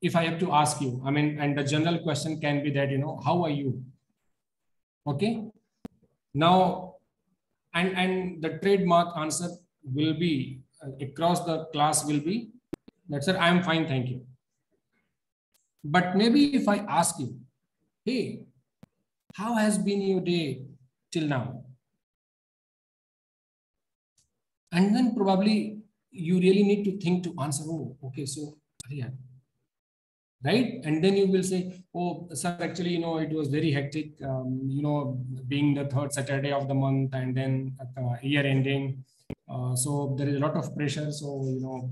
if I have to ask you, I mean, and the general question can be that, you know, how are you? Okay. Now, and the trademark answer will be across the class will be, that's it, I am fine, thank you. But maybe if I ask you, hey, how has been your day till now? And then probably you really need to think to answer, oh, okay, so, yeah. Right? And then you will say, oh, sir, actually, you know, it was very hectic, you know, being the third Saturday of the month and then year ending. So there is a lot of pressure. So, you know,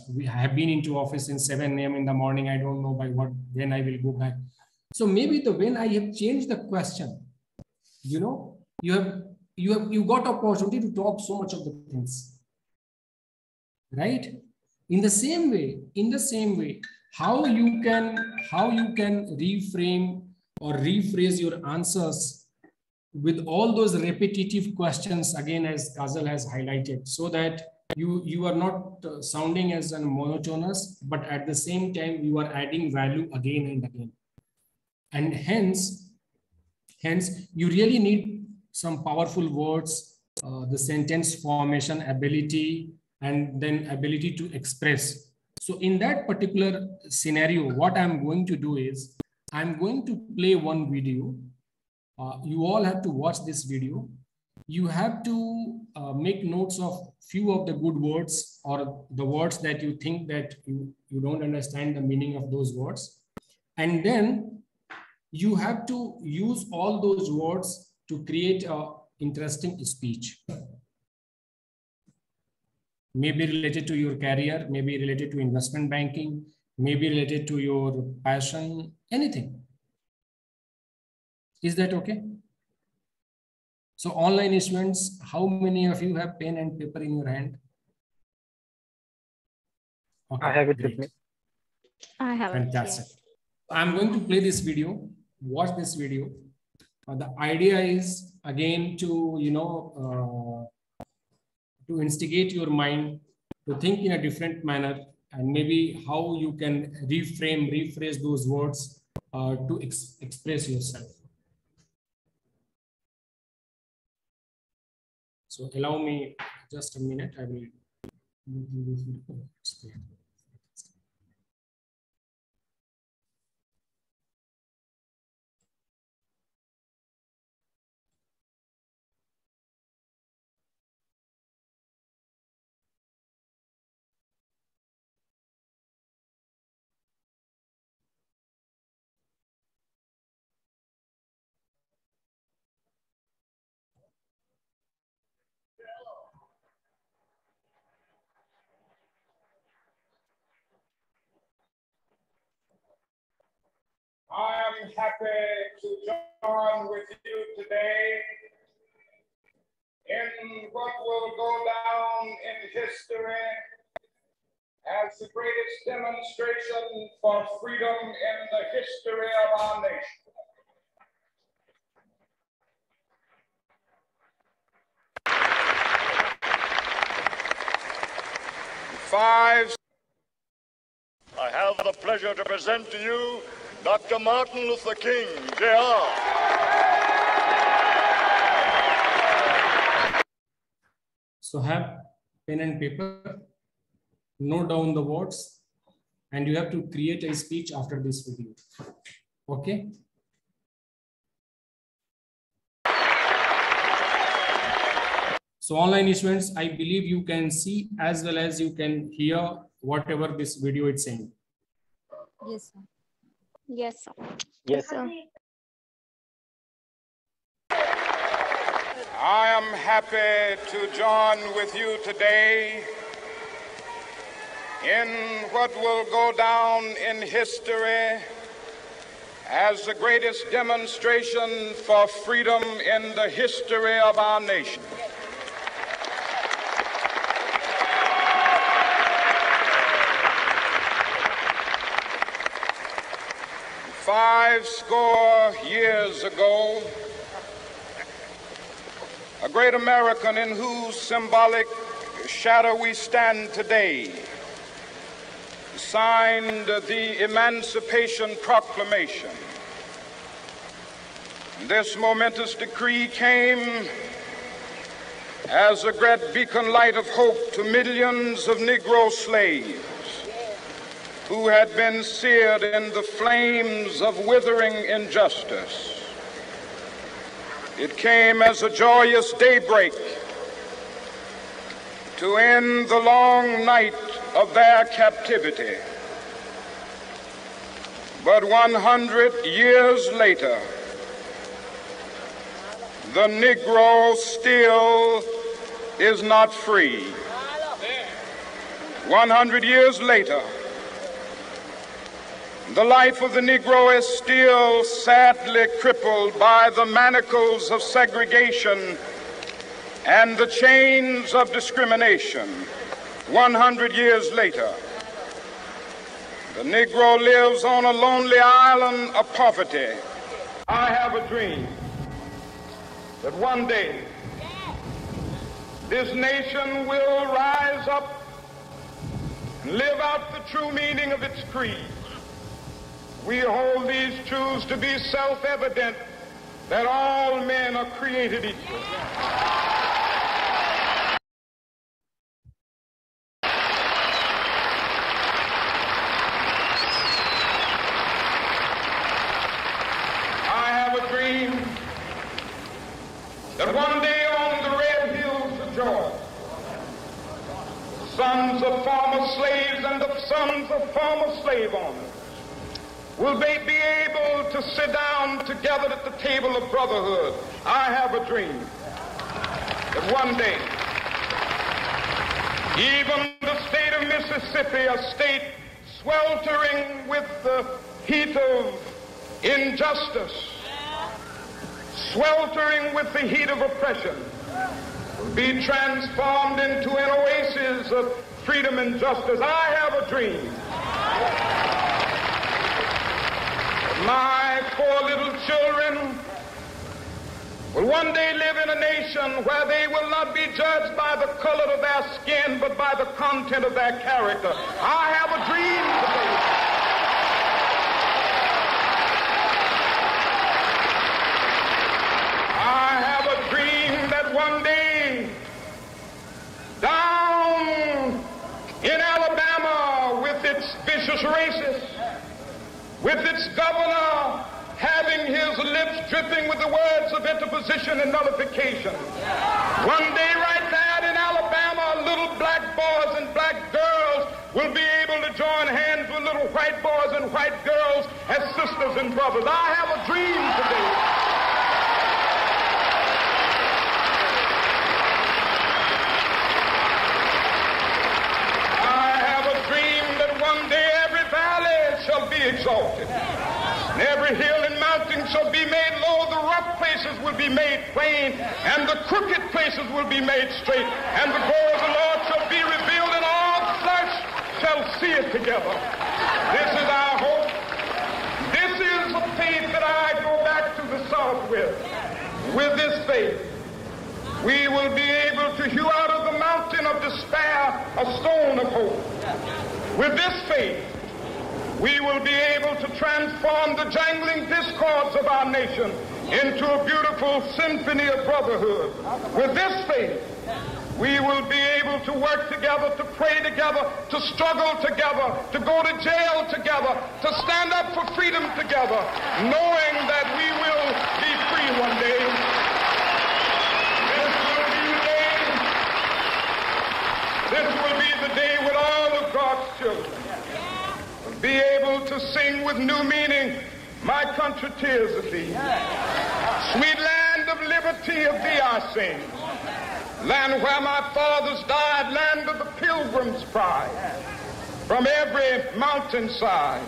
we have been into office since 7 a.m. in the morning. I don't know by when I will go back. So maybe when I have changed the question, you know, you got opportunity to talk so much of the things, right? In the same way, how you can reframe or rephrase your answers with all those repetitive questions, again, as Kajal has highlighted, so that you are not sounding as a monotonous, but at the same time you are adding value again and again. And hence you really need some powerful words, the sentence formation ability, and then ability to express. So in that particular scenario, what I'm going to do is I'm going to play one video. You all have to watch this video. You have to make notes of few of the good words or the words that you think that you don't understand the meaning of those words. And then you have to use all those words to create an interesting speech. Maybe related to your career, maybe related to investment banking, maybe related to your passion, anything. Is that okay? So online students, how many of you have pen and paper in your hand? Okay, I have it great. with me. I have Fantastic. it, yes. I'm going to play this video. Watch this video. The idea is again to, you know, to instigate your mind to think in a different manner, and maybe how you can rephrase those words to express yourself. So allow me just a minute. I will explain. I am happy to join with you today in what will go down in history as the greatest demonstration for freedom in the history of our nation. 5. I have the pleasure to present to you Dr. Martin Luther King, Jr. So have pen and paper, note down the words, and you have to create a speech after this video. Okay. So online students, I believe you can see as well as you can hear whatever this video is saying. Yes, sir. Yes, sir. Yes, sir. I am happy to join with you today in what will go down in history as the greatest demonstration for freedom in the history of our nation. Five score years ago, a great American in whose symbolic shadow we stand today signed the Emancipation Proclamation. This momentous decree came as a great beacon light of hope to millions of Negro slaves who had been seared in the flames of withering injustice. It came as a joyous daybreak to end the long night of their captivity. But 100 years later, the Negro still is not free. 100 years later, the life of the Negro is still sadly crippled by the manacles of segregation and the chains of discrimination. 100 years later, the Negro lives on a lonely island of poverty. I have a dream that one day this nation will rise up and live out the true meaning of its creed. We hold these truths to be self-evident, that all men are created equal. I have a dream that one day on the red hills of Georgia, sons of former slaves and the sons of former slave owners will they be able to sit down together at the table of brotherhood. I have a dream that one day, even the state of Mississippi, a state sweltering with the heat of injustice, sweltering with the heat of oppression, will be transformed into an oasis of freedom and justice. I have a dream. My poor little children will one day live in a nation where they will not be judged by the color of their skin, but by the content of their character. I have a dream today. I have a dream that one day down in Alabama with its vicious racists, with its governor having his lips dripping with the words of interposition and nullification. One day right there in Alabama, little black boys and black girls will be able to join hands with little white boys and white girls as sisters and brothers. I have a dream today. Exalted. And every hill and mountain shall be made low, the rough places will be made plain, and the crooked places will be made straight, and the glory of the Lord shall be revealed, and all flesh shall see it together. This is our hope. This is the faith that I go back to the South with. With this faith, we will be able to hew out of the mountain of despair a stone of hope. With this faith, we will be able to transform the jangling discords of our nation into a beautiful symphony of brotherhood. With this faith, we will be able to work together, to pray together, to struggle together, to go to jail together, to stand up for freedom together, knowing that we will be free one day. This will be the day when all of God's children will be able to sing with new meaning, my country, tears of thee. Sweet land of liberty, of thee I sing. Land where my fathers died, land of the pilgrim's pride. From every mountainside,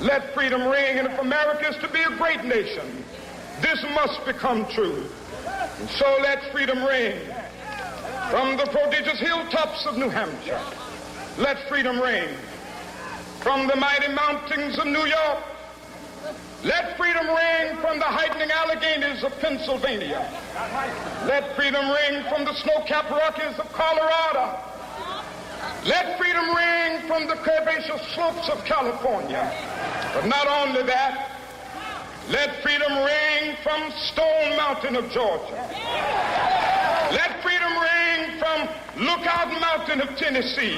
let freedom ring. And if America is to be a great nation, this must become true. And so let freedom ring. From the prodigious hilltops of New Hampshire, let freedom ring. From the mighty mountains of New York, let freedom ring. From the heightening Alleghenies of Pennsylvania, let freedom ring. From the snow-capped Rockies of Colorado, let freedom ring. From the curvaceous slopes of California. But not only that, let freedom ring from Stone Mountain of Georgia. Let freedom ring from Lookout Mountain of Tennessee.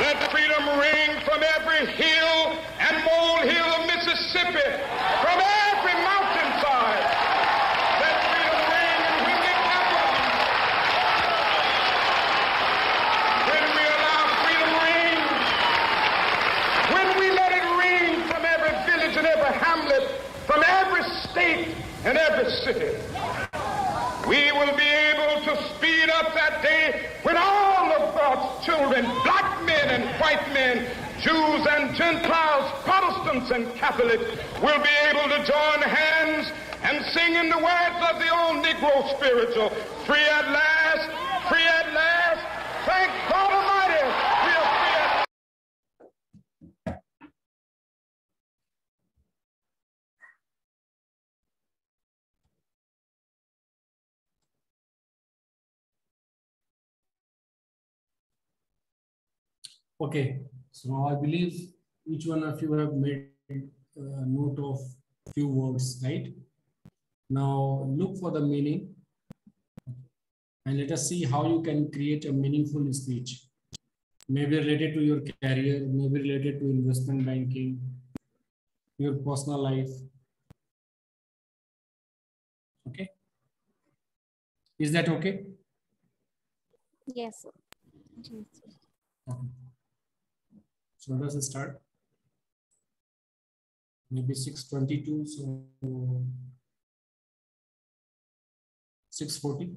Let freedom ring from every hill and molehill of Mississippi, from every mountainside. Let freedom ring, and when it happens, when we allow freedom ring, when we let it ring from every village and every hamlet, from every state and every city, we will be able to speed up that day when all of God's children, black men and white men, Jews and Gentiles, Protestants and Catholics, will be able to join hands and sing in the words of the old Negro spiritual, free at last, free at last, thank God Almighty, we are free at last. Okay, so now I believe each one of you have made a note of few words, right? Now look for the meaning and let us see how you can create a meaningful speech. Maybe related to your career, maybe related to investment banking, your personal life. Okay. Is that okay? Yes. Okay. So let us start. Maybe 6:22, so 6:40.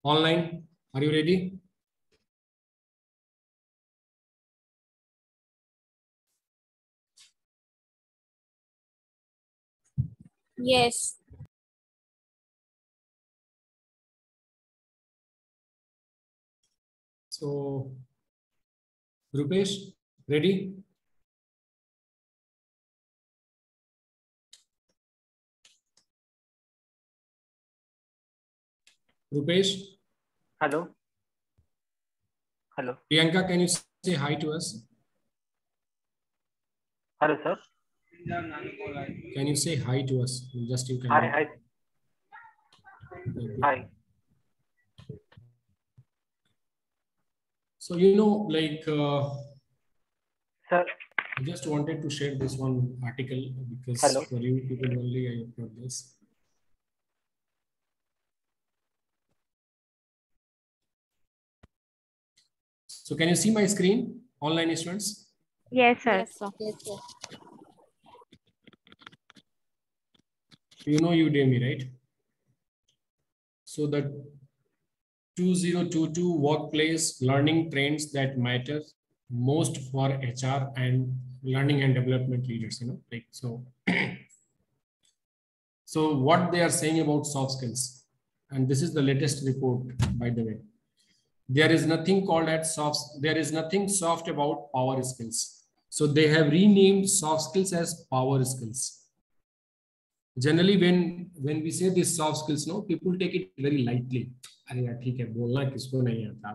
Online, are you ready? Yes. So, Rupesh, ready? Rupesh? Hello? Hello? Priyanka, can you say hi to us? Hello, sir? Can you say hi to us? Just you can. Hi. Hi. So, you know, like, sir, I just wanted to share this one article because hello? for you people only I upload this. So can you see my screen, online students? Yes, sir. Yes, sir. Yes, sir. You know Udemy, right? So the 2022 workplace learning trends that matter most for HR and learning and development leaders, you know, like so. So what they are saying about soft skills, and this is the latest report, by the way. There is nothing called as soft. There is nothing soft about power skills. So they have renamed soft skills as power skills. Generally, when we say these soft skills, no, people take it very lightly. अरे यार ठीक है बोलना किसको नहीं आता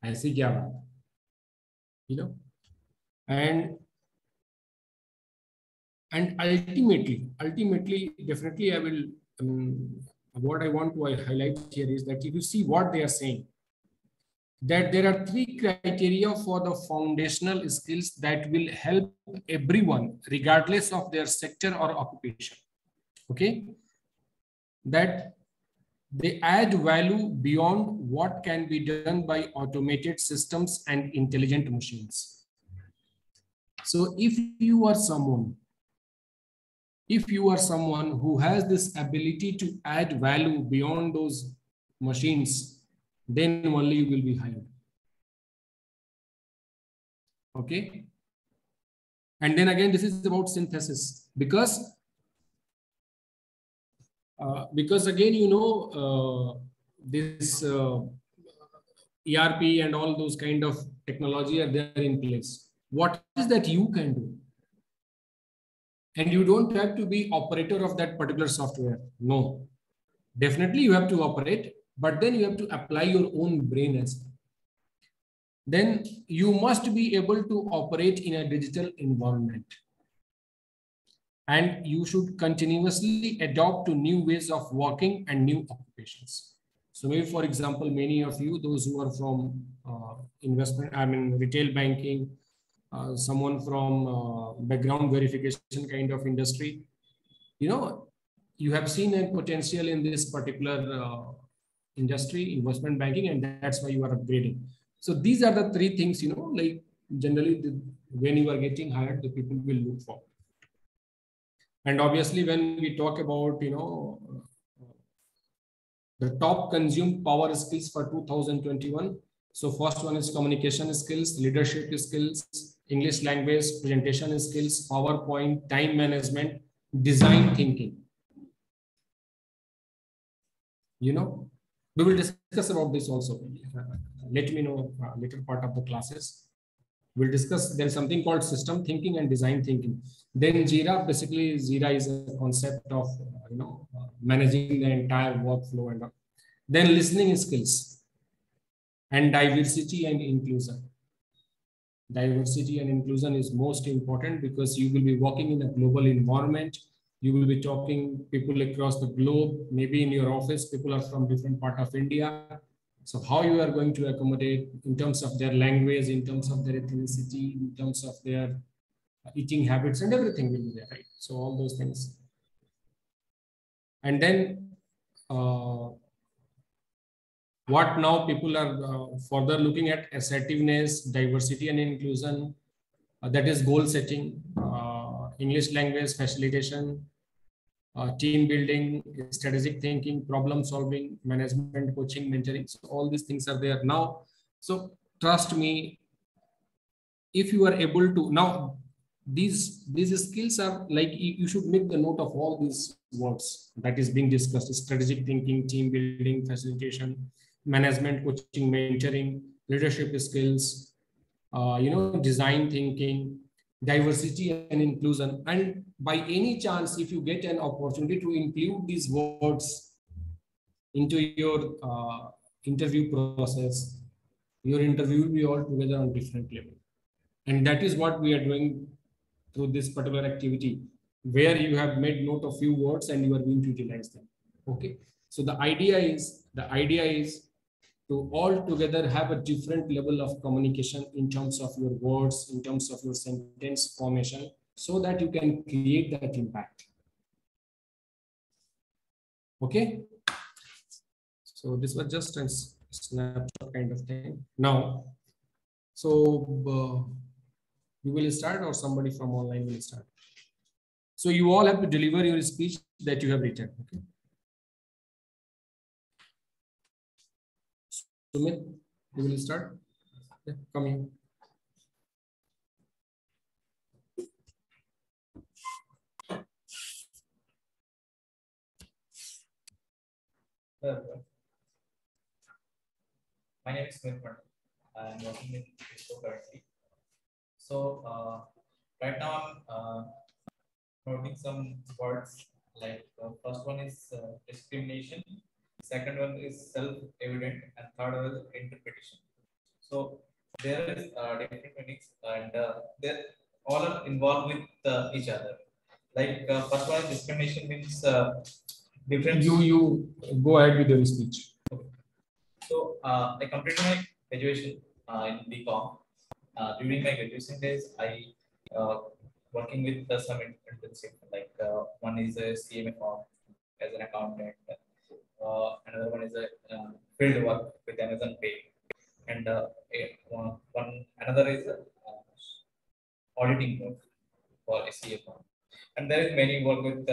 ऐसी क्या बात, you know, and ultimately, definitely, I will. What I want to highlight here is that if you see what they are saying, that there are 3 criteria for the foundational skills that will help everyone, regardless of their sector or occupation. Okay, that they add value beyond what can be done by automated systems and intelligent machines. So if you are someone who has this ability to add value beyond those machines, then only you will be hired. Okay. And then again, this is about synthesis because again, you know, this ERP and all those kind of technology are there in place. What is that you can do? And you don't have to be operator of that particular software. No, definitely you have to operate, but then you have to apply your own brain as well. Then you must be able to operate in a digital environment. And you should continuously adopt to new ways of working and new occupations. So maybe, for example, many of you, those who are from retail banking, someone from background verification kind of industry, you know, you have seen a potential in this particular industry, investment banking, and that's why you are upgrading. So these are the 3 things, you know, like generally when you are getting hired, the people will look for. And obviously, when we talk about, you know, the top consumed power skills for 2021. So first one is communication skills, leadership skills, English language, presentation skills, PowerPoint, time management, design thinking. You know, we will discuss about this also. Let me know later part of the classes. We'll discuss. There is something called system thinking and design thinking. Then Jira, basically Jira is a concept of managing the entire workflow and all. Then listening skills and diversity and inclusion. Diversity and inclusion is most important because you will be working in a global environment. You will be talking people across the globe. Maybe in your office, people are from different part of India. So how you are going to accommodate in terms of their language, in terms of their ethnicity, in terms of their eating habits, and everything will be there, right? So all those things. And then what now people are further looking at assertiveness, diversity and inclusion, that is goal setting, English language facilitation, team building, strategic thinking, problem solving, management, coaching, mentoring. So all these things are there now. So trust me, if you are able to now, these skills are like, you should make the note of all these words that is being discussed: strategic thinking, team building, facilitation, management, coaching, mentoring, leadership skills, design thinking, diversity and inclusion. And by any chance, if you get an opportunity to include these words into your interview process, your interview will be altogether on different level. And that is what we are doing through this particular activity, where you have made note of few words and you are going to utilize them. Okay. So the idea is to all together have a different level of communication in terms of your words, in terms of your sentence formation, so that you can create that impact. Okay. So this was just a snapshot kind of thing. Now, so you will start, or somebody from online will start? So you all have to deliver your speech that you have written. Okay. Sumit, you will start. Yeah, come here. My name is Sumit Pandit. I am working in ISRO currently. So right now I'm noting some words, like first one is discrimination, second one is self-evident, and third one is interpretation. So there is different meanings, and they all are involved with each other. Like first one is discrimination means different. You go ahead with your speech. Okay. So I completed my graduation in BCom. During my graduation days, I working with some internship, like one is a CMA firm as an accountant, another one is a field work with Amazon Pay, and another is auditing work for a CA firm. And there is many work with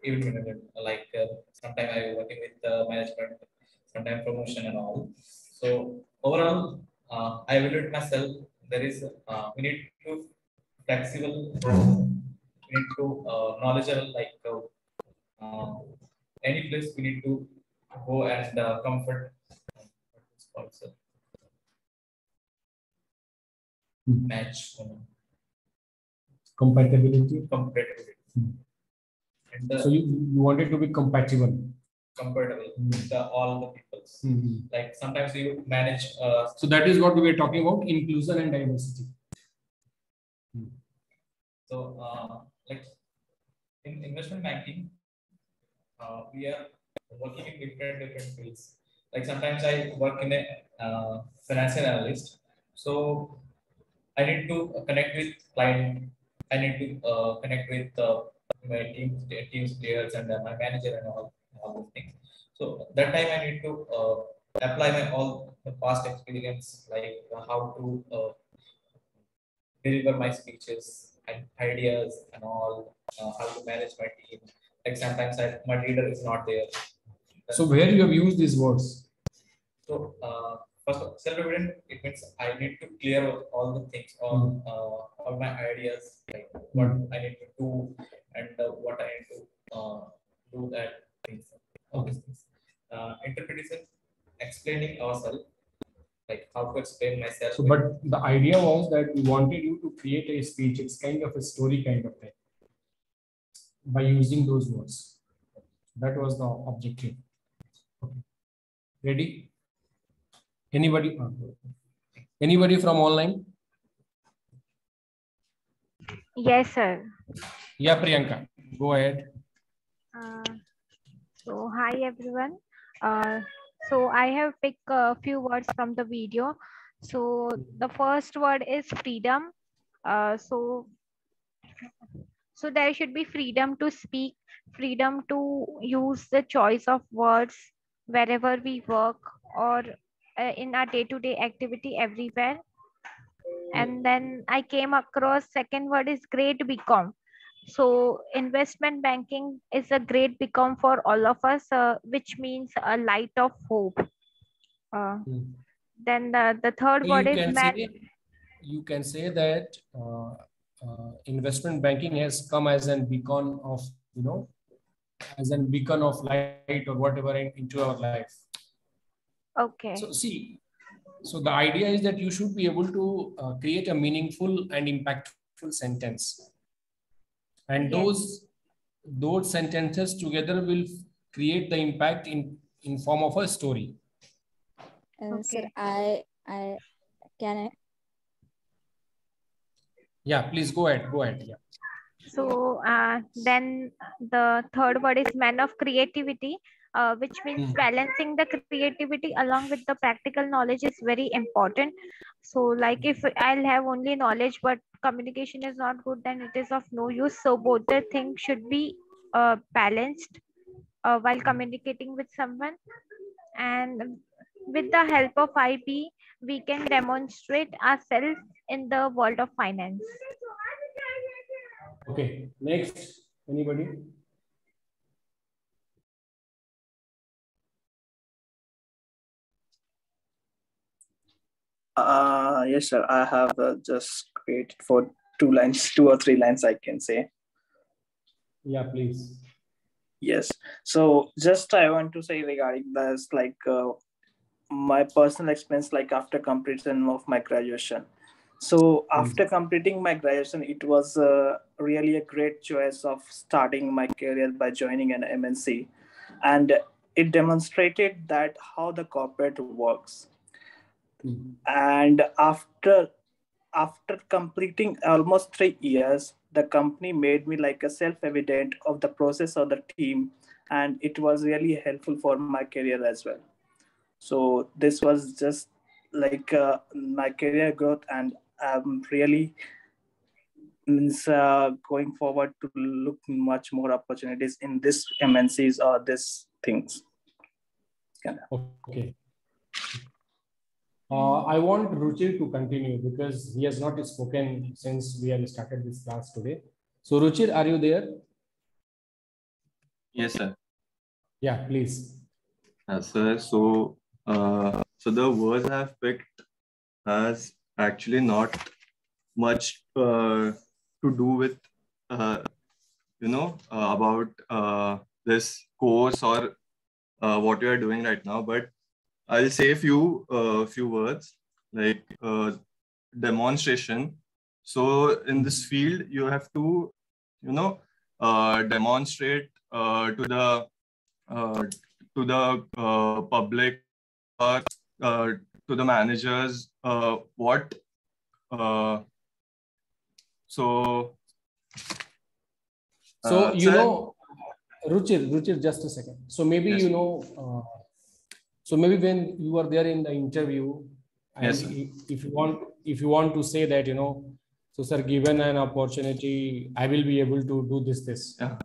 event management, like sometimes I working with management, sometimes promotion and all. So overall, I evaluate myself. There is we need to flexible, we need to knowledgeable, like any place we need to go and comfort. Also match Compatibility. And so you wanted to be compatible with all the peoples. Like sometimes you manage. So that is what we were talking about: inclusion and diversity. So like in investment banking, we are working in different fields. Like sometimes I work in a financial analyst, so I need to connect with client. I need to connect with my team's players and my manager and all those things. So that time I need to apply my all the past experience, like how to deliver my speeches and ideas and all, how to manage my team. Like sometimes my leader is not there. So where you have used these words? So first, self-evident, it means I need to clear all the things, all my ideas, like what I need to do and what I need to do that things. All these things. Interpretation, explaining ourselves, like how to explain myself. So, but the idea was that we wanted you to create a speech. It's kind of a story kind of thing by using those words. That was the objective. Okay. Ready? Anybody from online? Yes, sir. Yeah, Priyanka, go ahead. So hi everyone. So I have picked a few words from the video. So the first word is freedom. So there should be freedom to speak, freedom to use the choice of words wherever we work or in our day-to-day activity everywhere. And then I came across second word is great BCom. So investment banking is a great become for all of us, which means a light of hope. Then the third So word is man. you can say that investment banking has come as a beacon of, as a beacon of light or whatever into our life. Okay. So see, so the idea is that you should be able to create a meaningful and impactful sentence. And Yes. those sentences together will create the impact in form of a story. Sir, Okay. I can I? Yeah, please go ahead. Go ahead. Yeah. So then the third word is man of creativity, which means balancing the creativity along with the practical knowledge is very important. So like if I'll have only knowledge but communication is not good, then it is of no use. So both the things should be balanced while communicating with someone. And with the help of IB, we can demonstrate ourselves in the world of finance. Okay, next, anybody? Yes, sir. I have just created for 2 lines, 2 or 3 lines, I can say. Yeah, please. Yes. So just I want to say regarding this, like my personal experience, like after completion of my graduation. So after completing my graduation, it was really a great choice of starting my career by joining an MNC, and it demonstrated that how the corporate works. And after completing almost 3 years, the company made me like a self-evident of the process of the team, and it was really helpful for my career as well. So this was just like my career growth, and I'm really going forward to look much more opportunities in this MNCs or this things. Okay. I want Ruchir to continue because he has not spoken since we have started this class today. So Ruchir, are you there? Yes, sir. Yeah, please. Sir, so the words I have picked has actually not much to do with about this course or what you are doing right now, but I'll say a few words like demonstration. So in this field, you have to demonstrate to the public or to the managers what So Ruchir, just a second. So maybe yes. So maybe when you were there in the interview, and yes, if you want to say that, so sir, given an opportunity, I will be able to do this. Yeah.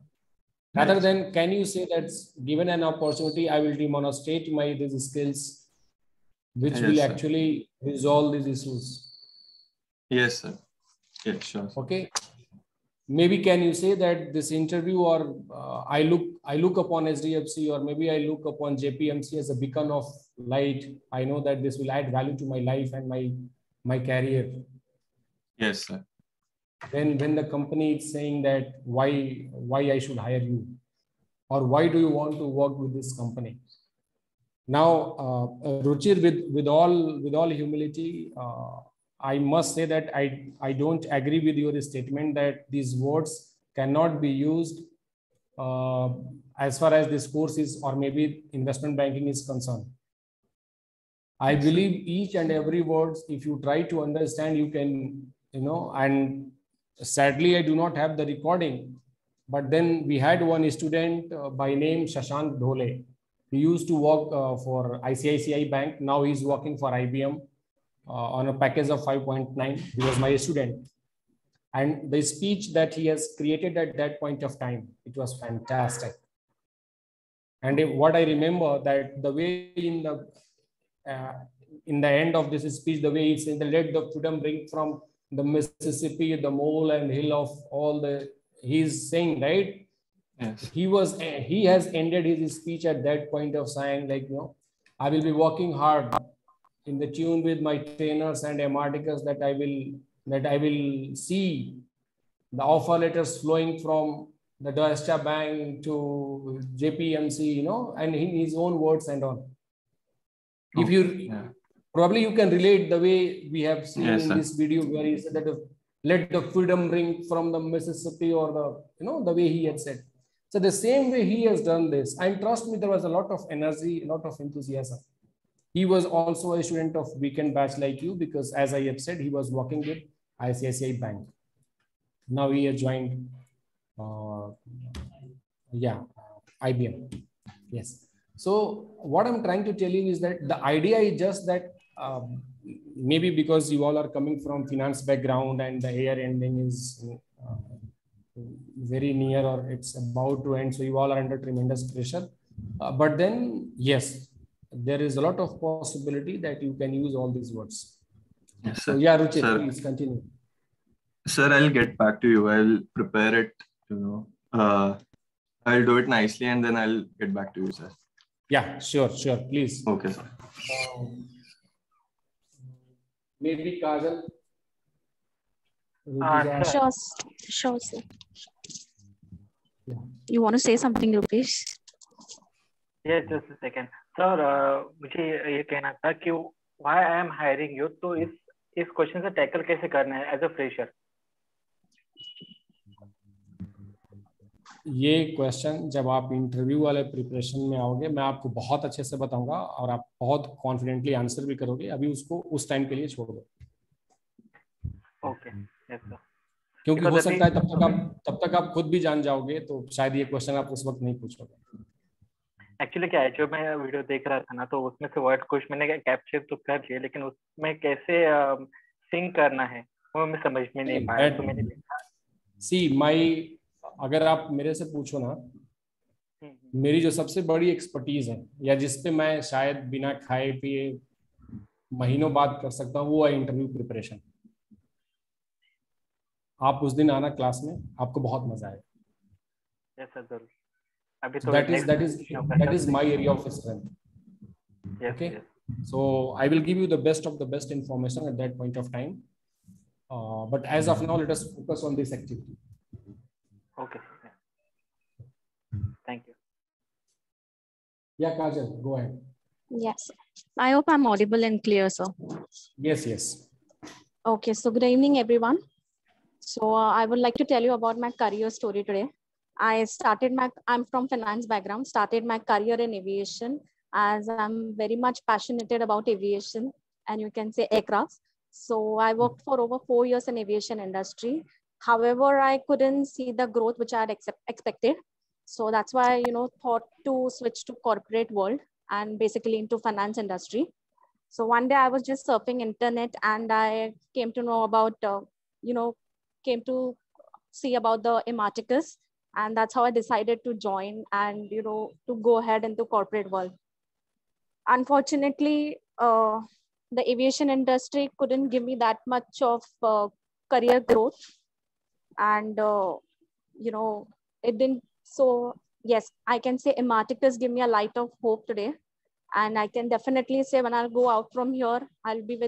Rather than, can you say that given an opportunity, I will demonstrate these skills, which will actually resolve these issues? Yes, sir. Yeah, sure. Okay. Maybe can you say that this interview, or I look upon SDFC, or maybe I look upon JPMC as a beacon of light. I know that this will add value to my life and my career. Yes, sir. When the company is saying that why I should hire you, or why do you want to work with this company? Now, Ruchir, with all humility, I must say that I don't agree with your statement that these words cannot be used as far as this course is, or maybe investment banking is concerned. I believe each and every word, if you try to understand, you can, and sadly, I do not have the recording, but then we had one student by name Shashank Dhole. He used to work for ICICI Bank. Now he's working for IBM on a package of 5.9. He was my student. And the speech that he has created at that point of time, it was fantastic. And what I remember, that the way in the end of this speech, the way it's in the let the freedom ring from the Mississippi, the mole and hill of all the he's saying, right? Yes. He has ended his speech at that point of saying, like, you know, I will be working hard in the tune with my trainers and MRTickers that I will see the offer letters flowing from the Deutsche Bank to JPMC, you know, and in his own words and all. If you probably you can relate the way we have seen in this video where he said that let the freedom ring from the Mississippi, or the, you know, the way he had said. So the same way he has done this, and trust me, there was a lot of energy, a lot of enthusiasm. He was also a student of weekend batch like you, because as I have said, he was working with ICICI Bank. Now he has joined, IBM. Yes. So what I'm trying to tell you is that the idea is just that maybe because you all are coming from finance background and the year ending is very near, or it's about to end, so you all are under tremendous pressure. But then, yes, there is a lot of possibility that you can use all these words. Yes, so yeah, Ruchir, please continue. Sir, I'll get back to you. I'll prepare it, you know. I'll do it nicely and then I'll get back to you, sir. Yeah, sure, please. Okay, sir. Maybe Kajal. Sure, sir. Yeah. You want to say something, Rupesh? Yes, just a second. Sir, मुझे ये कहना था कि why I am hiring you, तो इस question से tackle कैसे करना है एज अ फ्रेशर? ये क्वेश्चन जब आप इंटरव्यू वाले प्रिपरेशन में आओगे, मैं आपको बहुत अच्छे से बताऊंगा और आप बहुत कॉन्फिडेंटली आंसर भी करोगे। अभी उसको उस टाइम के लिए छोड़ दो। Okay, yes sir. क्योंकि हो सकता है तब तक आप खुद भी जान जाओगे, तो शायद ये क्वेश्चन आप उस वक्त नहीं पूछोगे। एक्चुअली क्या है, जो मैं वीडियो देख रहा था ना, तो उसमें से वर्ड कुछ मैंने कैप्चर तो कर लिए, लेकिन उसमें कैसे सिंक करना है वो मैं समझ में नहीं पाया। तो मैंने देखा अगर आप मेरे से पूछो ना, मेरी जो सबसे बड़ी एक्सपर्टीज है या जिसपे मैं शायद बिना खाए पिए महीनों बात कर सकता हूँ, वो है इंटरव्यू प्रिपरेशन। आप उस दिन आना क्लास में, आपको बहुत मजा आएगा। यस सर, जरूर। अभी तो that is my area of strength. Yes, okay, yes. So I will give you the best of the best information at that point of time. But as of now, let us focus on this activity. Okay. Thank you. Yeah, Kajal, go ahead. Yes. I hope I'm audible and clear, sir. Yes. Okay, so good evening, everyone. So I would like to tell you about my career story today. I'm from finance background, started my career in aviation, as I'm very much passionate about aviation, and you can say aircraft. So I worked for over 4 years in aviation industry. However, I couldn't see the growth which I had expected. So that's why, thought to switch to corporate world and basically into finance industry. So one day I was just surfing internet and I came to know about, came to see about the MRTickers. And that's how I decided to join and, to go ahead into corporate world. Unfortunately, the aviation industry couldn't give me that much of career growth. And, it didn't. So yes, I can say MRTickers give me a light of hope today. And I can definitely say when I'll go out from here, I'll be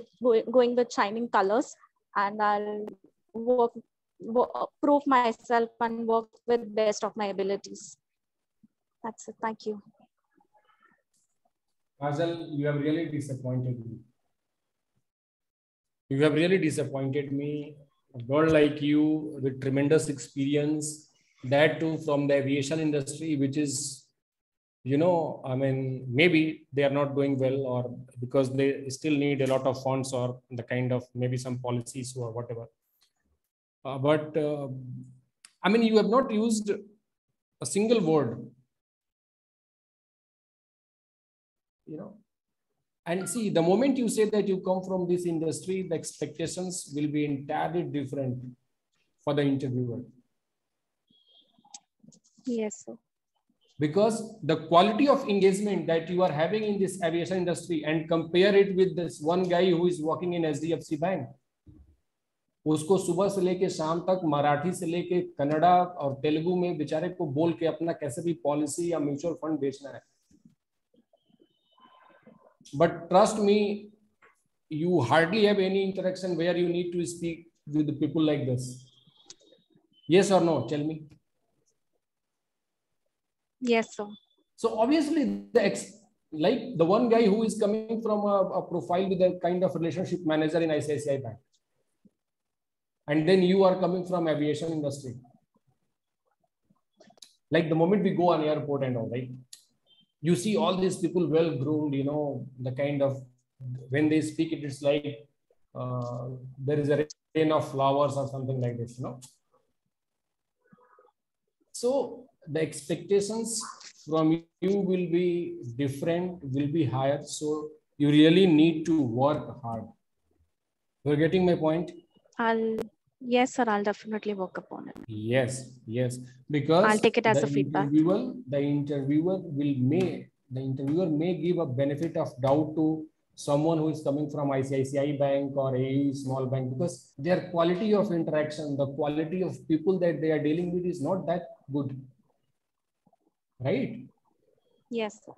going with shining colors, and I'll prove myself and work with best of my abilities. That's it. Thank you. Kajal, you have really disappointed me. You have really disappointed me. A girl like you with tremendous experience, that too from the aviation industry, which is, maybe they are not doing well, or because they still need a lot of funds or the kind of maybe some policies or whatever. But you have not used a single word, And see, the moment you say that you come from this industry, the expectations will be entirely different for the interviewer. Yes, sir. Because the quality of engagement that you are having in this aviation industry, and compare it with this one guy who is working in SDFC Bank. उसको सुबह से लेके शाम तक मराठी से लेके कन्नड़ा और तेलुगु में बेचारे को बोल के अपना कैसे भी पॉलिसी या म्यूचुअल फंड बेचना है. But trust me, you hardly have any interaction where you need to speak with the people like this. Yes or no? Tell me. Yes, sir. So obviously, like the one guy who is coming from a profile with a kind of relationship manager in ICICI Bank, and then you are coming from aviation industry. Like the moment we go on airport and all, right? You see all these people well groomed, you know, the kind of, when they speak it, it's like there is a rain of flowers or something like this, you know. So the expectations from you will be different, will be higher. So you really need to work hard. You're getting my point? Yes, sir. I'll definitely work upon it. Yes, yes. Because I'll take it as a feedback. The interviewer may give a benefit of doubt to someone who is coming from ICICI Bank or a small bank, because their quality of interaction, the quality of people that they are dealing with is not that good. Right? Yes, sir.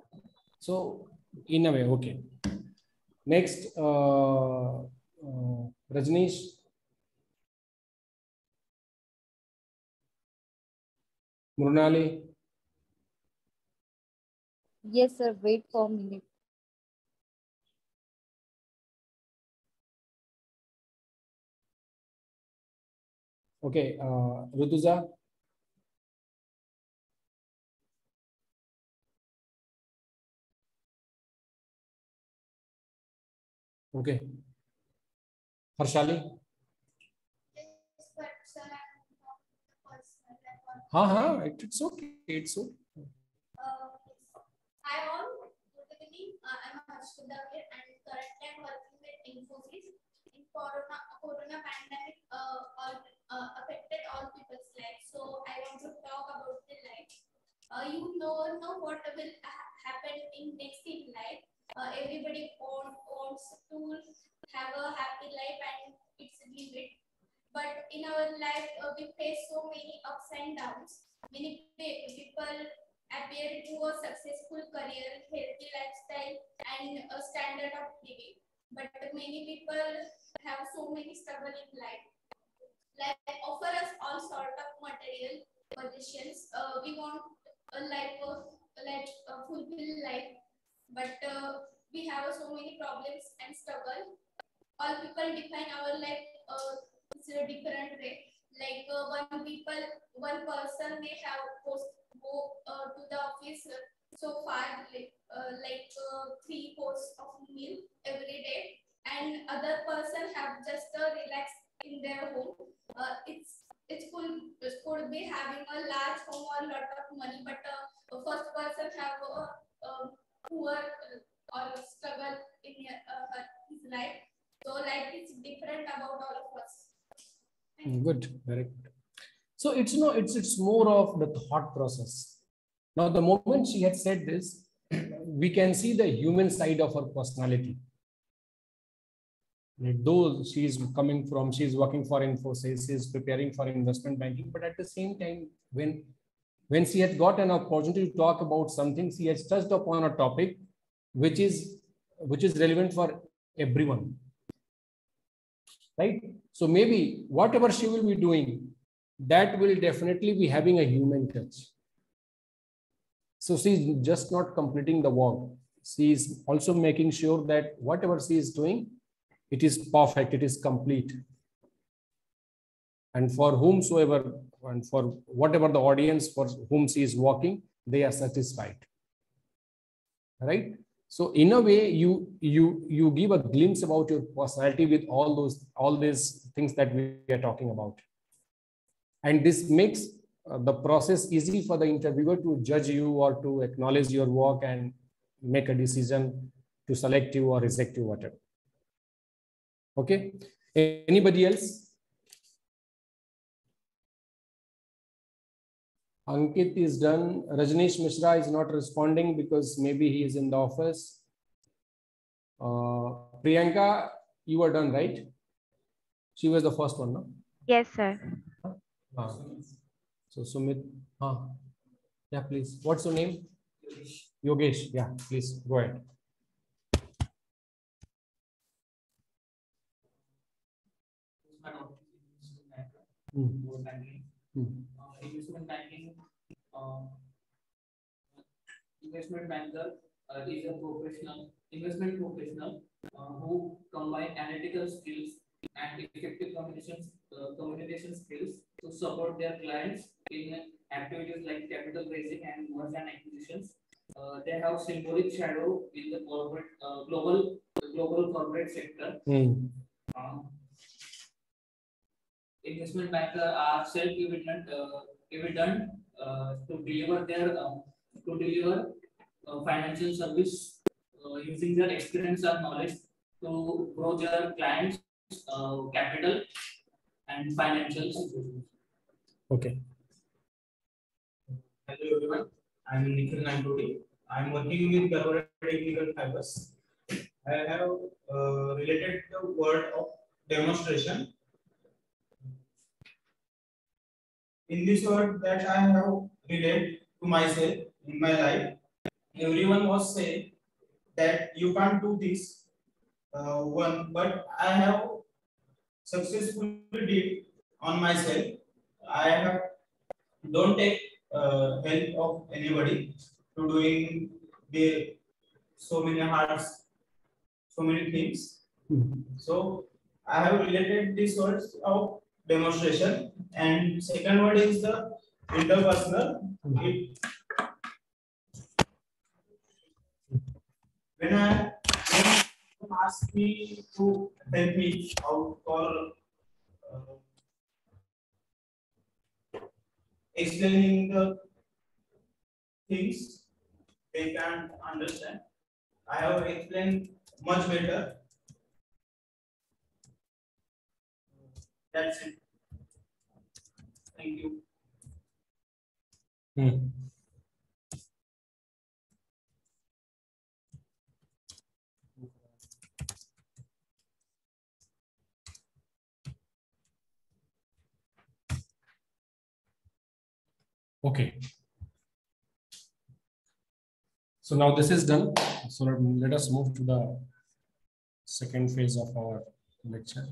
So in a way, okay. Next, Rajneesh. Mrunali. Yes, sir. Wait for a minute. Okay, Rutuja. Okay. Harshali. It's okay. It's okay. Hi all, good evening. I'm Harshita and currently I'm working with Infosys. In corona pandemic affected all people's lives. So I want to talk about the life. You know what will happen in next in life. Everybody wants to have a happy life and it's limit. But in our life, we face so many ups and downs. Many people appear to a successful career, healthy lifestyle, and a standard of living. But many people have so many struggles in life. Life offer us all sort of material possessions. We want a life of fulfilled life, but we have so many problems and struggle. All people define our life in a different way. Like one person may have go to the office so far, like 3 courses of meal every day, and other person have just relax in their home. It could be having a large home or a lot of money, but first person have a poor or struggle in his life. So life is different about all of us. Good, very good. So it's more of the thought process. Now, the moment she had said this, we can see the human side of her personality. Though she's working for Infosys, she's preparing for investment banking, but at the same time, when she had got an opportunity to talk about something, she has touched upon a topic which is relevant for everyone. Right? So maybe whatever she will be doing, that will definitely be having a human touch. So she's just not completing the work. She is also making sure that whatever she is doing, it is perfect, it is complete. And for whomsoever, and for whatever the audience for whom she is working, they are satisfied. Right? So in a way, you give a glimpse about your personality with all these things that we are talking about. And this makes the process easy for the interviewer to judge you or to acknowledge your work and make a decision to select you or reject you, whatever. Okay. Anybody else? Ankit is done. Rajneesh Mishra is not responding because maybe he is in the office. Priyanka, you are done, right? She was the first one, no? Yes, sir. So Sumit, yeah, please. What's your name? Yogesh. Yeah, please go ahead. Investment banking, investment banker is a professional, investment professional who combine analytical skills and effective communication skills to support their clients in activities like capital raising and merger and acquisitions. They have symbolic shadow in the corporate global corporate sector. Investment bankers are self-evident to deliver financial service using their experience and knowledge to grow their clients' capital and financial situations. Okay. Hello everyone, I am Nikhil Nanduri. I am working with Garbara Technical Fibers. I have related the word of demonstration. In this word that I have related to myself in my life, everyone was saying that you can't do this one, but I have successfully did on myself. I have don't take help of anybody to doing the so many things. So I have related these words of demonstration, and second word is the interpersonal. When ask me to help me out for explaining the things they can understand, I have explained much better. That's it. Thank you. Okay. So now this is done. So let us move to the second phase of our lecture.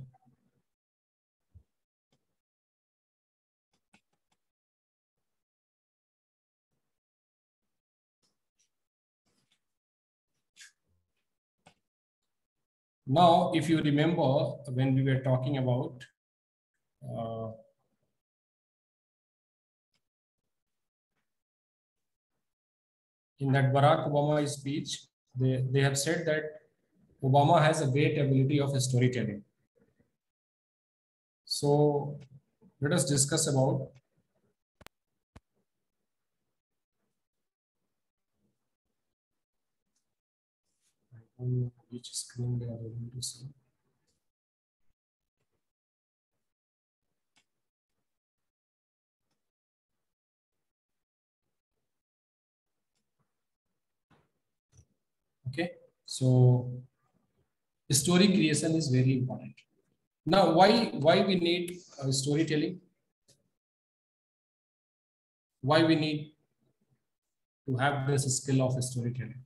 Now, if you remember when we were talking about in that Barack Obama speech, they have said that Obama has a great ability of storytelling. So let us discuss about which screen they are able to see. Okay, so story creation is very important. Now, why we need storytelling? Why we need to have this skill of storytelling?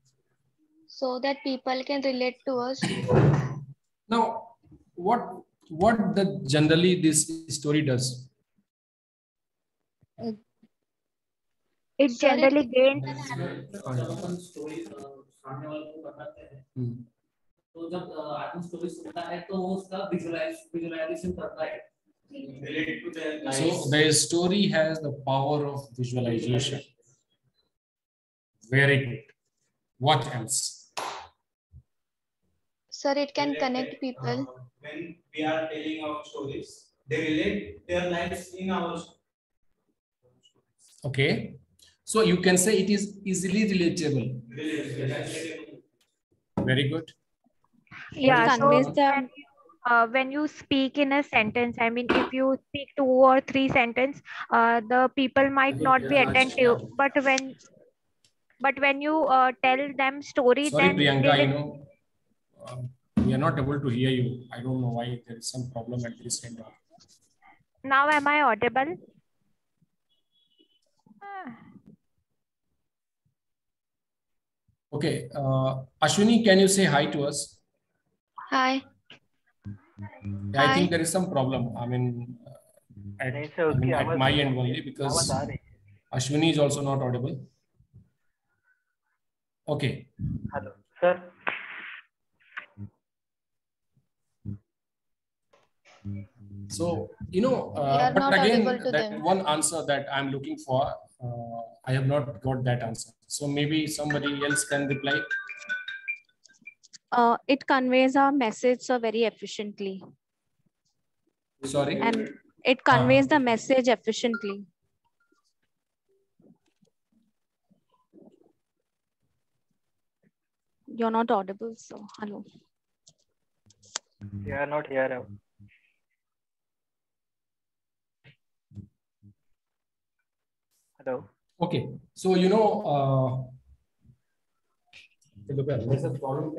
So that people can relate to us. Now, what the generally this story does? It generally gains. तो जब आदमी story सुनता है तो उसका visualisation करता है. So the story has the power of visualization. Very good. What else? Sir, it can connect people. When we are telling our stories, they relate their lives in our stories. Okay. So you can say it is easily relatable. Very good. Yeah, so when you speak in a sentence, I mean, if you speak 2 or 3 sentences, the people might not be attentive. But when you tell them story, sorry, then Priyanka, you know, We are not able to hear you. I don't know why there is some problem at this end. Now am I audible? Okay, Ashwini, can you say hi to us? Hi. I think there is some problem. I mean, at my end only, because Ashwini is also not audible. Okay. Hello, sir. So, you know, but again, that one answer that I'm looking for, I have not got that answer. So maybe somebody else can reply. It conveys our message so very efficiently. Sorry? And it conveys the message efficiently. You're not audible, so hello. You are not here. Hello. Okay, so you know, there's a problem.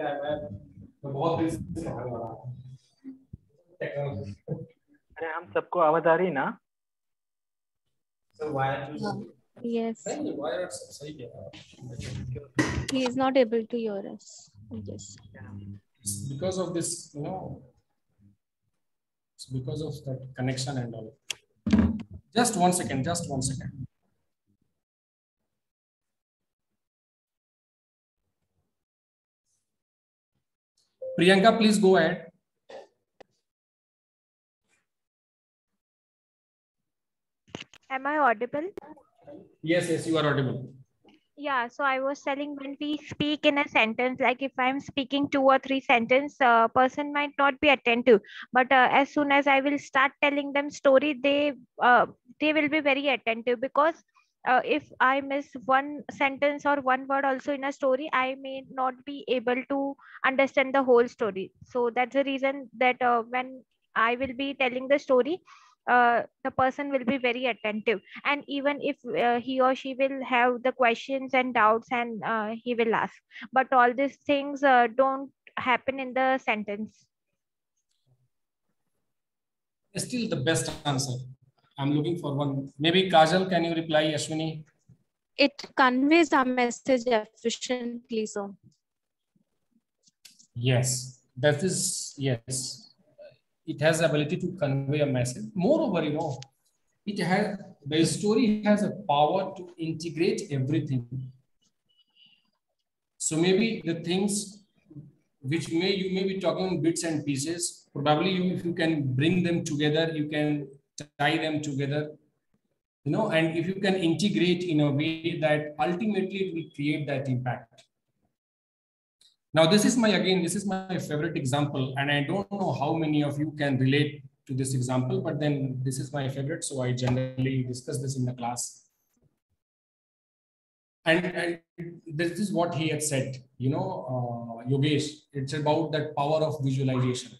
अरे हम सबको आवाज आ रही ना? Yes. He is not able to hear us. Yes. It's because of this, you know, it's because of that connection and all. Just 1 second, just 1 second. Priyanka, please go ahead. Am I audible? Yes, yes, you are audible. Yeah, so I was telling, when we speak in a sentence, like if I'm speaking 2 or 3 sentences, a person might not be attentive. But as soon as I will start telling them story, they will be very attentive, because if I miss one sentence or one word also in a story, I may not be able to understand the whole story. So that's the reason that when I will be telling the story, the person will be very attentive, and even if he or she will have the questions and doubts, and he will ask, but all these things don't happen in the sentence. Still the best answer. I'm looking for one. Maybe Kajal, can you reply, Ashwini? It conveys our message efficiently, so. Yes, that is, yes. It has the ability to convey a message. Moreover, you know, the story has a power to integrate everything. So maybe the things which you may be talking bits and pieces, probably if you can bring them together, you can tie them together, you know, and if you can integrate in a way that ultimately it will create that impact. Now, this is my favorite example, and I don't know how many of you can relate to this example, but then this is my favorite, so I generally discuss this in the class. And this is what he had said, you know, Yogesh, it's about that power of visualization.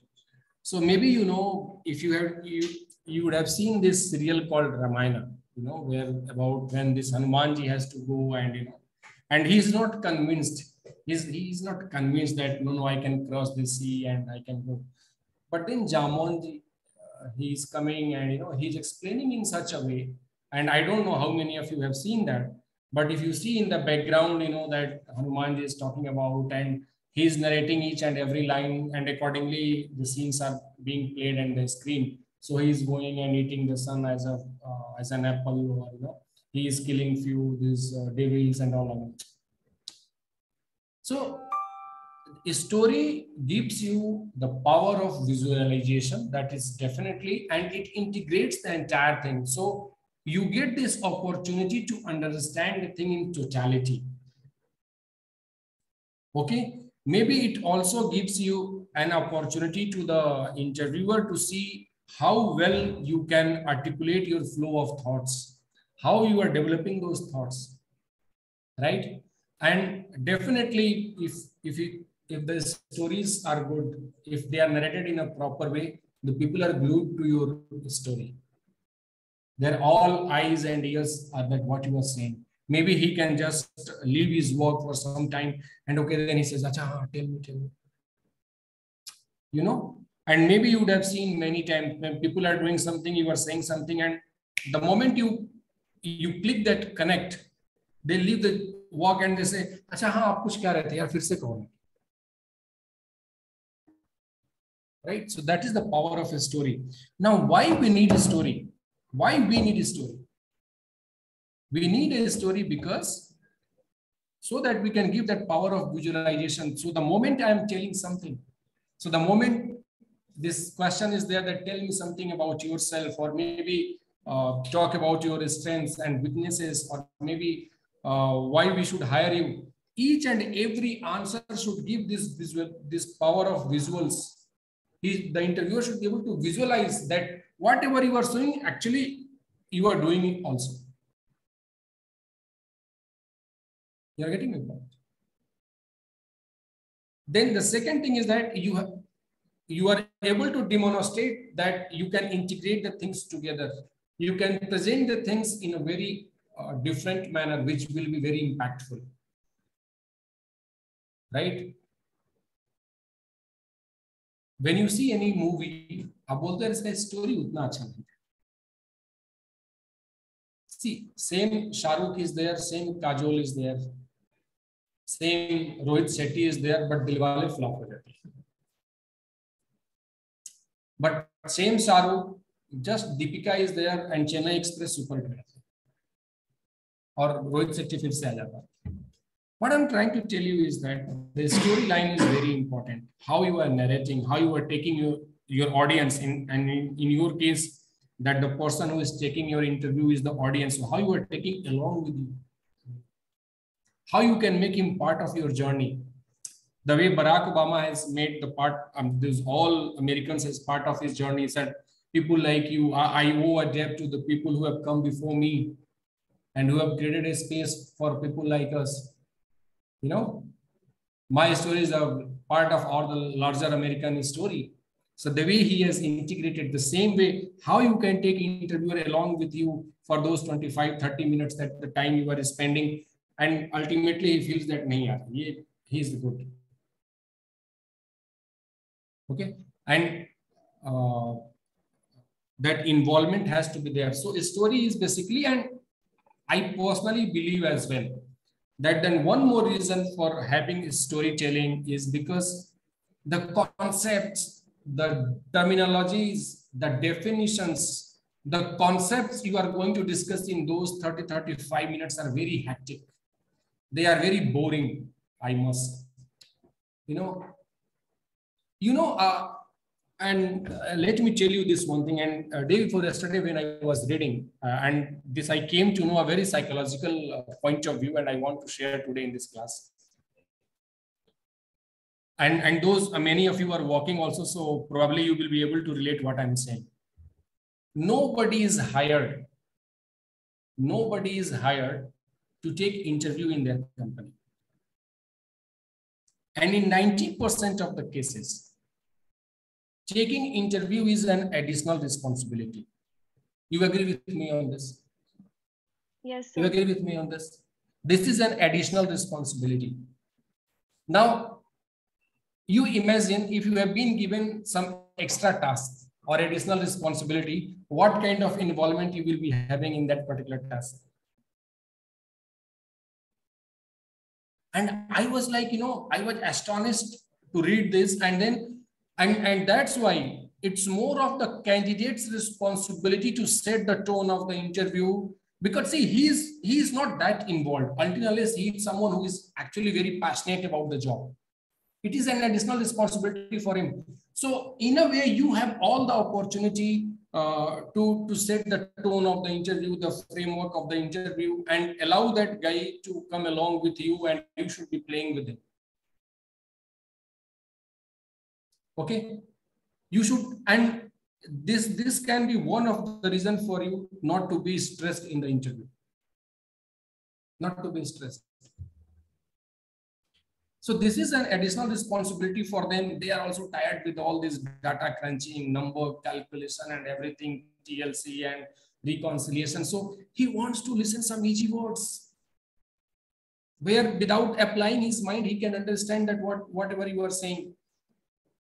So maybe, you know, if you would have seen this serial called Ramayana, you know, where about when this Hanumanji has to go, and, you know, and he's not convinced. He's not convinced that no, I can cross the sea and I can go. But then Jamonji, he's coming, and, you know, he's explaining in such a way, and I don't know how many of you have seen that, but if you see in the background, you know, that Hanumanji is talking about, and he's narrating each and every line, and accordingly the scenes are being played on the screen. So he's going and eating the sun as an apple, or, you know, he is killing few these devils and all of it. So a story gives you the power of visualization, that is definitely, and it integrates the entire thing. So you get this opportunity to understand the thing in totality. Okay, maybe it also gives you an opportunity to the interviewer to see how well you can articulate your flow of thoughts, how you are developing those thoughts, right? And definitely, if the stories are good, if they are narrated in a proper way, the people are glued to your story. They're all eyes and ears are that what you are saying. Maybe he can just leave his work for some time, and okay, then he says, "Acha, tell me. you know. And maybe you would have seen many times when people are doing something, you are saying something, and the moment you click that connect, they leave the walk and they say, "Acha, हाँ आप कुछ क्या रहते यार फिर से कहो." Right? So that is the power of a story. Now, why we need a story? Why we need a story? We need a story because so that we can give that power of visualization. So the moment I am telling something, so the moment this question is there that tell me something about yourself, or maybe talk about your strengths and weaknesses, or maybe why we should hire you. Each and every answer should give this power of visuals. The interviewer should be able to visualize that whatever you are saying, actually you are doing it also. You are getting my point. Then the second thing is that you are able to demonstrate that you can integrate the things together. You can present the things in a very different manner, which will be very impactful. Right? When you see any movie, आप बोलते हैं इसका story उतना अच्छा नहीं है. See, same Shahrukh is there, same Kajol is there, same Rohit Shetty is there, but Dilwale flop हो जाती है. But same Shahrukh, just Deepika is there and Chennai Express super hit. और Rohit Shetty फिर से आ जाता है. What I'm trying to tell you is that the storyline is very important. How you are narrating, how you are taking your audience in, and in your case, that the person who is taking your interview is the audience. So how you are taking along with you. How you can make him part of your journey. The way Barack Obama has made the part, this all Americans as part of his journey, said people like you, I owe a debt to the people who have come before me and who have created a space for people like us. You know, my story is a part of all the larger American story. So the way he has integrated, the same way, how you can take interviewer along with you for those 25-30 minutes that the time you are spending, and ultimately he feels that he is good. Okay, and that involvement has to be there. So a story is basically, and I personally believe as well, that then one more reason for having storytelling is because the concepts, the terminologies, the definitions, the concepts you are going to discuss in those 30-35 minutes are very hectic. They are very boring, I must. And let me tell you this one thing. And day before yesterday, when I was reading, and this I came to know a very psychological point of view, and I want to share today in this class. And those many of you are working also, so probably you will be able to relate what I'm saying. Nobody is hired. Nobody is hired to take interview in their company. And in 90% of the cases, taking interview is an additional responsibility. You agree with me on this? Yes, sir. You agree with me on this? This is an additional responsibility. Now, you imagine if you have been given some extra task or additional responsibility, what kind of involvement you will be having in that particular task. And I was like, I was astonished to read this, and then and that's why it's more of the candidate's responsibility to set the tone of the interview, because see, he is not that involved until unless he is someone who is actually very passionate about the job. It is an additional responsibility for him. So in a way, you have all the opportunity to set the tone of the interview, the framework of the interview, and allow that guy to come along with you, and you should be playing with him. Okay, you should, and this can be one of the reasons for you not to be stressed in the interview. Not to be stressed. So this is an additional responsibility for them. They are also tired with all this data crunching, number calculation and everything, TLC and reconciliation. So he wants to listen some easy words where without applying his mind, he can understand that whatever you are saying,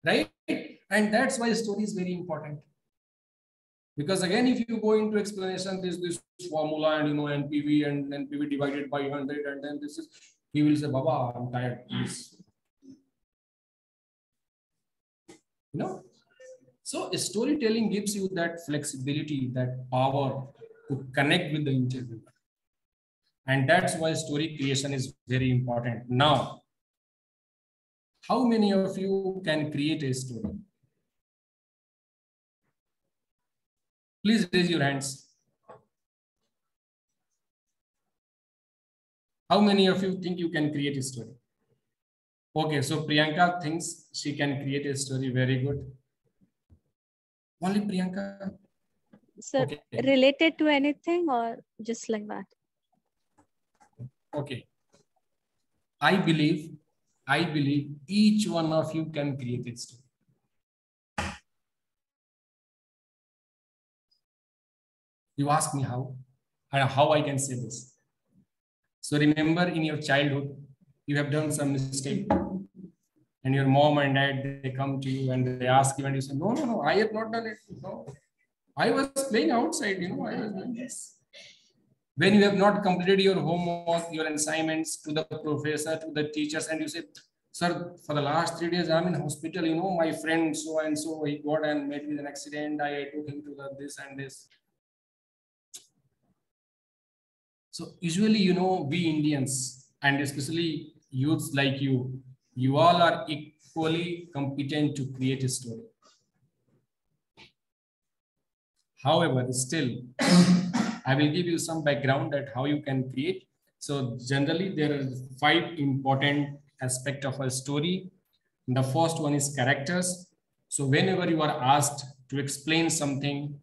right? And that's why story is very important. Because again, if you go into explanation, this formula and NPV and NPV divided by 100, and then this is, he will say, Baba, I'm tired, please. So storytelling gives you that flexibility, that power to connect with the interviewer. And that's why story creation is very important. Now, how many of you can create a story? Please raise your hands. How many of you think you can create a story? Okay, so Priyanka thinks she can create a story. Very good. Only Priyanka? Sir, okay. Related to anything or just like that? Okay. I believe each one of you can create a story. You ask me how I can say this. So remember, in your childhood, you have done some mistake, and your mom and dad, they come to you and they ask you, and you say, no, I have not done it. No, I was playing outside, I was doing this. When you have not completed your homework, your assignments to the professor, to the teachers, and you say, sir, for the last 3 days, I'm in hospital, my friend so-and-so, he got and met with an accident, I took him to this and this. So usually, we Indians, and especially youths like you all are equally competent to create a story. However, still, I will give you some background that how you can create. So generally, there are 5 important aspects of a story. The first one is characters. So whenever you are asked to explain something,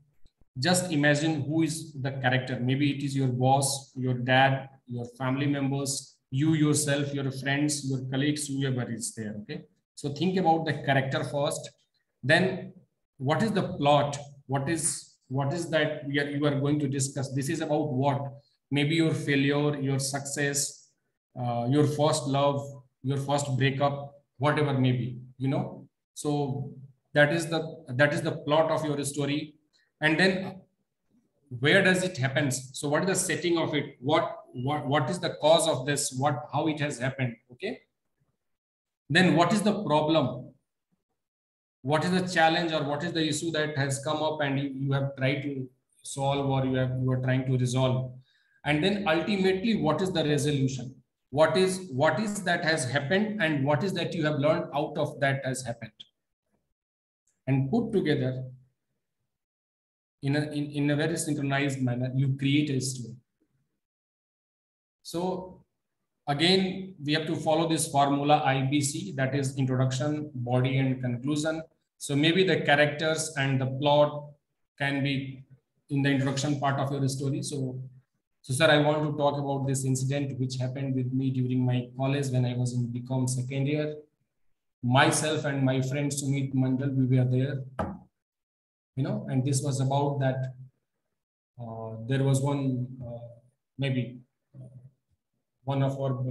just imagine who is the character. Maybe it is your boss, your dad, your family members, you yourself, your friends, your colleagues, whoever is there. Okay. So think about the character first. Then what is the plot? What is that you are going to discuss? This is about what? Maybe your failure, your success, your first love, your first breakup, whatever maybe, So that is the plot of your story. And then where does it happen? So what is the setting of it? What is the cause of this? How it has happened? Okay. Then what is the problem? What is the challenge or what is the issue that has come up and you have tried to solve or you are trying to resolve? And then ultimately, what is the resolution? What is that has happened and what is that you have learned out of that has happened? And put together in a very synchronized manner, you create a story. So again, we have to follow this formula IBC, that is introduction, body, and conclusion. So maybe the characters and the plot can be in the introduction part of your story. So sir, I want to talk about this incident which happened with me during my college when I was in BCom second year. Myself and my friend Sumit Mandal, we were there. And this was about that there was one, maybe one of our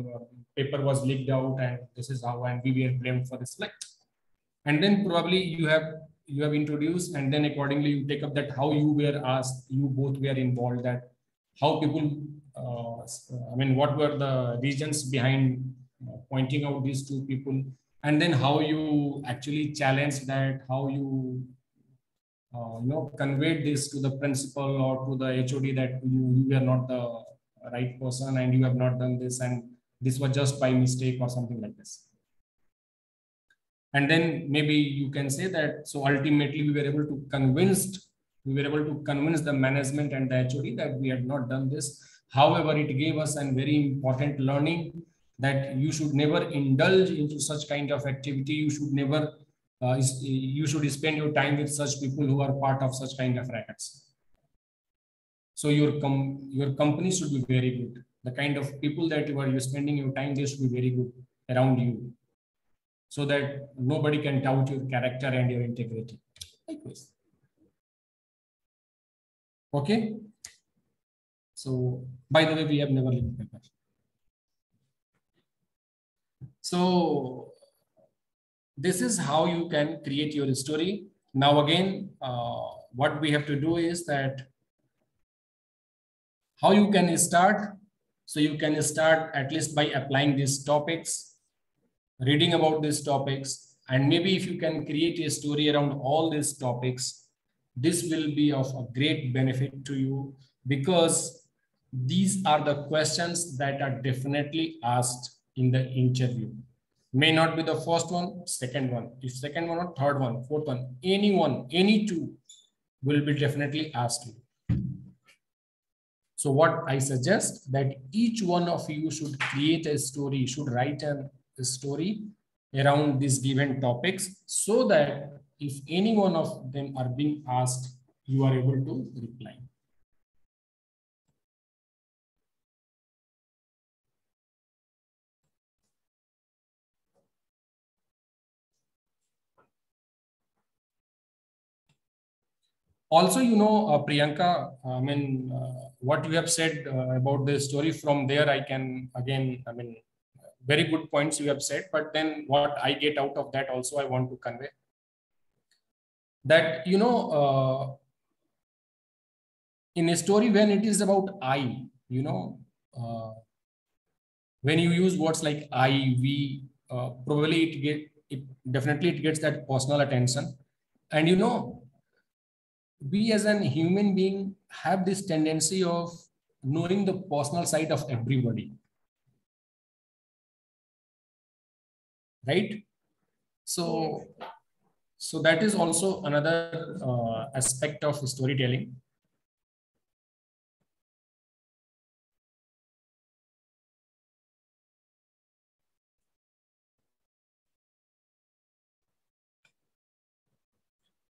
paper was leaked out and this is how, and we were blamed for this. And then probably you have introduced and then accordingly you take up that how you were asked, you both were involved, that how people, what were the reasons behind pointing out these 2 people, and then how you actually challenged that, how you conveyed this to the principal or to the HOD that you were not the right person and you have not done this and this was just by mistake or something like this. And then maybe you can say that, so ultimately we were able to convince the management and the HOD that we had not done this. However, it gave us a very important learning that you should never indulge into such kind of activity. You should never you should spend your time with such people who are part of such kind of rackets. So your company should be very good. The kind of people that you are spending your time, they should be very good around you, so that nobody can doubt your character and your integrity. Like this. Okay. So by the way, we have never leaked paper. So this is how you can create your story. Now again, what we have to do is that how you can start. So you can start at least by applying these topics, reading about these topics, and maybe if you can create a story around all these topics, this will be of a great benefit to you, because these are the questions that are definitely asked in the interview. May not be the first one, second one, if second one or third one, fourth one, any two will be definitely asked you. So what I suggest that each one of you should create a story, should write a story around these given topics, so that if any one of them are being asked, you are able to reply. Also, you know, Priyanka, I mean, what you have said about the story, from there I can again, I mean, very good points you have said, but then what I get out of that also I want to convey. That, you know, in a story, when it is about I, you know, when you use words like I, we, probably it definitely gets that personal attention. And, you know, we as an human being have this tendency of knowing the personal side of everybody. Right? So, yes. So that is also another aspect of storytelling.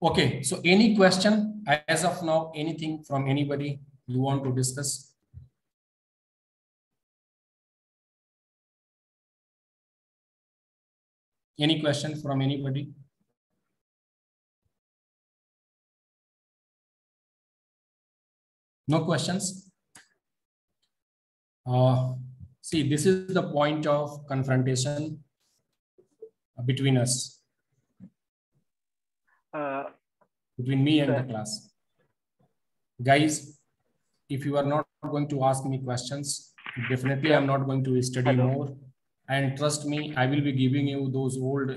Okay, so any question as of now, anything from anybody you want to discuss? Any question from anybody? No questions? See, this is the point of confrontation between us. Between me and the class. Guys, if you are not going to ask me questions, definitely I'm not going to study more. And trust me, I will be giving you those old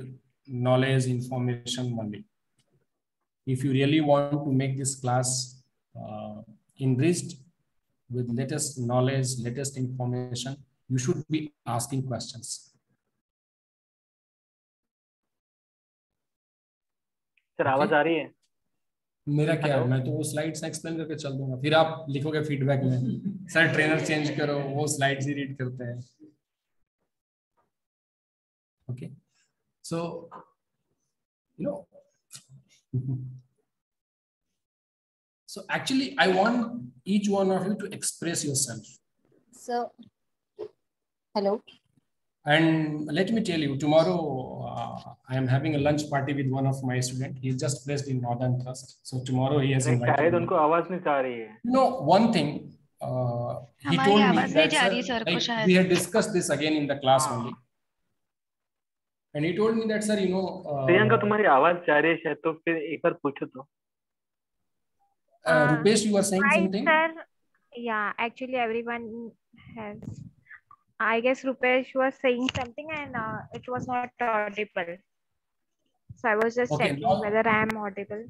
knowledge, information only. If you really want to make this class enriched with latest knowledge, latest information, you should be asking questions. Sir आवाज आ रही है? मेरा क्या है, मैं तो वो slides explain करके चल दूंगा, फिर आप लिखोगे फीडबैक में सर ट्रेनर चेंज करो, वो स्लाइड्स ही रीड करते हैं. Okay, so you know, so actually I want each one of you to express yourself. So hello. And let me tell you, tomorrow I am having a lunch party with one of my students. He just placed in Northern Trust. So tomorrow he has invited me. उनको आवाज नहीं आ रही है. You know, one thing he told me that like, we had discussed this again in the class only. And he told me that, sir, you know, Priyanka तुम्हारी आवाज जा रही है शायद, तो फिर एक बार पूछो तो. Rupesh, you were saying something? Sir, yeah, actually everyone has. I guess Rupesh was saying something and it was not audible. So I was just checking whether I am audible.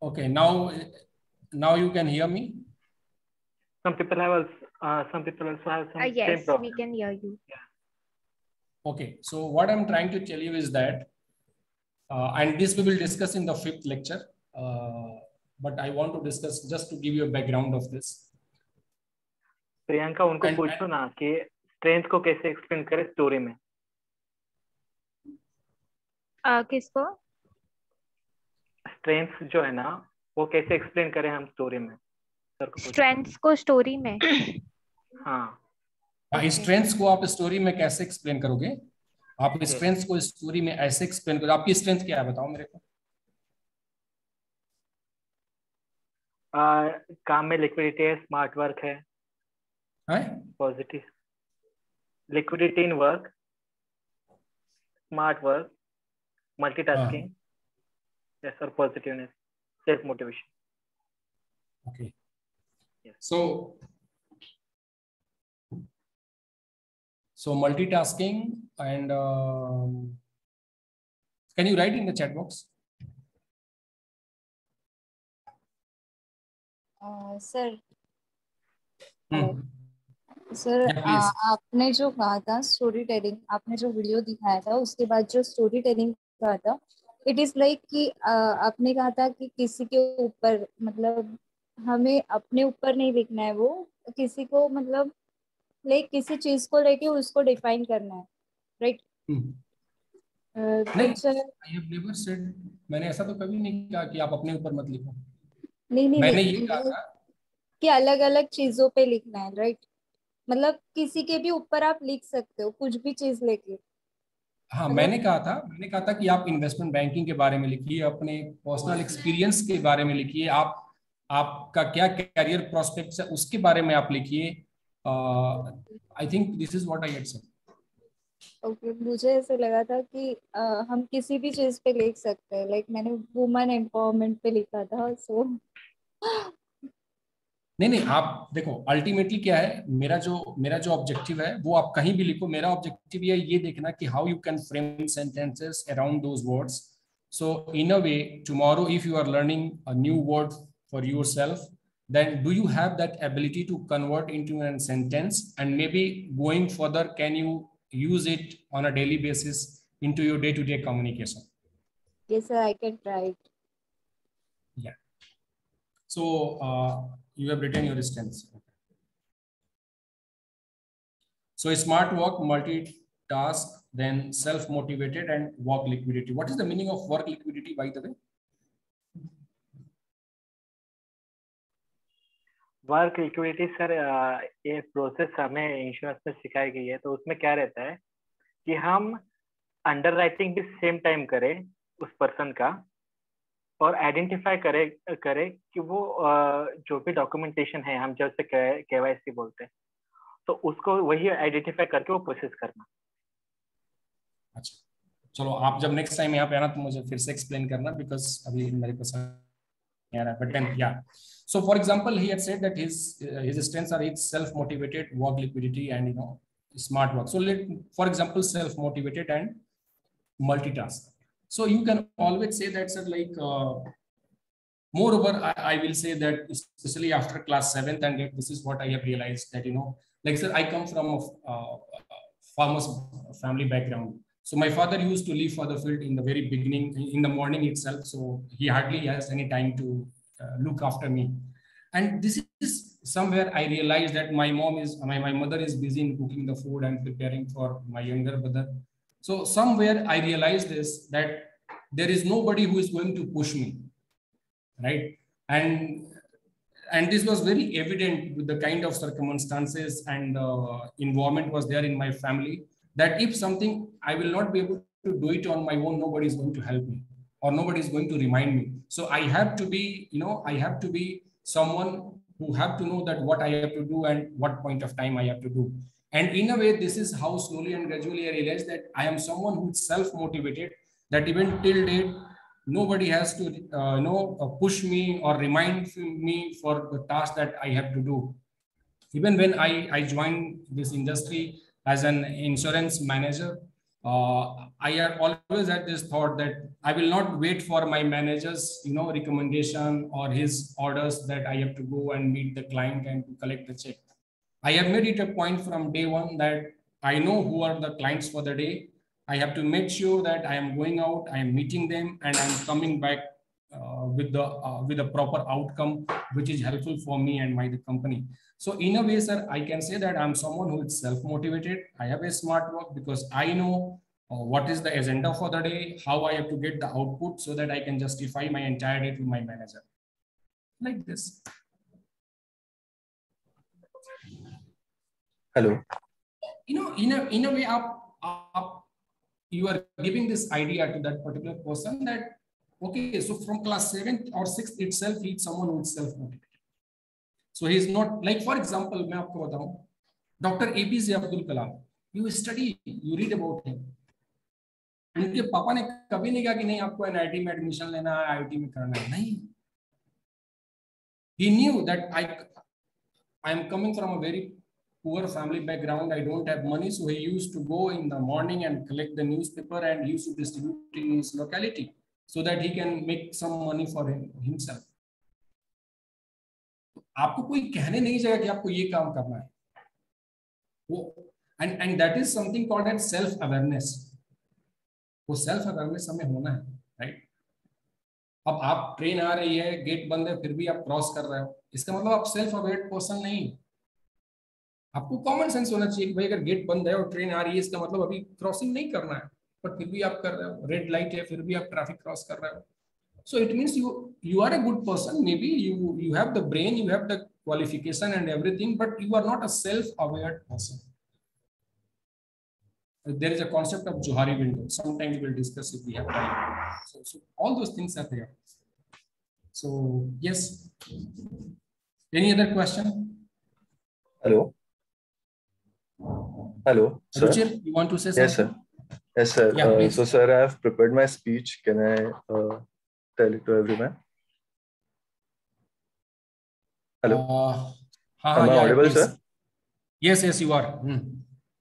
Okay, now you can hear me? Some people also have some yes, same problem. We can hear you. Yeah. Okay, so what I'm trying to tell you is that, and this we will discuss in the 5th lecture, but I want to discuss just to give you a background of this. Priyanka उनको पूछो ना कि strength को कैसे explain करें story में. किसको? Strength जो है ना वो कैसे एक्सप्लेन करें हम स्टोरी में. स्ट्रेंथ्स को स्टोरी में? हाँ. स्ट्रेंथ्स को आप स्टोरी में कैसे एक्सप्लेन करोगे? आप स्ट्रेंथ्स को स्टोरी में ऐसे एक्सप्लेन करो. आपकी स्ट्रेंथ क्या है बताओ मेरे को. काम में लिक्विडिटी है, स्मार्ट वर्क है, positive liquidity in work, smart work multitasking, yes, or positiveness, self-motivation. Okay. Yes. So multitasking and can you write in the chat box? Sir sir आपने जो कहा था स्टोरी टेलिंग, आपने जो वीडियो दिखाया था उसके बाद जो स्टोरी टेलिंग कहा था, इट इज लाइक कि आपने कहा था कि किसी के ऊपर, मतलब हमें अपने ऊपर नहीं लिखना है, वो किसी को मतलब लाइक किसी चीज को लेके उसको डिफाइन करना है, राइट? नहीं, I have never said, मैंने ऐसा तो कभी नहीं कहा कि आप अपने ऊपर मत लिखो। नहीं मैंने ये कहा था कि अलग अलग चीजों पे लिखना है, राइट? मतलब किसी के भी ऊपर आप लिख सकते हो कुछ भी चीज लेके। हाँ, मैंने कहा था कि आप इन्वेस्टमेंट बैंकिंग के बारे में लिखिए, अपने पर्सनल एक्सपीरियंस के बारे में लिखिए, आपका क्या कैरियर प्रोस्पेक्ट्स है उसके बारे में आप लिखिए। I think this is what I had said. Okay, मुझे ऐसे लगा था कि हम किसी भी चीज पे लिख सकते हैं, लाइक मैंने वुमेन एम्पावरमेंट पे लिखा था, सो नहीं, आप देखो अल्टीमेटली क्या है, मेरा जो ऑब्जेक्टिव है वो आप कहीं भी लिखो, मेरा ऑब्जेक्टिव ये देखना कि how you can frame sentences around those words. So in a way tomorrow if you are learning a new word for yourself, then do you have that ability to convert into a sentence, and maybe going further, can you use it on a daily basis into your day-to-day communication? Yes sir, I can try it. Yeah. So you have written your strengths. So smart work, multitask, then self-motivated and work liquidity. What is the meaning of work liquidity, by the way? Work liquidity sir, ये process हमें insurance में सिखाई गई है। तो उसमें क्या रहता है कि हम अंडर राइटिंग भी सेम टाइम करें उस पर्सन का, और आइडेंटिफाई करे कि वो जो भी डॉक्यूमेंटेशन है, हम जैसे KYC बोलते हैं, तो उसको वही आइडेंटिफाई करके वो प्रोसेस करना। अच्छा, चलो आप जब नेक्स्ट टाइम यहाँ पे आना तो मुझे फिर से एक्सप्लेन करना, बिकॉज अभी मेरे पास नहीं आ रहा है, बट देन या so for example he had said that his strengths are his self motivated, work liquidity, and smart work. So for example, self motivated and multitask. So you can always say that, sir, like moreover I will say that especially after class 7th and 8th, this is what I have realized, that like sir, I come from a farmer's family background. So my father used to leave for the field in the very beginning, in the morning itself, so he hardly has any time to look after me. And this is somewhere I realized that my mother is busy in cooking the food and preparing for my younger brother. So somewhere I realized this, that there is nobody who is going to push me, right? And this was very evident with the kind of circumstances and environment was there in my family, that if something I will not be able to do it on my own, nobody is going to help me or nobody is going to remind me. So I have to be, I have to be someone who have to know that what I have to do and what point of time I have to do. And in a way, this is how slowly and gradually I realized that I am someone who is self-motivated, that even till date, nobody has to push me or remind me for the task that I have to do. Even when I joined this industry as an insurance manager, I have always had this thought that I will not wait for my manager's recommendation or his orders that I have to go and meet the client and to collect the check. I have made it a point from day one that I know who are the clients for the day. I have to make sure that I am going out, I am meeting them, and I am coming back with a proper outcome which is helpful for me and the company. So in a way, sir, I can say that I'm someone who is self-motivated. I have a smart work because I know what is the agenda for the day, how I have to get the output so that I can justify my entire day to my manager. Like this. Hello. In a way, you are giving this idea to that particular person that, okay, so from class 7th or 6th itself, he is someone who is self-motivated. So he is not, like, for example, मैं आपको बताऊं, Dr. APJ Abdul Kalam, you study, you read about him. उनके पापा ने कभी नहीं कहा कि नहीं आपको NIT में एडमिशन लेना है, IIT में करना है, नहीं. He knew that I am coming from a very poor family background. I don't have money, so he used to go in the morning and collect the newspaper and he used to distribute in his locality so that he can make some money for himself. आपको कोई कहने नहीं जाएगा कि आपको ये काम करना है. वो and that is something called as self awareness. वो self awareness हमें होना है, right? अब आप ट्रेन आ रही है, गेट बंद है, फिर भी आप क्रॉस कर रहे हो, इसका मतलब आप सेल्फ अवेयर पर्सन नहीं. आपको कॉमन सेंस होना चाहिए कि भाई अगर गेट बंद है और ट्रेन आ रही है, इसका मतलब अभी क्रॉसिंग नहीं करना है, पर फिर भी आप कर रहे हो. रेड लाइट है, फिर भी आप ट्रैफिक क्रॉस कर रहे हो. So it means you are a good person. Maybe you have the brain, you have the qualification and everything, but you are not a self-aware person. There is a concept of Johari window. Sometime we will discuss if we have time. So all those things are there. So yes. Any other question? Hello. Hello, sir. Ruchir, you want to say something? Yes, sir. Yes, sir. Yeah, So, sir, I have prepared my speech. Can I tell it to everyone? Hello. Am I audible, please. sir? Yes, you are.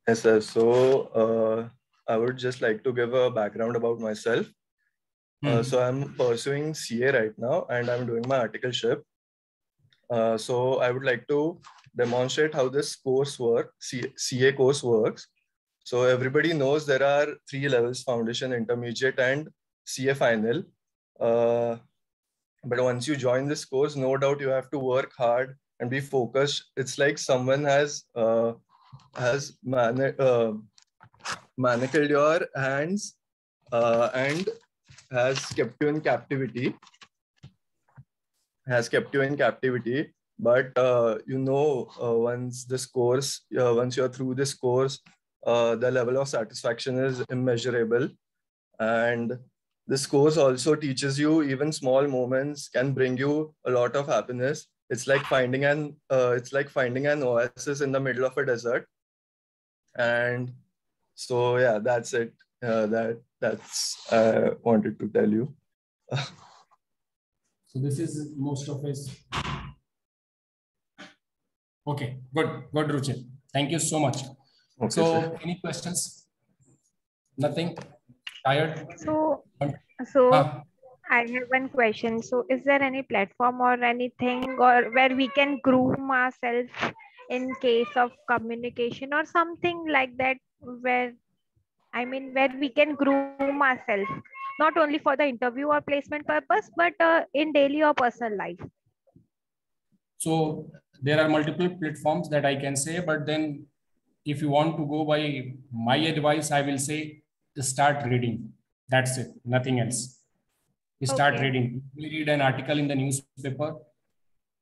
Yes, sir. So, I would just like to give a background about myself. So, I'm pursuing CA right now, and I'm doing my articleship. So, I would like to demonstrate how this course works, CA course works. So, everybody knows there are 3 levels: foundation, intermediate, and CA final. But once you join this course, no doubt you have to work hard and be focused. It's like someone has manacled your hands and has kept you in captivity. But once you're through this course, the level of satisfaction is immeasurable. And this course also teaches you even small moments can bring you a lot of happiness. It's like finding an oasis in the middle of a desert. And so yeah, that's it. That's I wanted to tell you. So this is most of his. Okay, good, Ruchir. Thank you so much. Okay, so sir. Any questions? Nothing? Tired? So I have one question. So is there any platform or anything or where we can groom ourselves in case of communication or something like that, where we can groom ourselves, not only for the interview or placement purpose, but in daily or personal life? So there are multiple platforms that I can say, but then if you want to go by my advice, I will say to start reading. That's it, nothing else. Start reading. You read an article in the newspaper.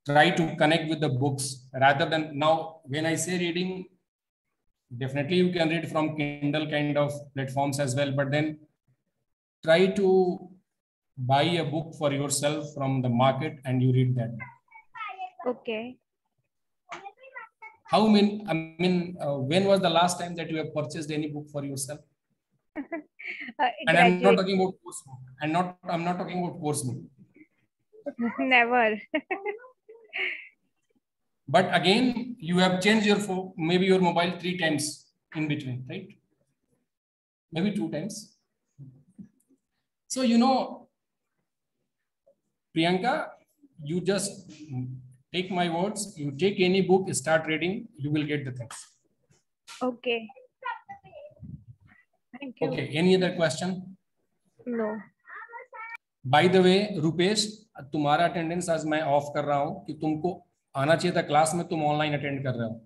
Try to connect with the books rather than now. When I say reading, definitely you can read from Kindle kind of platforms as well, but then try to buy a book for yourself from the market and you read that. Okay. When was the last time that you have purchased any book for yourself? And I'm not talking about course book. I'm not talking about course book. Never. But again, you have changed your phone, maybe your mobile 3 times in between, right? Maybe 2 times. So, Priyanka, you just take my words, you take any book, start reading, you will get the things. Okay. Thank you. Okay, any other question? No. By the way, Rupesh, तुम्हारा attendance आज मैं of कर रहा हूं कि तुमको आना चाहिए था क्लास में, तुम ऑनलाइन अटेंड कर रहे हो.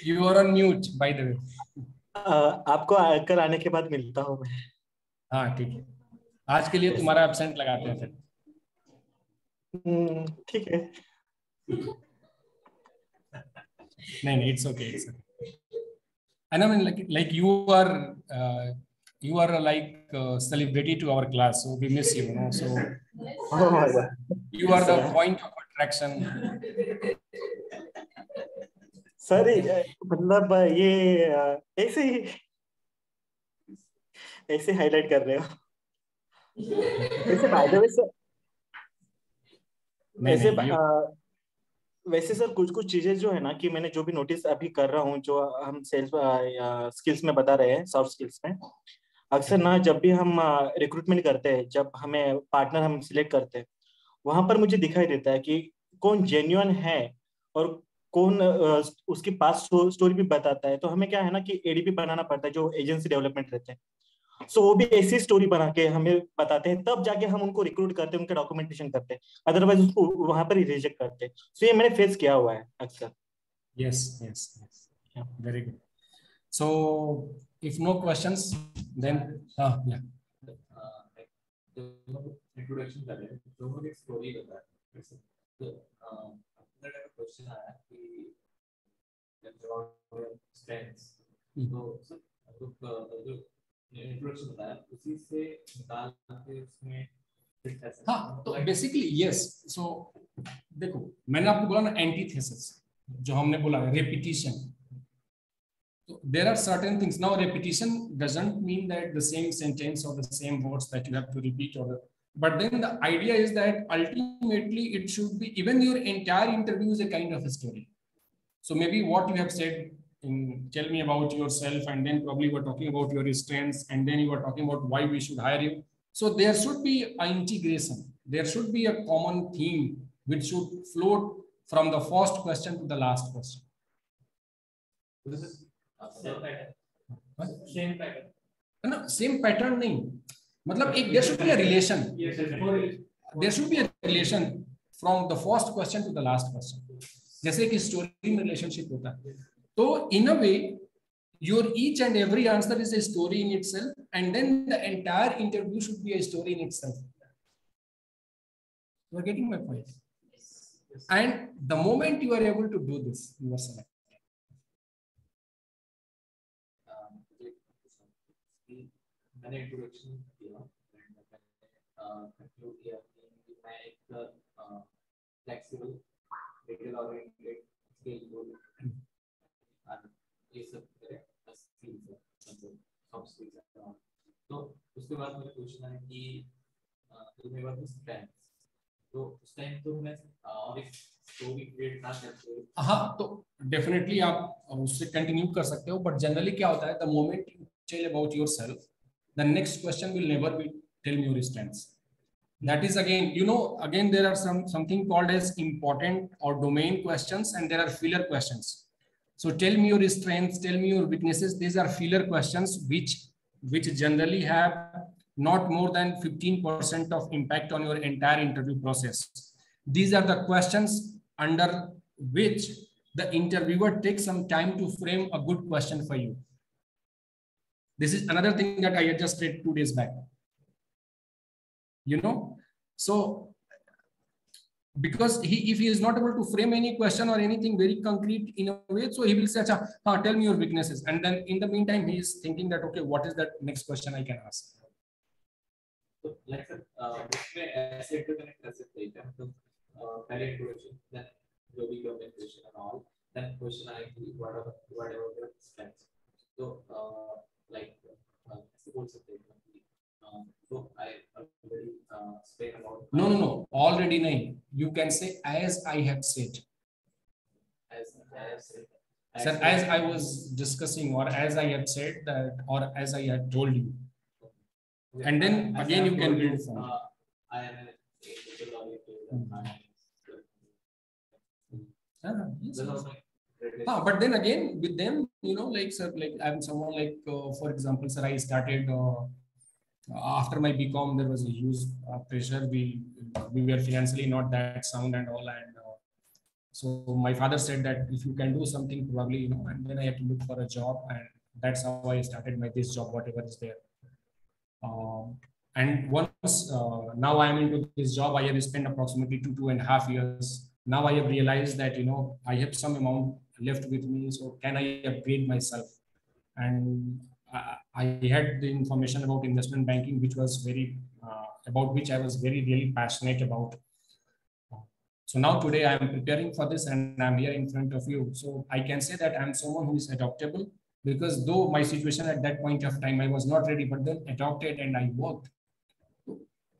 You are on mute, by the way. आपको आकर आने के बाद मिलता हूं मैं. हाँ ठीक है, आज के लिए तुम्हारा एब्सेंट लगाते हैं फिर. ठीक है. नहीं, it's okay. And I mean, like you are like a celebrity to our class, so we miss you, So oh my God. You are the point of attraction. Sir मतलब ये ऐसे हाईलाइट कर रहे हो वैसे बाय द वे सर वैसे sir कुछ कुछ चीजें जो है ना कि मैंने जो भी नोटिस अभी कर रहा हूँ, जो हम सेल्स स्किल्स में बता रहे हैं, सॉफ्ट स्किल्स में अक्सर ना जब भी हम रिक्रूटमेंट करते हैं, जब हमें पार्टनर हम सिलेक्ट करते हैं, वहां पर मुझे दिखाई देता है कि कौन जेन्युइन है और कौन उसकी पास स्टोरी भी बताता है। तो हमें क्या है ना कि एडीपी बनाना पड़ता है, जो एजेंसी डेवलपमेंट रहते हैं। सो वो भी ऐसी स्टोरी बना के हमें बताते हैं, तब जाके हम उनको रिक्रूट करते हैं, उनका डॉक्यूमेंटेशन करते हैं, अदरवाइज उसको वहां पर ही रिजेक्ट करते हैं। सो ये मैंने फेस किया हुआ है अक्सर। Yes, yes, yes. Yeah, very good. So, if no questions, then yeah. Introduction कर रहे हैं तो वो एक स्टोरी बता रहे हैं। तो अपना क्वेश्चन आया कि स्ट्रेंथ्स, तो जो इंट्रोडक्शन बताया उसी से निकाल के उसमें हाँ, तो बेसिकली यस। सो देखो, मैंने आपको बोला ना एंटीथेसिस, जो हमने बोला repetition. So there are certain things. Now repetition doesn't mean that the same sentence or the same words that you have to repeat, but then the idea is that ultimately it should be, even your entire interview is a kind of a story. So maybe what you have said in tell me about yourself, and then probably we're talking about your strengths, and then you were talking about why we should hire you. So there should be an integration. There should be a common theme which should float from the first question to the last question. This is same pattern. No, same pattern नहीं, मतलब एक there should be a relation. There should be a relation from the first question to the last question. जैसे कि story में relationship होता है, तो in a way your each and every answer is a story in itself, and then the entire interview should be a story in itself. You are getting my point? Yes. And the moment you are able to do this, you are selected. मैंने introduction किया, conclude किया कि मैं एक flexible, detail oriented, scalable ये सब skills है, soft skills है। तो उसके बाद मुझे पूछना है कि तो मेरे पास स्ट्रेंथ्स, तो उस टाइम तो मैं और एक स्टोरी क्रिएट ना करके, हाँ, तो डेफिनेटली आप उससे कंटिन्यू कर सकते हो, बट जनरली क्या होता है, the moment you tell about yourself, the next question will never be tell me your strengths. That is again, you know, again there are something called as important or domain questions, and there are filler questions. So tell me your strengths, tell me your weaknesses. These are filler questions which generally have not more than 15% of impact on your entire interview process. These are the questions under which the interviewer takes some time to frame a good question for you. This is another thing that I had just read 2 days back. You know, so because if he is not able to frame any question or anything very concrete in a way, so he will say, tell me your weaknesses. And then in the meantime, he is thinking that, okay, what is that next question I can ask? So like उसमें ऐसे interconnect कर सकते हैं, मतलब पहले introduction, then जो भी communication and all, then question आएगी whatever your strengths. So like ऐसे बोल सकते हैं so I already spoke about no already nahi, you can say as I have said, as I have said, sir, as I was discussing, or as I had said that, or as I had told you, and then again you can build from I am a digital oriented but then again with them, you know, like sir, like I'm someone like for example, sir, I started after my BCom, there was a huge pressure. We were financially not that sound and all, and so my father said that if you can do something, probably, you know, and then I had to look for a job, and that's how I started this job, whatever is there. And once now I am into this job, I have spent approximately 2.5 years. Now I have realized that, you know, I have some amount left with me, so can I upgrade myself? And I had the information about investment banking, which was very about which I was really passionate about. So now today I am preparing for this and I'm here in front of you. So I can say that I'm someone who is adaptable, because though my situation at that point of time I was not ready, but then adapted and I worked.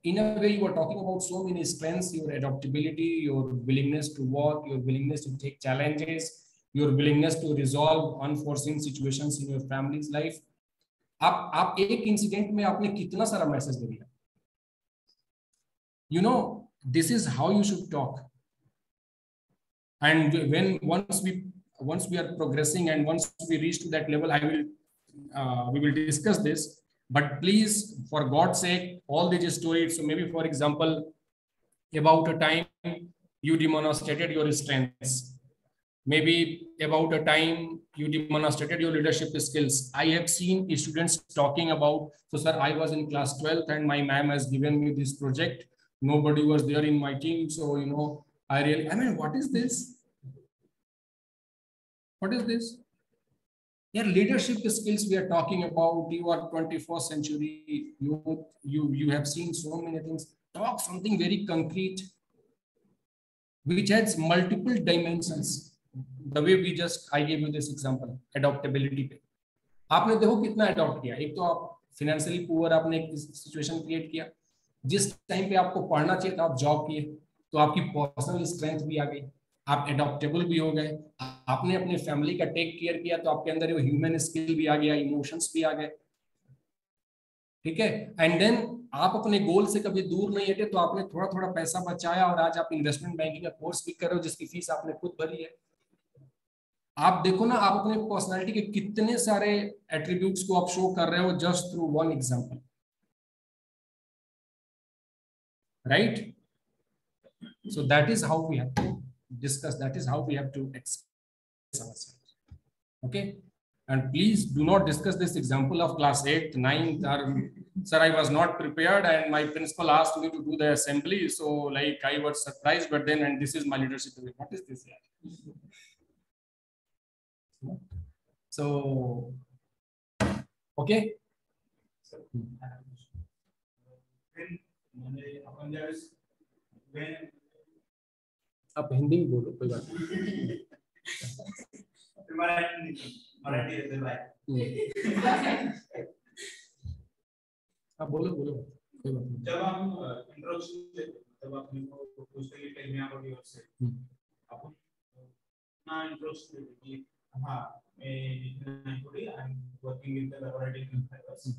In a way, you are talking about so many strengths: your adaptability, your willingness to work, your willingness to take challenges, your willingness to resolve unforeseen situations in your family's life. आप एक incident में आपने कितना सारा message दे दिया. You know, this is how you should talk. And when once we are progressing and once we reach to that level, we will discuss this. But please, for God's sake, all these stories. So maybe, for example, about a time you demonstrated your strengths. Maybe about a time you demonstrated your leadership skills. I have seen students talking about, so sir, I was in class 12th and my ma'am has given me this project. Nobody was there in my team. So, you know, I mean, what is this? What is this? Yeah, leadership skills we are talking about. You are 21st century. You have seen so many things. Talk something very concrete, which has multiple dimensions. The way I gave you this example, adaptability पे. आपने देखो कितना adopt किया. एक तो आप financially poor, आपने एक situation create किया. जिस टाइम पे आपको पढ़ना चाहिए था आप जॉब किए, तो आपकी पर्सनल स्ट्रेंथ भी आ गई, आप एडॉप्टेबल भी हो गए, आपने अपने फैमिली का टेक केयर किया, तो आपके अंदर वो ह्यूमन स्किल भी आ गया, इमोशंस भी आ गए. ठीक है. एंड देन आप अपने गोल से कभी दूर नहीं हटे, तो आपने थोड़ा थोड़ा पैसा बचाया और आज आप इन्वेस्टमेंट बैंकिंग का कोर्स भी कर रहे हो जिसकी फीस आपने खुद भरी है. आप देखो ना, आप अपने पर्सनालिटी के कितने सारे एट्रीब्यूट्स को आप शो कर रहे हो just through one example. Right? So that is how we have to discuss. That is how we have to express ourselves. Okay? And please do not discuss this example of class 8th, 9th, or sir, I was not prepared and my principal asked me to do the assembly. So like I was surprised, but then, and this is my leadership. What is this here? So, okay. आप हिंदी में बोलो, कोई बात नहीं. आप बोलो कोई बात नहीं. जब हम इंट्रोडक्शन देते हैं, तब आपने को पूछते हैं टेल मी अबाउट योरसेल्फ. आप ना इंट्रोडक्शन देते हैं कि हाँ मैं I am working in the laboratory in fibres. I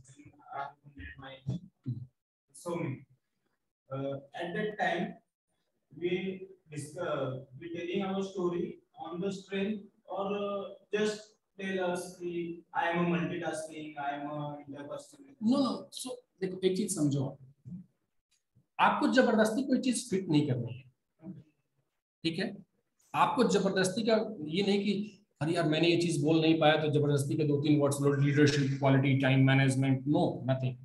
have completed my so many. At that time, we telling our story on the strength, or just tell us I am a multitasking, I am a interpersonal. No. So देखो एक चीज समझो, आपको जबरदस्ती कोई चीज fit नहीं करनी है. ठीक है. आपको जबरदस्ती का ये नहीं कि अरे यार मैंने ये चीज बोल नहीं पाया तो जबरदस्ती के 2-3 वर्ड्स लो, leadership, quality, time management. No, nothing.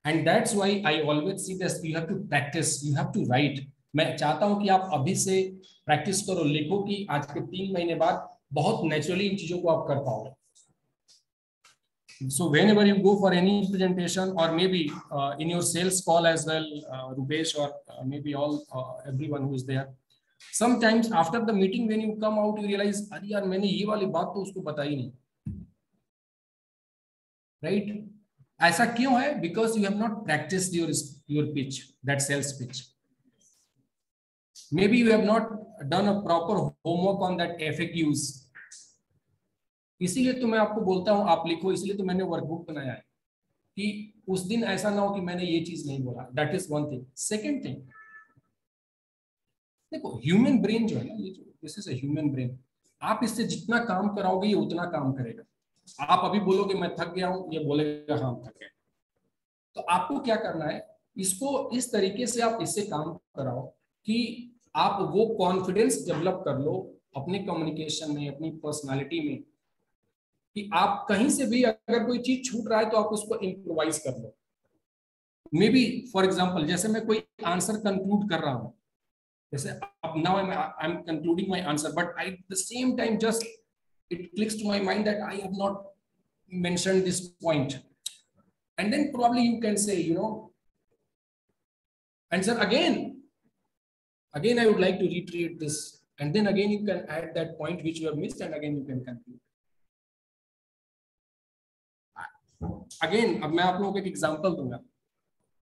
And that's why I always see this. You have to practice. You have to write. मैं चाहता हूं कि आप अभी से प्रैक्टिस करो, लिखो कि आज के 3 महीने बाद बहुत नेचुरली इन चीजों को आप कर पाओगे. So whenever you go for any presentation, or maybe in your sales call as well, Rupesh, or maybe all everyone who is there, sometimes after the meeting when you come out you realize अरे यार मैंने ये वाली बात तो उसको बताई नहीं. Right? ऐसा क्यों है? Because you have not practiced your pitch, that sales pitch. Maybe you have not done a proper homework on that FAQs. इसीलिए तो मैं आपको बोलता हूं आप लिखो, इसलिए तो मैंने वर्कबुक बनाया है कि उस दिन ऐसा ना हो कि मैंने ये चीज नहीं बोला. That is one thing. Second thing, देखो ह्यूमन ब्रेन जो है ना, ये जो this is a human brain, आप इससे जितना काम कराओगे ये उतना काम करेगा. आप अभी बोलोगे मैं थक गया हूं, ये बोलेगा हाँ थक गया. तो आपको क्या करना है, इसको इस तरीके से आप इससे काम कराओ कि आप वो कॉन्फिडेंस डेवलप कर लो अपने कम्युनिकेशन में, अपनी पर्सनालिटी में, कि आप कहीं से भी अगर कोई चीज छूट रहा है तो आप उसको इम्प्रोवाइज कर लो. मे बी फॉर एग्जाम्पल, जैसे मैं कोई आंसर कंक्लूड कर रहा हूँ, जैसे अब now I am concluding my answer, but at the same time just it clicks to my mind that I have not mentioned this point, and then probably you can say, you know, and sir again Again, I would like to reiterate this, and then again you can add that point which you have missed, and again you can conclude. Again, अब मैं आप लोगों को एक example दूंगा.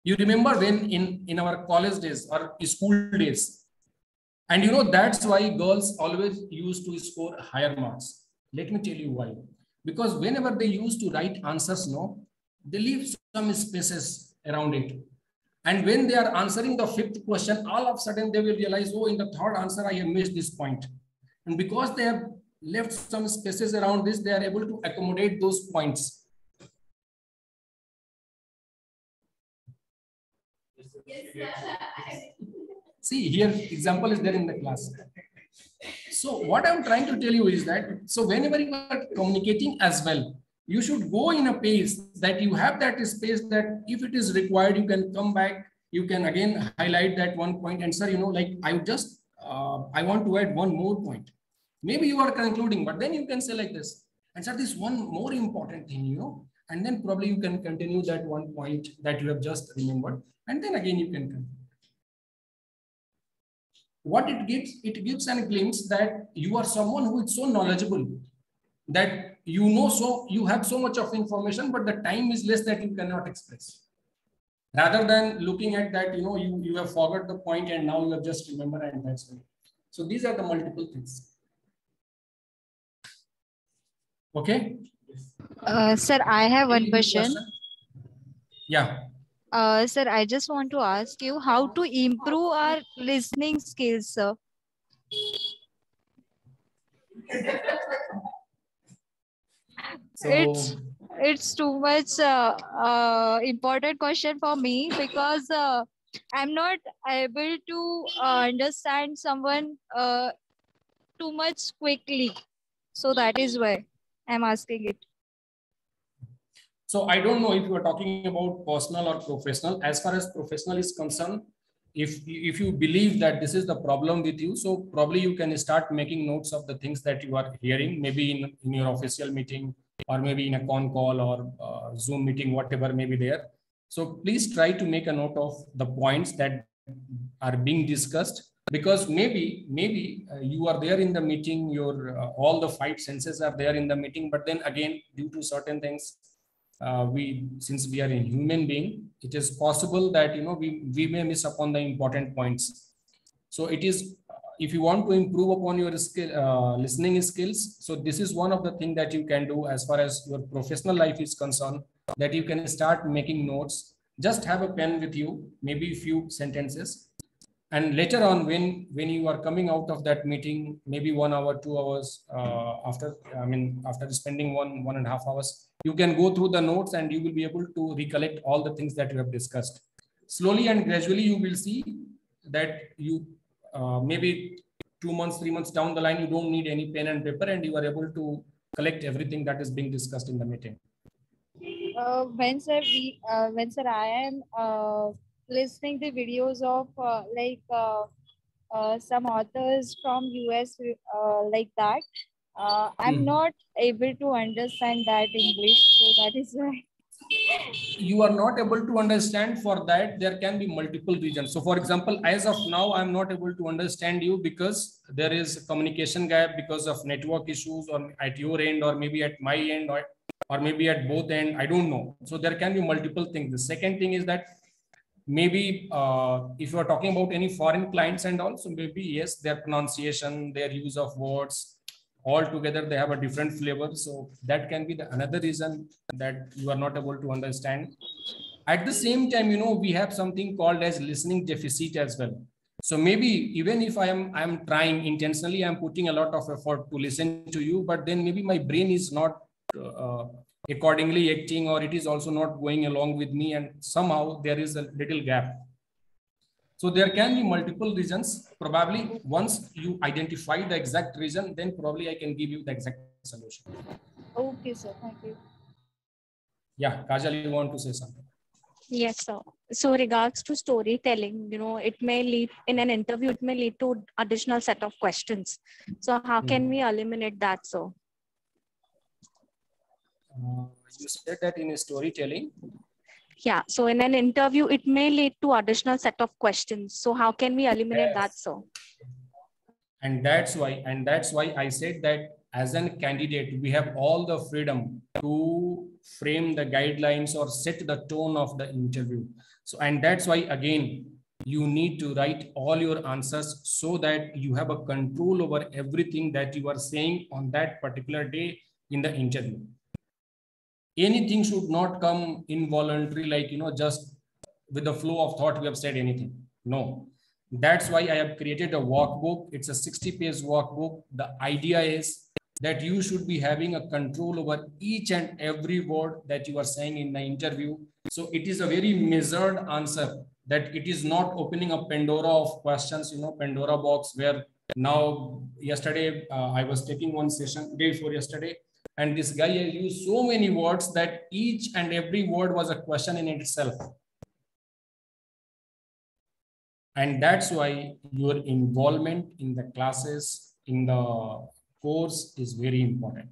You remember when in our college days or school days, and you know that's why girls always used to score higher marks. Let me tell you why. Because whenever they used to write answers, no, they leave some spaces around it. And when they are answering the fifth question, all of a sudden they will realize, oh, in the third answer, I have missed this point. And because they have left some spaces around this, they are able to accommodate those points. See, here example is there in the class. So what I'm trying to tell you is that, so whenever you are communicating as well, you should go in a pace that you have that space that if it is required, you can come back, you can again highlight that one point. And sir, you know, like I want to add one more point. Maybe you are concluding, but then you can say like this. And sir, this one more important thing, you know, and then probably you can continue that one point that you have just remembered. And then again, you can continue. What it gives a glimpse that you are someone who is so knowledgeable that you know, so you have so much of information, but the time is less that you cannot express. Rather than looking at that, you know, you have forgot the point and now you have just remembered, and that's why. So these are the multiple things. Okay. Sir, I have one question. Yeah. Sir, I just want to ask you how to improve our listening skills, sir. So, it's too much important question for me because I'm not able to understand someone too much quickly. So that is why I'm asking it. So I don't know if you are talking about personal or professional. As far as professional is concerned, if you believe that this is the problem with you, so probably you can start making notes of the things that you are hearing, maybe in your official meeting, or maybe in a con call or Zoom meeting, whatever may be there. So please try to make a note of the points that are being discussed, because maybe you are there in the meeting, your all the 5 senses are there in the meeting, but then again, due to certain things, since we are a human being, it is possible that, you know, we may miss upon the important points. So it is, if you want to improve upon your skill, listening skills, so this is one of the things that you can do as far as your professional life is concerned, that you can start making notes. Just have a pen with you, maybe a few sentences, and later on when you are coming out of that meeting, maybe 1 hour, 2 hours after spending 1.5 hours, you can go through the notes and you will be able to recollect all the things that you have discussed. Slowly and gradually, you will see that you maybe 2 months, 3 months down the line, you don't need any pen and paper, and you are able to collect everything that is being discussed in the meeting. When sir I am listening the videos of some authors from US like that, I'm not able to understand that English, so that is why. You are not able to understand. For that, there can be multiple reasons. So for example, as of now, I'm not able to understand you because there is a communication gap because of network issues, or at your end, or maybe at my end, or maybe at both end, I don't know. So there can be multiple things. The second thing is that maybe if you are talking about any foreign clients and also, maybe yes, their pronunciation, their use of words, all together they have a different flavor. So that can be another reason that you are not able to understand. At the same time, you know, we have something called as listening deficit as well. So maybe even if I am trying intentionally, I'm putting a lot of effort to listen to you, but then maybe my brain is not accordingly acting, or it is also not going along with me, and somehow there is a little gap. So there can be multiple reasons. Probably once you identify the exact reason, then probably I can give you the exact solution. Okay, sir. Thank you. Yeah, Kajal, you want to say something? Yes, sir. So regards to storytelling, you know, it may lead in an interview, it may lead to additional set of questions. So how can we eliminate that, sir? You said that in storytelling. Yeah, so in an interview, it may lead to additional set of questions. So how can we eliminate that, sir? And that's why I said that as a candidate, we have all the freedom to frame the guidelines or set the tone of the interview. So, and that's why, again, you need to write all your answers so that you have a control over everything that you are saying on that particular day in the interview. Anything should not come involuntary, like, just with the flow of thought we have said anything. No. That's why I have created a workbook. It's a 60-page workbook. The idea is that you should be having a control over each and every word that you are saying in the interview. So it is a very measured answer, that it is not opening a Pandora of questions, Pandora box, where now yesterday I was taking one session, day before yesterday, and this guy has used so many words that each and every word was a question in itself. And that's why your involvement in the classes, in the course is very important.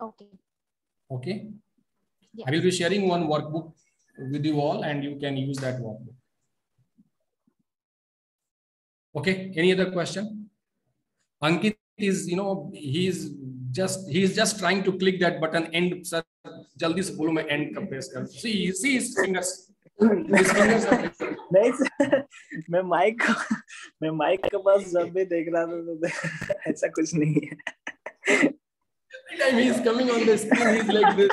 Okay. Okay. Yes. I will be sharing one workbook with you all and you can use that workbook. Okay. Any other question? Ankit is, he's just trying to click that button end. Sir, jaldi se bolo main end ka press kar. See his fingers. नहीं मैं mic के पास जब भी देख रहा था तो ऐसा कुछ नहीं है. Every time he is coming on the screen, he's like this.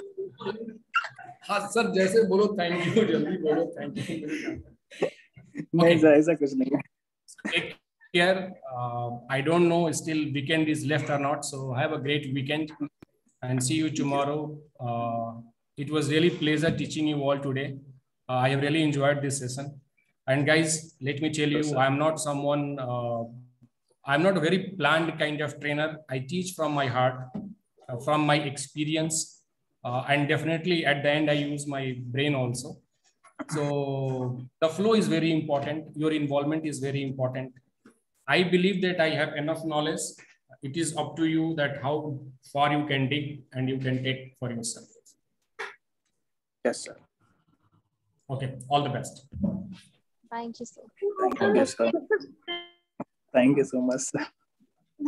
हाँ सर जैसे बोलो thank you, जल्दी बोलो thank you. नहीं सर ऐसा कुछ नहीं है. Take care. I don't know still weekend is left or not, so have a great weekend and see you tomorrow. It was really pleasure teaching you all today. I have really enjoyed this session. And guys, let me tell you, I'm not someone, I'm not a very planned kind of trainer. I teach from my heart, from my experience. And definitely at the end, I use my brain also. So the flow is very important. Your involvement is very important. I believe that I have enough knowledge. It is up to you that how far you can dig and you can take for yourself. Yes, sir. Okay, all the best. Thank you, sir. Thank you, sir. Thank you so much, sir.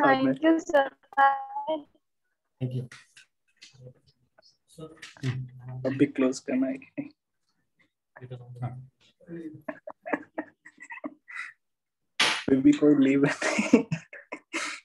Thank you, sir. Thank you. अब भी close करना है. कोई भी कोई leave